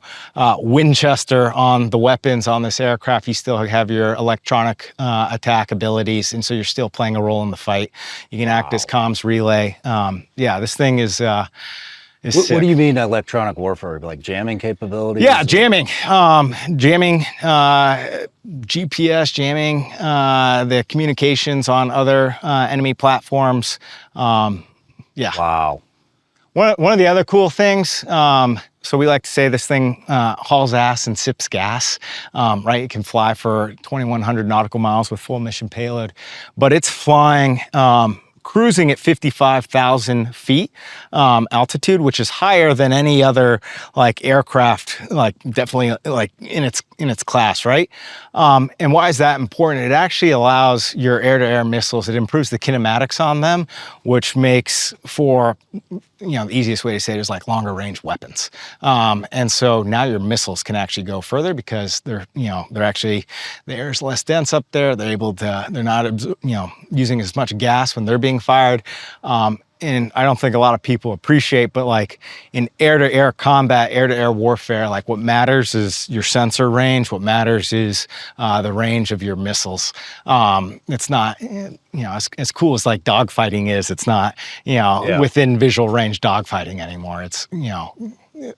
Winchester on the weapons on this aircraft, you still have your electronic attack abilities, and so you're still playing a role in the fight. You can act as comms relay. Yeah, this thing is What do you mean electronic warfare? Like jamming capabilities? Yeah, jamming. Jamming GPS, jamming the communications on other enemy platforms. Yeah. Wow. One of the other cool things, so we like to say this thing hauls ass and sips gas, right? It can fly for 2,100 nautical miles with full mission payload, but it's flying, cruising at 55,000 feet altitude, which is higher than any other like aircraft, like definitely like in its class, right? And why is that important? It actually allows your air-to-air missiles, it improves the kinematics on them, which makes for, the easiest way to say it is like longer range weapons. And so now your missiles can actually go further because they're actually, the air is less dense up there. They're not, using as much gas when they're being fired. And I don't think a lot of people appreciate, but like in air-to-air combat, air-to-air warfare, like what matters is your sensor range. What matters is the range of your missiles. It's not, as cool as like dogfighting is, it's not, within visual range dogfighting anymore. It's,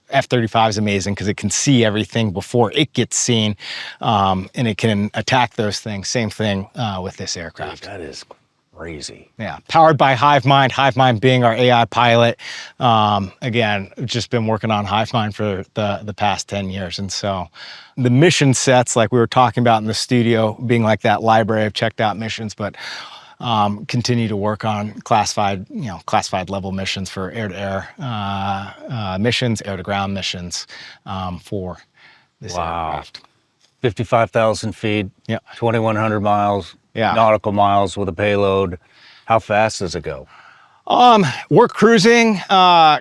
F-35 is amazing because it can see everything before it gets seen, and it can attack those things. Same thing with this aircraft. Dude, that is crazy. Yeah, powered by HiveMind being our AI pilot. Again, just been working on HiveMind for the past 10 years. And so the mission sets, like we were talking about in the studio, being like that library of checked out missions, but continue to work on classified level missions for air-to-air missions, air-to-ground missions for this aircraft. 55,000 feet, Yeah. 2,100 miles, Yeah. nautical miles with a payload. How fast does it go? We're cruising at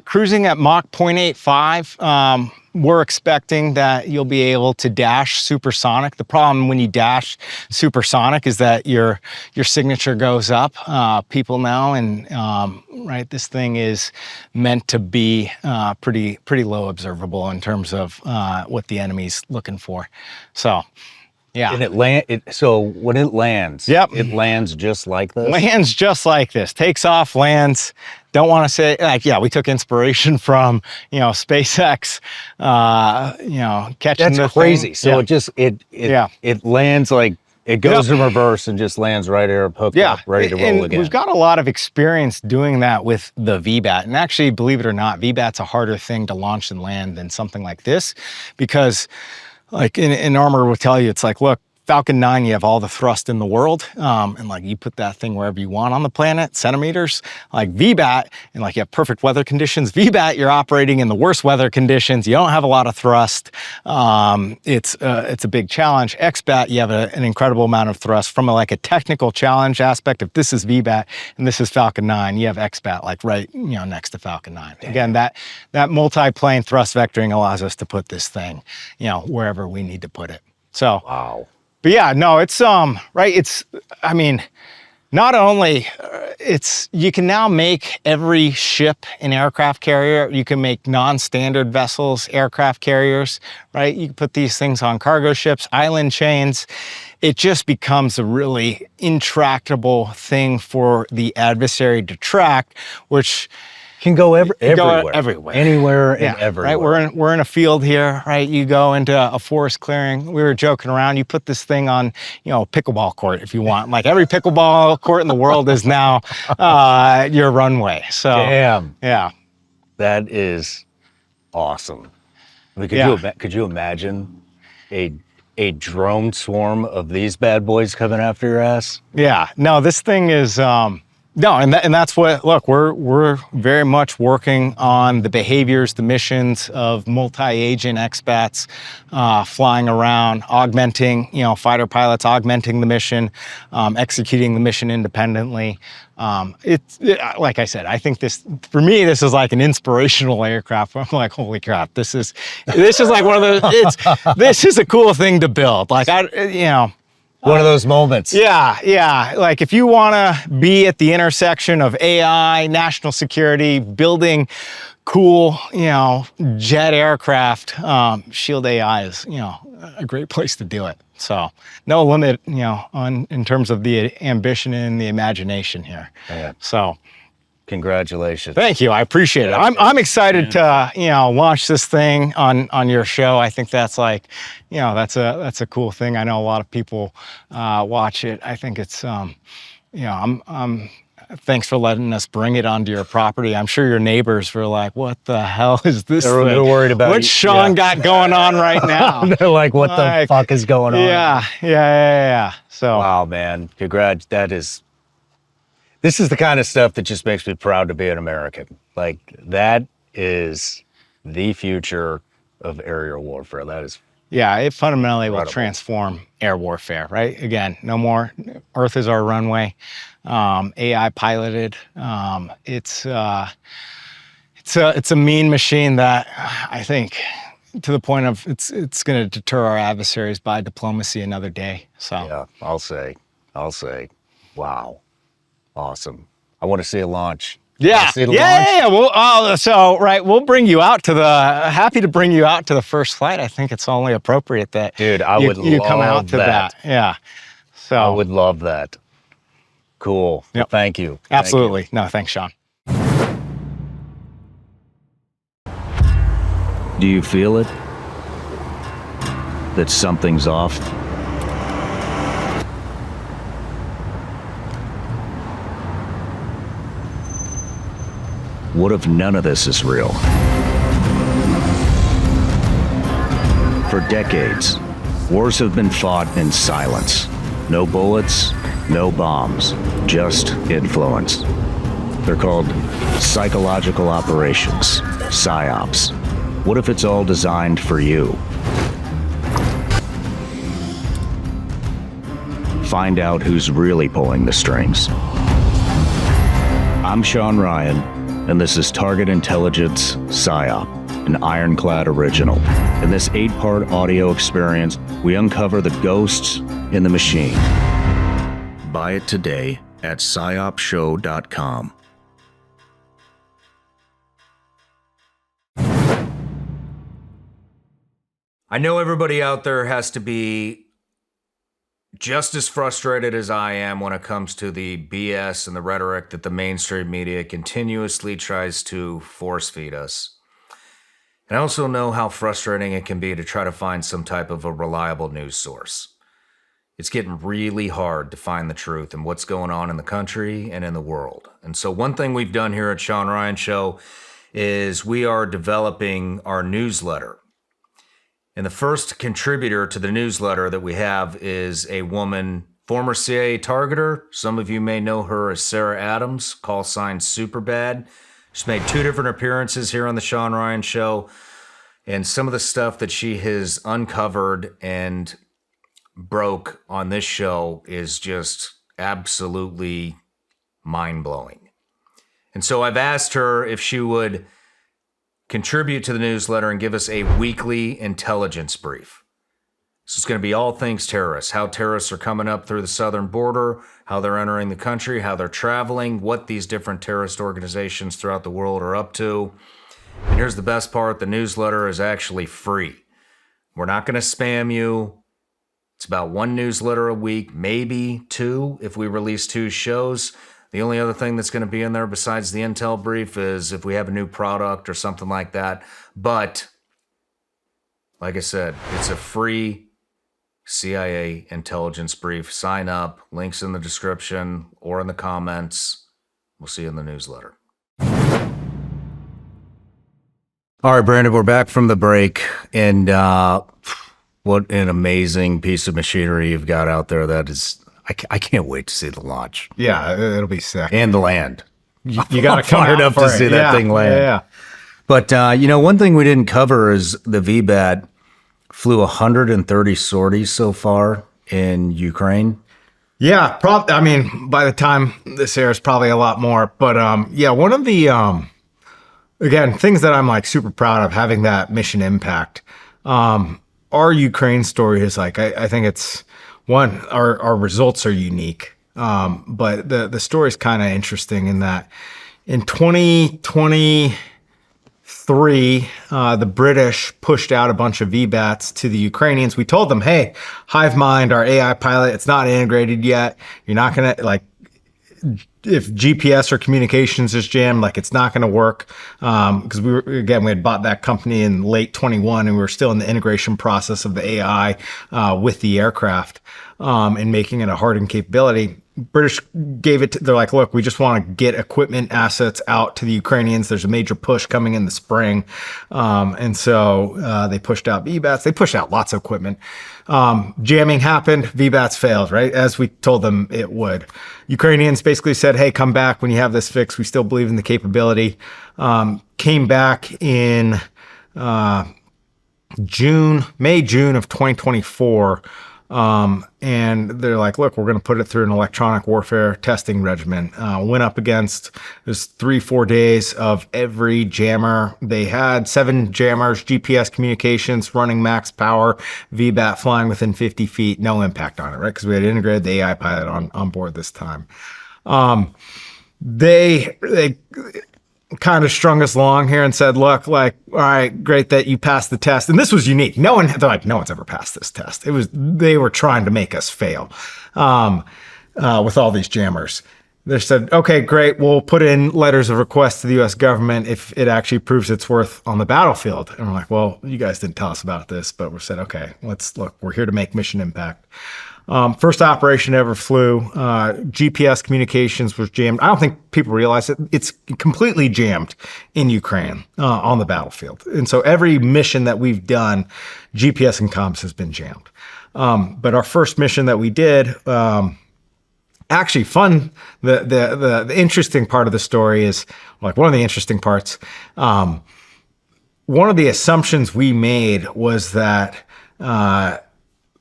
Mach 0.85. We're expecting that you'll be able to dash supersonic. The problem when you dash supersonic is that your signature goes up. People know, and right, this thing is meant to be pretty low observable in terms of what the enemy's looking for. So, yeah. And so when it lands, Yep. it lands just like this? Lands just like this. Takes off, lands. Don't want to say, like, yeah, we took inspiration from, SpaceX, catching That's the crazy. thing. So Yeah. it lands like, it goes in reverse and just lands right there, hooked up, ready to roll and again. we've got a lot of experience doing that with the VBAT. And actually, believe it or not, VBAT's a harder thing to launch and land than something like this, because like in armor will tell you, it's like, look, Falcon 9, you have all the thrust in the world, and like you put that thing wherever you want on the planet, centimeters. Like VBAT, and like you have perfect weather conditions. VBAT, you're operating in the worst weather conditions. You don't have a lot of thrust. It's a big challenge. XBAT, you have an incredible amount of thrust. From a technical challenge aspect, if this is VBAT and this is Falcon 9, you have XBAT like right next to Falcon 9. Damn. Again, that multi-plane thrust vectoring allows us to put this thing wherever we need to put it. So Wow. But yeah, no, it's right. It's, I mean, not only you can now make every ship an aircraft carrier. You can make non-standard vessels aircraft carriers, right? You can put these things on cargo ships, island chains. It just becomes a really intractable thing for the adversary to track, which Can go everywhere. Everywhere. Anywhere and everywhere. Right, we're in a field here, right? You go into a forest clearing. We were joking around. You put this thing on, a pickleball court if you want. Like every pickleball court in the world is now your runway. So, Damn. yeah. That is awesome. I mean, could you imagine a drone swarm of these bad boys coming after your ass? Yeah. No, this thing is. No, and that's what, look, we're very much working on the behaviors, the missions of multi-agent expats flying around, augmenting, fighter pilots, augmenting the mission, executing the mission independently. Like I said, I think for me, this is like an inspirational aircraft. I'm like, holy crap, this is like one of those, this is a cool thing to build. Like One of those moments. Yeah. Like if you want to be at the intersection of AI, national security, building cool, jet aircraft, Shield AI is, a great place to do it. So no limit, in terms of the ambition and the imagination here. Yeah. So. Congratulations. Thank you. I appreciate it. I'm excited to launch this thing on your show. I think that's like, that's a cool thing. I know a lot of people watch it. I think it's thanks for letting us bring it onto your property. I'm sure your neighbors were like, what the hell is this thing? They're worried about what Shawn got going on right now. They're like, what the fuck is going on? Yeah. So wow, man. Congrats. This is the kind of stuff that just makes me proud to be an American. Like, that is the future of aerial warfare. That is yeah, it fundamentally incredible. will transform air warfare, right? Again, no more Earth is our runway, AI piloted. It's a mean machine that I think, to the point of it's going to deter our adversaries by diplomacy another day. So yeah, I'll say, wow. Awesome. I want to see a launch. Yeah. We'll bring you out happy to bring you out to the first flight. I think it's only appropriate that you come out to that. Yeah. So I would love that. Cool. Yep. Thank you. Absolutely. No, thanks, Shawn. Do you feel it? That something's off? What if none of this is real? For decades, wars have been fought in silence. No bullets, no bombs, just influence. They're called psychological operations, PSYOPs. What if it's all designed for you? Find out who's really pulling the strings. I'm Shawn Ryan, and this is Target Intelligence PSYOP, an Ironclad original. In this 8-part audio experience, we uncover the ghosts in the machine. Buy it today at psyopshow.com. I know everybody out there has to be just as frustrated as I am when it comes to the BS and the rhetoric that the mainstream media continuously tries to force feed us. And I also know how frustrating it can be to try to find some type of a reliable news source. It's getting really hard to find the truth and what's going on in the country and in the world. And so one thing we've done here at Shawn Ryan Show is we are developing our newsletter. And the first contributor to the newsletter that we have is a woman, former CIA targeter. Some of you may know her as Sarah Adams, call sign Superbad. She's made 2 different appearances here on the Shawn Ryan Show. And some of the stuff that she has uncovered and broke on this show is just absolutely mind-blowing. And so I've asked her if she would contribute to the newsletter and give us a weekly intelligence brief. So it's going to be all things terrorists, how terrorists are coming up through the southern border, how they're entering the country, how they're traveling, what these different terrorist organizations throughout the world are up to. And here's the best part, the newsletter is actually free. We're not going to spam you. It's about 1 newsletter a week, maybe 2 if we release 2 shows. The only other thing that's going to be in there besides the intel brief is if we have a new product or something like that. But like I said, it's a free CIA intelligence brief. Sign up. Links in the description or in the comments. We'll see you in the newsletter. All right, Brandon, we're back from the break. And what an amazing piece of machinery you've got out there. That is... I can't wait to see the launch. Yeah, it'll be sick. And the land. You got to come fired up to see that thing land. Yeah. But, one thing we didn't cover is the VBAT flew 130 sorties so far in Ukraine. Yeah, by the time this airs, probably a lot more. But, one of the, again, things that I'm like super proud of having that mission impact. Our Ukraine story is like, I think it's, one, our results are unique, but the story is kind of interesting in that in 2023, the British pushed out a bunch of VBATs to the Ukrainians. We told them, hey, Hive Mind, our AI pilot, it's not integrated yet. You're not going to, like, if GPS or communications is jammed, like it's not going to work. Because we had bought that company in late 21 and we were still in the integration process of the AI with the aircraft and making it a hardened capability. British gave it they're like, look, we just want to get equipment assets out to the Ukrainians. There's a major push coming in the spring. And so they pushed out VBATs. They pushed out lots of equipment. Jamming happened. VBATs failed, right? As we told them it would. Ukrainians basically said, hey, come back when you have this fixed. We still believe in the capability. Came back in May, June of 2024. And they're like, look, we're going to put it through an electronic warfare testing regimen. Went up against, there's 3-4 days of every jammer. They had 7 jammers, GPS communications, running max power, VBAT flying within 50 feet, no impact on it, right? Because we had integrated the AI pilot on board this time. They kind of strung us along here and said, look, like, all right, great that you passed the test. And this was unique. They're like, no one's ever passed this test. They were trying to make us fail with all these jammers. They said, okay, great. We'll put in letters of request to the U.S. government if it actually proves its worth on the battlefield. And we're like, well, you guys didn't tell us about this, but we said, okay, let's look, we're here to make mission impact. First operation ever flew. GPS communications was jammed. I don't think people realize it. It's completely jammed in Ukraine on the battlefield. And so every mission that we've done, GPS and comms has been jammed. But our first mission that we did, actually fun. The interesting part of the story is, like, one of the interesting parts. One of the assumptions we made was that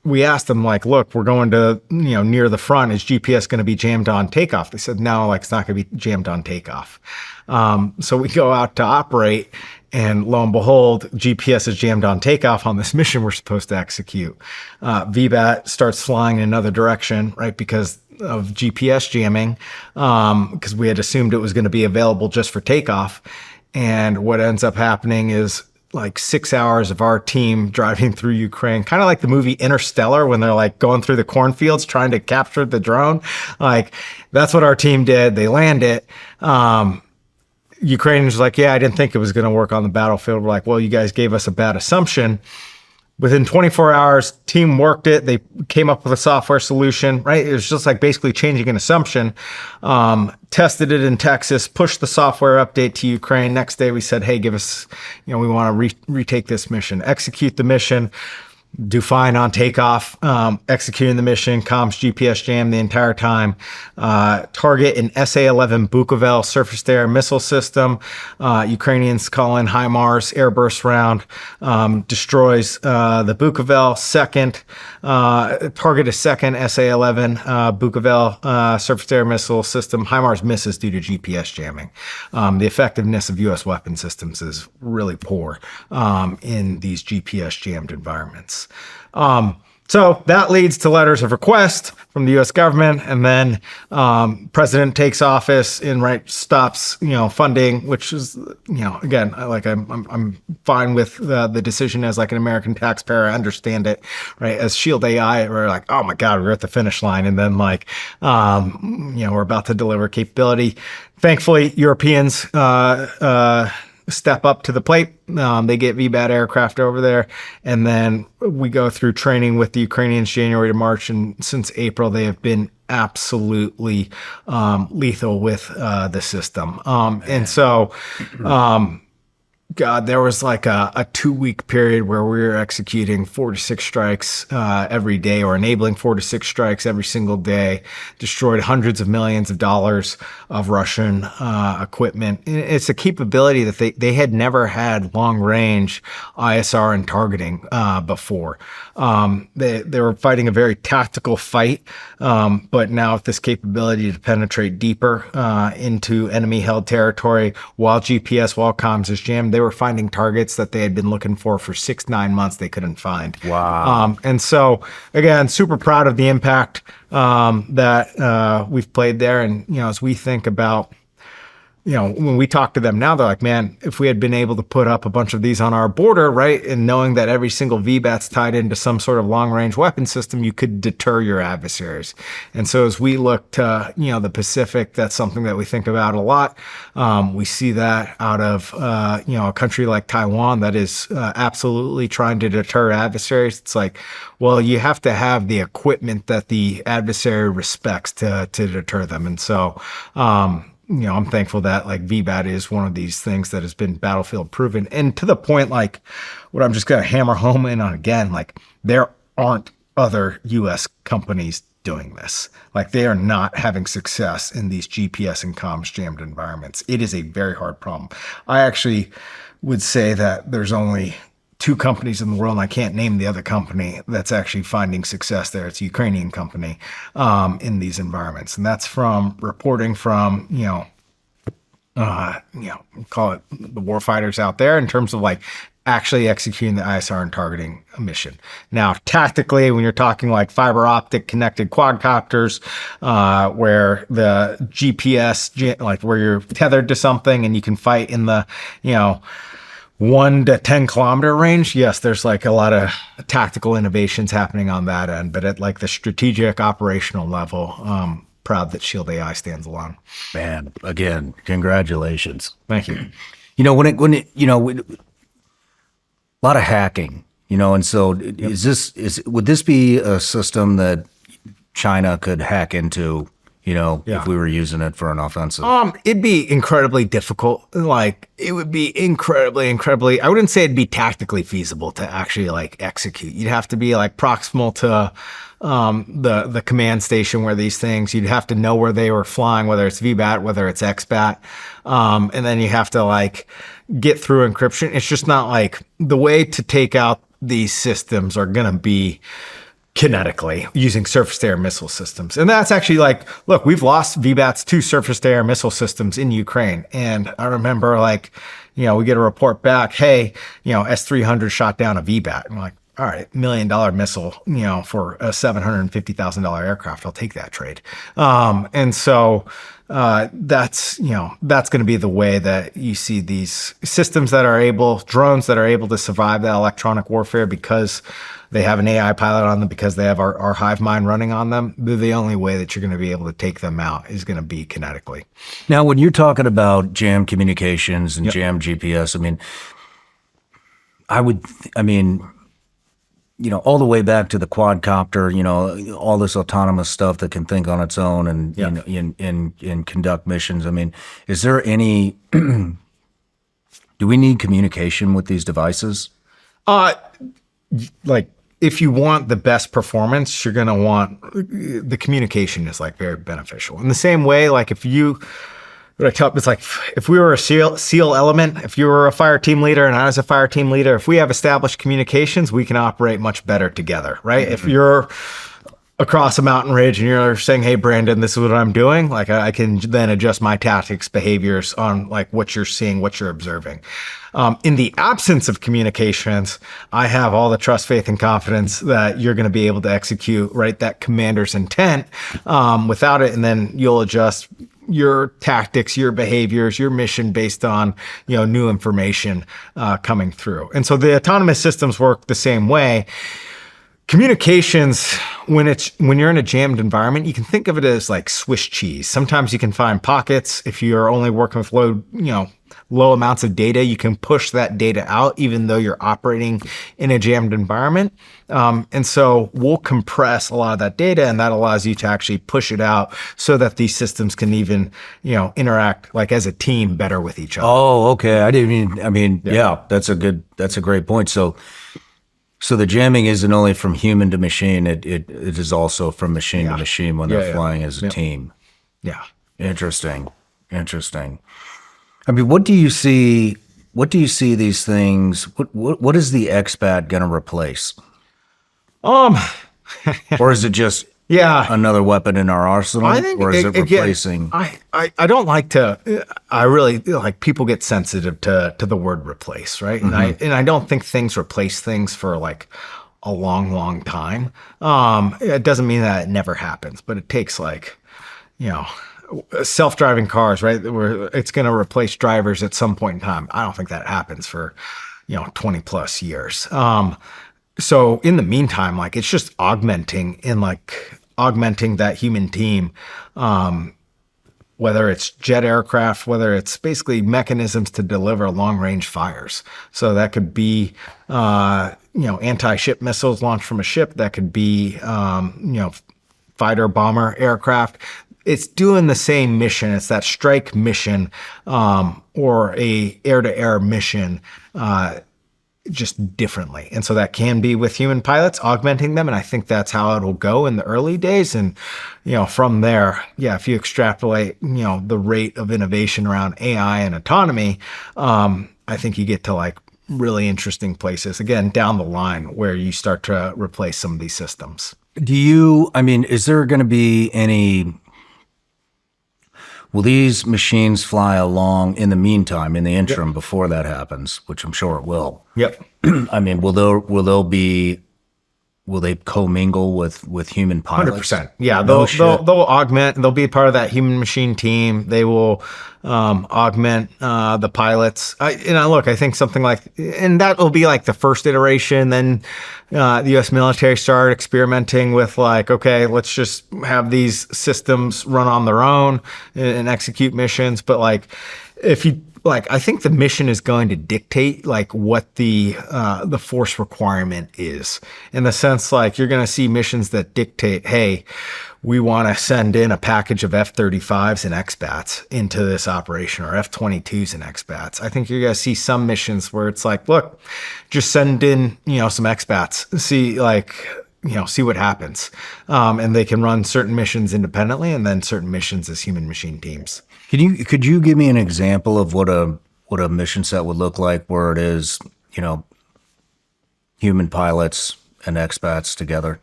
we asked them like, look, we're going to, near the front. Is GPS going to be jammed on takeoff? They said, no, like it's not going to be jammed on takeoff. So we go out to operate, and lo and behold, GPS is jammed on takeoff on this mission we're supposed to execute. VBAT starts flying in another direction, right? Because of GPS jamming, because we had assumed it was going to be available just for takeoff. And what ends up happening is like 6 hours of our team driving through Ukraine, kind of like the movie Interstellar when they're like going through the cornfields trying to capture the drone. Like that's what our team did. They land it. Ukrainians were like, yeah, I didn't think it was going to work on the battlefield. We're like, well, you guys gave us a bad assumption. Within 24 hours, team worked it. They came up with a software solution, right? It was just like basically changing an assumption. Tested it in Texas, pushed the software update to Ukraine. Next day we said, hey, give us, we want to retake this mission, execute the mission. Do fine on takeoff, executing the mission, comms GPS jam the entire time. Target an SA-11 Bukovel surface-to-air missile system. Ukrainians call in HIMARS airburst round, destroys the Bukovel. Target a second SA-11 Bukovel surface-to-air missile system. HIMARS misses due to GPS jamming. The effectiveness of U.S. weapon systems is really poor in these GPS jammed environments. So that leads to letters of request from the U.S. government, and then president takes office and stops funding, which is again like I'm fine with the decision as like an American taxpayer. I understand it, right? As Shield AI, we're like, oh my god, we're at the finish line, and then we're about to deliver capability. Thankfully, Europeans step up to the plate. They get VBAT aircraft over there, and then we go through training with the Ukrainians January to March, and since April they have been absolutely lethal with the system. And so God, there was like a 2-week period where we were executing 4 to 6 strikes every day, or enabling 4 to 6 strikes every single day, destroyed hundreds of millions of dollars of Russian equipment. It's a capability that they had never had long range ISR and targeting before. They were fighting a very tactical fight, but now with this capability to penetrate deeper into enemy held territory while GPS, while comms is jammed, they were finding targets that they had been looking for 6-9 months they couldn't find. Wow. And so again, super proud of the impact that we've played there. And as we think about when we talk to them now, they're like, man, if we had been able to put up a bunch of these on our border, right, and knowing that every single VBAT's tied into some sort of long-range weapon system, you could deter your adversaries. And so as we look to, the Pacific, that's something that we think about a lot. We see that out of, a country like Taiwan that is absolutely trying to deter adversaries. It's like, well, you have to have the equipment that the adversary respects to deter them. And so, I'm thankful that like VBAT is one of these things that has been battlefield proven, and to the point, like what I'm just going to hammer home in on again, like there aren't other U.S. companies doing this. Like they are not having success in these GPS and comms jammed environments. It is a very hard problem. I actually would say that there's only 2 companies in the world, and I can't name the other company that's actually finding success there. It's a Ukrainian company in these environments, and that's from reporting from call it the warfighters out there in terms of like actually executing the ISR and targeting a mission. Now, tactically, when you're talking like fiber optic connected quadcopters, where the GPS, like where you're tethered to something and you can fight in the 1 to 10 kilometer range, yes, there's like a lot of tactical innovations happening on that end, but at like the strategic operational level, proud that Shield AI stands alone. Man, again, congratulations. Thank you. A lot of hacking, and so would this be a system that China could hack into? If we were using it for an offensive? It'd be incredibly difficult. Like it would be incredibly, I wouldn't say it'd be tactically feasible to actually like execute. You'd have to be like proximal to the command station where these things, you'd have to know where they were flying, whether it's VBAT, whether it's XBAT. And then you have to like get through encryption. It's just not like the way to take out these systems are going to be kinetically using surface-to-air missile systems. And that's actually like, look, we've lost VBATs to surface-to-air missile systems in Ukraine. And I remember like, we get a report back, hey, S-300 shot down a VBAT. And we're like, all right, $1 million missile, for a $750,000 aircraft, I'll take that trade. And so that's going to be the way that you see these systems drones that are able to survive that electronic warfare because they have an AI pilot on them, because they have our hive mind running on them. The only way that you're going to be able to take them out is going to be kinetically. Now, when you're talking about jam communications and jam GPS, all the way back to the quadcopter, all this autonomous stuff that can think on its own and and conduct missions. Is there any? Do we need communication with these devices? Like, if you want the best performance, you're going to want the communication is like very beneficial. In the same way, like it's like if we were a SEAL element, if you were a fire team leader and I was a fire team leader, if we have established communications, we can operate much better together, right? Mm-hmm. If you're across a mountain ridge and you're saying, hey, Brandon, this is what I'm doing, like I can then adjust my tactics, behaviors on like what you're seeing, what you're observing. In the absence of communications, I have all the trust, faith, and confidence that you're going to be able to execute, right, that commander's intent without it. And then you'll adjust your tactics, your behaviors, your mission based on, new information coming through. And so the autonomous systems work the same way. Communications, when you're in a jammed environment, you can think of it as like Swiss cheese. Sometimes you can find pockets. If you're only working with low amounts of data, you can push that data out even though you're operating in a jammed environment. And so we'll compress a lot of that data, and that allows you to actually push it out so that these systems can even, interact like as a team better with each other. Oh, okay. That's a great point. So the jamming isn't only from human to machine, it is also from machine to machine when they're flying as a team. Yeah. Interesting. What do you see these things, what is the XBAT going to replace? Or is it just another weapon in our arsenal? I think, or is it replacing? I don't like to. I really like people get sensitive to the word replace, right? Mm-hmm. And I don't think things replace things for like a long time. It doesn't mean that it never happens, but it takes like, self-driving cars, right? Where it's going to replace drivers at some point in time. I don't think that happens for 20 plus years. So in the meantime, like it's just augmenting that human team, whether it's jet aircraft, whether it's basically mechanisms to deliver long-range fires. So that could be, anti-ship missiles launched from a ship. That could be, fighter bomber aircraft. It's doing the same mission. It's that strike mission, or a air-to-air mission, just differently. And so that can be with human pilots, augmenting them. And I think that's how it'll go in the early days. And, from there, if you extrapolate, the rate of innovation around AI and autonomy, I think you get to like really interesting places, again, down the line where you start to replace some of these systems. Is there going to be will these machines fly along in the meantime, in the interim, before that happens, which I'm sure it will? Yep. Will they commingle with human pilots? 100%. Yeah, they'll augment. They'll be part of that human machine team. They will augment the pilots. I think something like, and that will be like the first iteration. Then the U.S. military started experimenting with like, okay, let's just have these systems run on their own and execute missions. But like, I think the mission is going to dictate like what the force requirement is, in the sense like you're going to see missions that dictate, hey, we want to send in a package of F-35s and XBATs into this operation, or F-22s and XBATs. I think you're going to see some missions where it's like, look, just send in, some XBATs, see what happens. And they can run certain missions independently and then certain missions as human machine teams. Could you give me an example of what a mission set would look like, where it is, human pilots and XBATs together?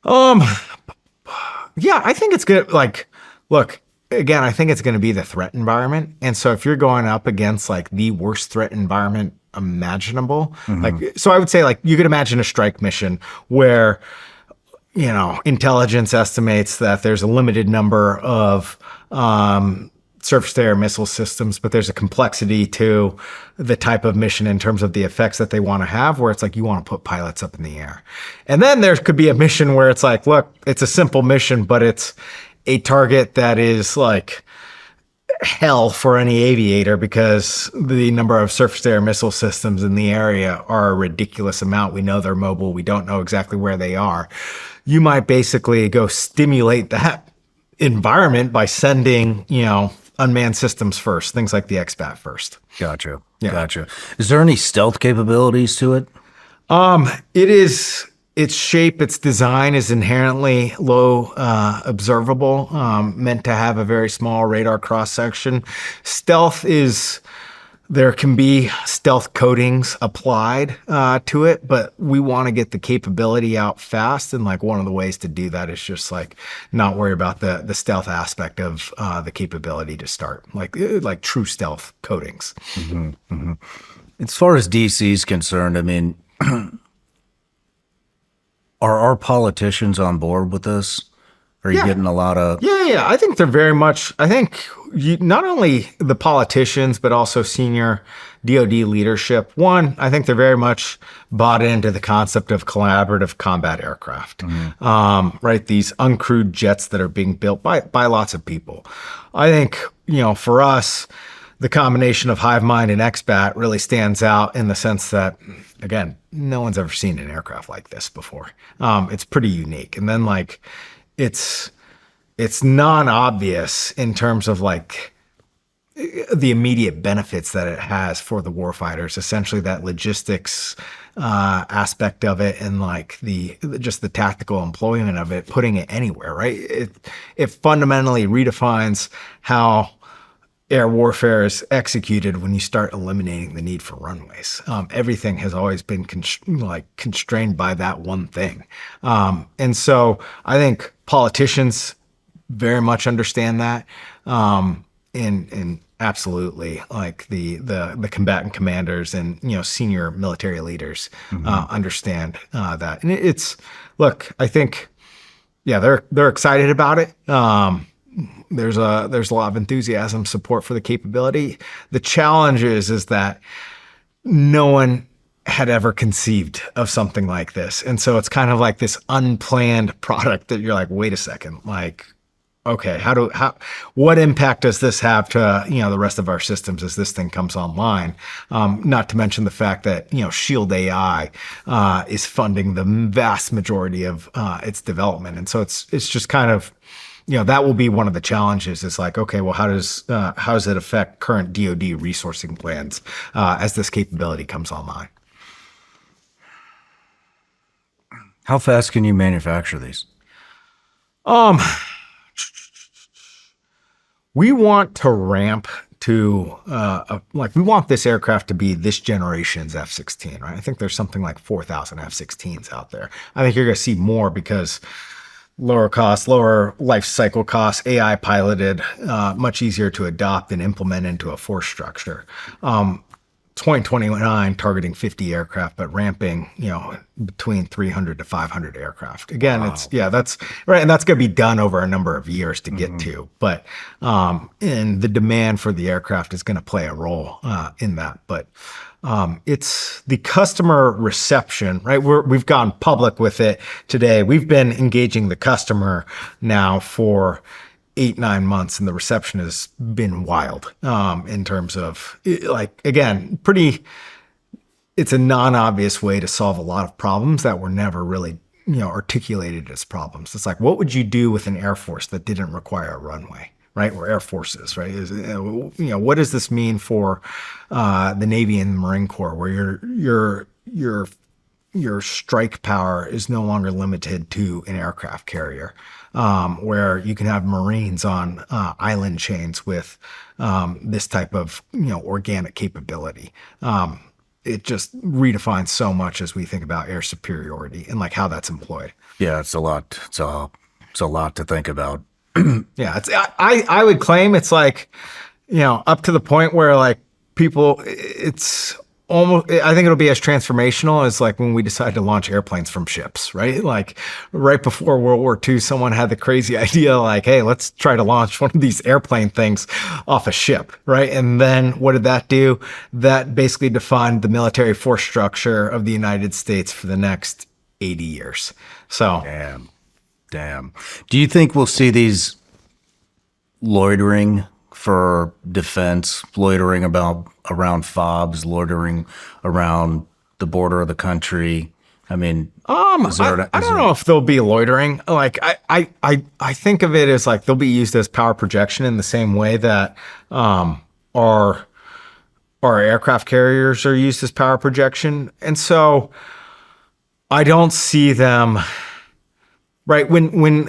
Um, yeah, I think it's good. Like, look, again, I think it's going to be the threat environment. And so if you're going up against like the worst threat environment imaginable, like, so I would say like you could imagine a strike mission where, intelligence estimates that there's a limited number of surface-to-air missile systems, but there's a complexity to the type of mission in terms of the effects that they want to have, where it's like you want to put pilots up in the air. And then there could be a mission where it's like, look, it's a simple mission, but it's a target that is like hell for any aviator because the number of surface-to-air missile systems in the area are a ridiculous amount. We know they're mobile. We don't know exactly where they are. You might basically go stimulate that environment by sending, unmanned systems first, things like the XBAT first. Gotcha. Yeah. Gotcha. Is there any stealth capabilities to it? It is, its shape, its design is inherently low observable, meant to have a very small radar cross section. Stealth is, there can be stealth coatings applied to it, but we want to get the capability out fast. And like one of the ways to do that is just like not worry about the stealth aspect of the capability to start, like true stealth coatings. As far as DC is concerned, I mean, are our politicians on board with this? Are you getting a lot of... Yeah. I think they're very much, not only the politicians, but also senior DoD leadership. One, I think they're very much bought into the concept of collaborative combat aircraft, right? These uncrewed jets that are being built by lots of people. I think, for us, the combination of HiveMind and XBAT really stands out in the sense that, again, no one's ever seen an aircraft like this before. It's pretty unique. And then like, it's non-obvious in terms of like the immediate benefits that it has for the warfighters, essentially that logistics aspect of it and like just the tactical employment of it, putting it anywhere, right? It fundamentally redefines how air warfare is executed when you start eliminating the need for runways. Everything has always been constrained by that one thing. And so I think politicians very much understand that. And absolutely like the combatant commanders and, senior military leaders understand that. And look, I think, they're excited about it. There's a lot of enthusiasm, support for the capability. The challenge is that no one had ever conceived of something like this. And so it's kind of like this unplanned product that you're like, wait a second, like, okay, what impact does this have to, the rest of our systems as this thing comes online? Not to mention the fact that, Shield AI is funding the vast majority of its development. And so it's just kind of, that will be one of the challenges. It's like, okay, well, how does it affect current DoD resourcing plans as this capability comes online? How fast can you manufacture these? We want to ramp to we want this aircraft to be this generation's F-16, right? I think there's something like 4,000 F-16s out there. I think you're going to see more because lower cost, lower life cycle costs, AI piloted, much easier to adopt and implement into a force structure. 2029 targeting 50 aircraft, but ramping, between 300 to 500 aircraft. Again, Wow. That's right. And that's going to be done over a number of years to get to. But, and the demand for the aircraft is going to play a role in that. But it's the customer reception, right? We've gone public with it today. We've been engaging the customer now for 8-9 months, and the reception has been wild in terms of again, it's a non-obvious way to solve a lot of problems that were never really, articulated as problems. It's like, what would you do with an Air Force that didn't require a runway? Right? Or Air Forces, right? What does this mean for the Navy and the Marine Corps, where your strike power is no longer limited to an aircraft carrier, where you can have Marines on island chains with this type of organic capability. it just redefines so much as we think about air superiority and like how that's employed. Yeah, it's a lot. It's a lot to think about. Yeah, I would claim it's like, up to the point where like people, it's almost, I think it'll be as transformational as like when we decided to launch airplanes from ships, right? Like right before World War II, someone had the crazy idea like, hey, let's try to launch one of these airplane things off a ship, right? And then what did that do? That basically defined the military force structure of the United States for the next 80 years. So Damn. Do you think we'll see these loitering for defense, loitering around FOBs, loitering around the border of the country? I mean, I don't know if they'll be loitering. Like I think of it as like they'll be used as power projection in the same way that our aircraft carriers are used as power projection. And so I don't see them. Right. When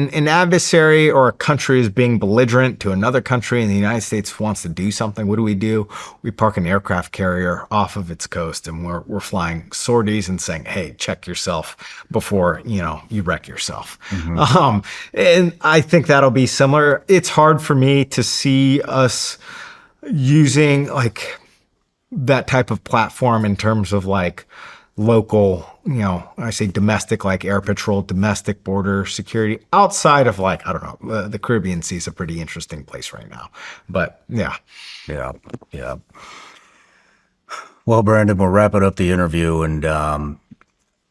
an adversary or a country is being belligerent to another country and the United States wants to do something, what do? We park an aircraft carrier off of its coast and we're flying sorties and saying, hey, check yourself before, you wreck yourself. Mm-hmm. And I think that'll be similar. It's hard for me to see us using like that type of platform in terms of like local, I say domestic, like air patrol, domestic border security outside of like, I don't know, the Caribbean Sea is a pretty interesting place right now. But yeah. Yeah. Well, Brandon, we're wrapping up the interview. And,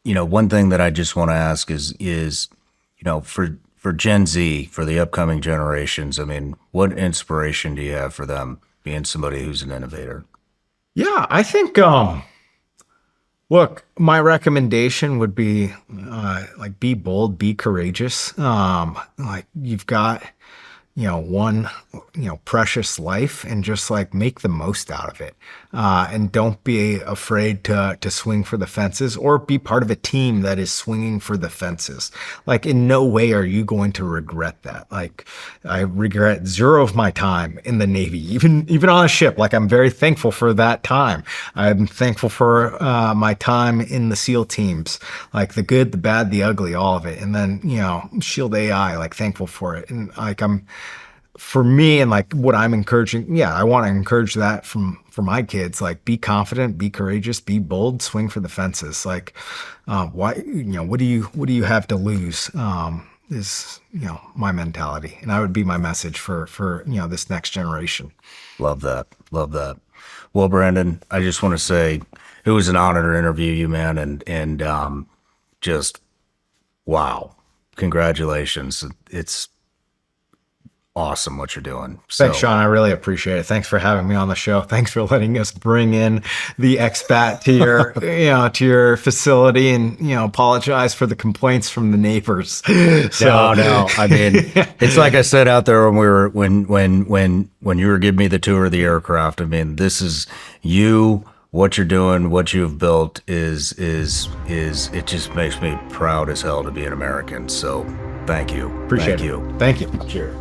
one thing that I just want to ask is, for Gen Z, for the upcoming generations, I mean, what inspiration do you have for them being somebody who's an innovator? Yeah, I think, look, my recommendation would be like be bold, be courageous. Like you've got, one, precious life and just like make the most out of it. And don't be afraid to swing for the fences or be part of a team that is swinging for the fences. Like in no way are you going to regret that. Like I regret zero of my time in the Navy, even on a ship. Like I'm very thankful for that time. I'm thankful for my time in the SEAL teams, like the good, the bad, the ugly, all of it. And then, Shield AI, like thankful for it. And like for me and like what I'm encouraging, I want to encourage that for my kids, like be confident, be courageous, be bold, swing for the fences. Like, why, what do you have to lose? Is, my mentality, and I would be my message for, this next generation. Love that. Well, Brandon, I just want to say it was an honor to interview you, man. And just, wow. Congratulations. It's awesome what you're doing. Thanks, Shawn. I really appreciate it. Thanks for having me on the show. Thanks for letting us bring in the expat to your, to your facility and, apologize for the complaints from the neighbors. No. I mean, it's like I said out there when you were giving me the tour of the aircraft. I mean, this is you. What you're doing, what you've built is it just makes me proud as hell to be an American. So thank you. Appreciate it. Thank you. Cheers.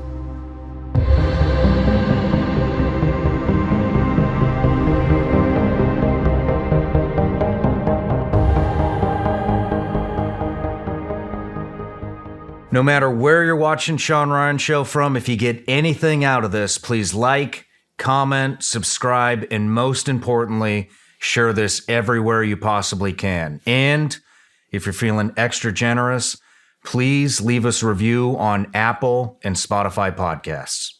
No matter where you're watching Shawn Ryan Show from, if you get anything out of this, please like, comment, subscribe, and most importantly, share this everywhere you possibly can. And if you're feeling extra generous, please leave us a review on Apple and Spotify podcasts.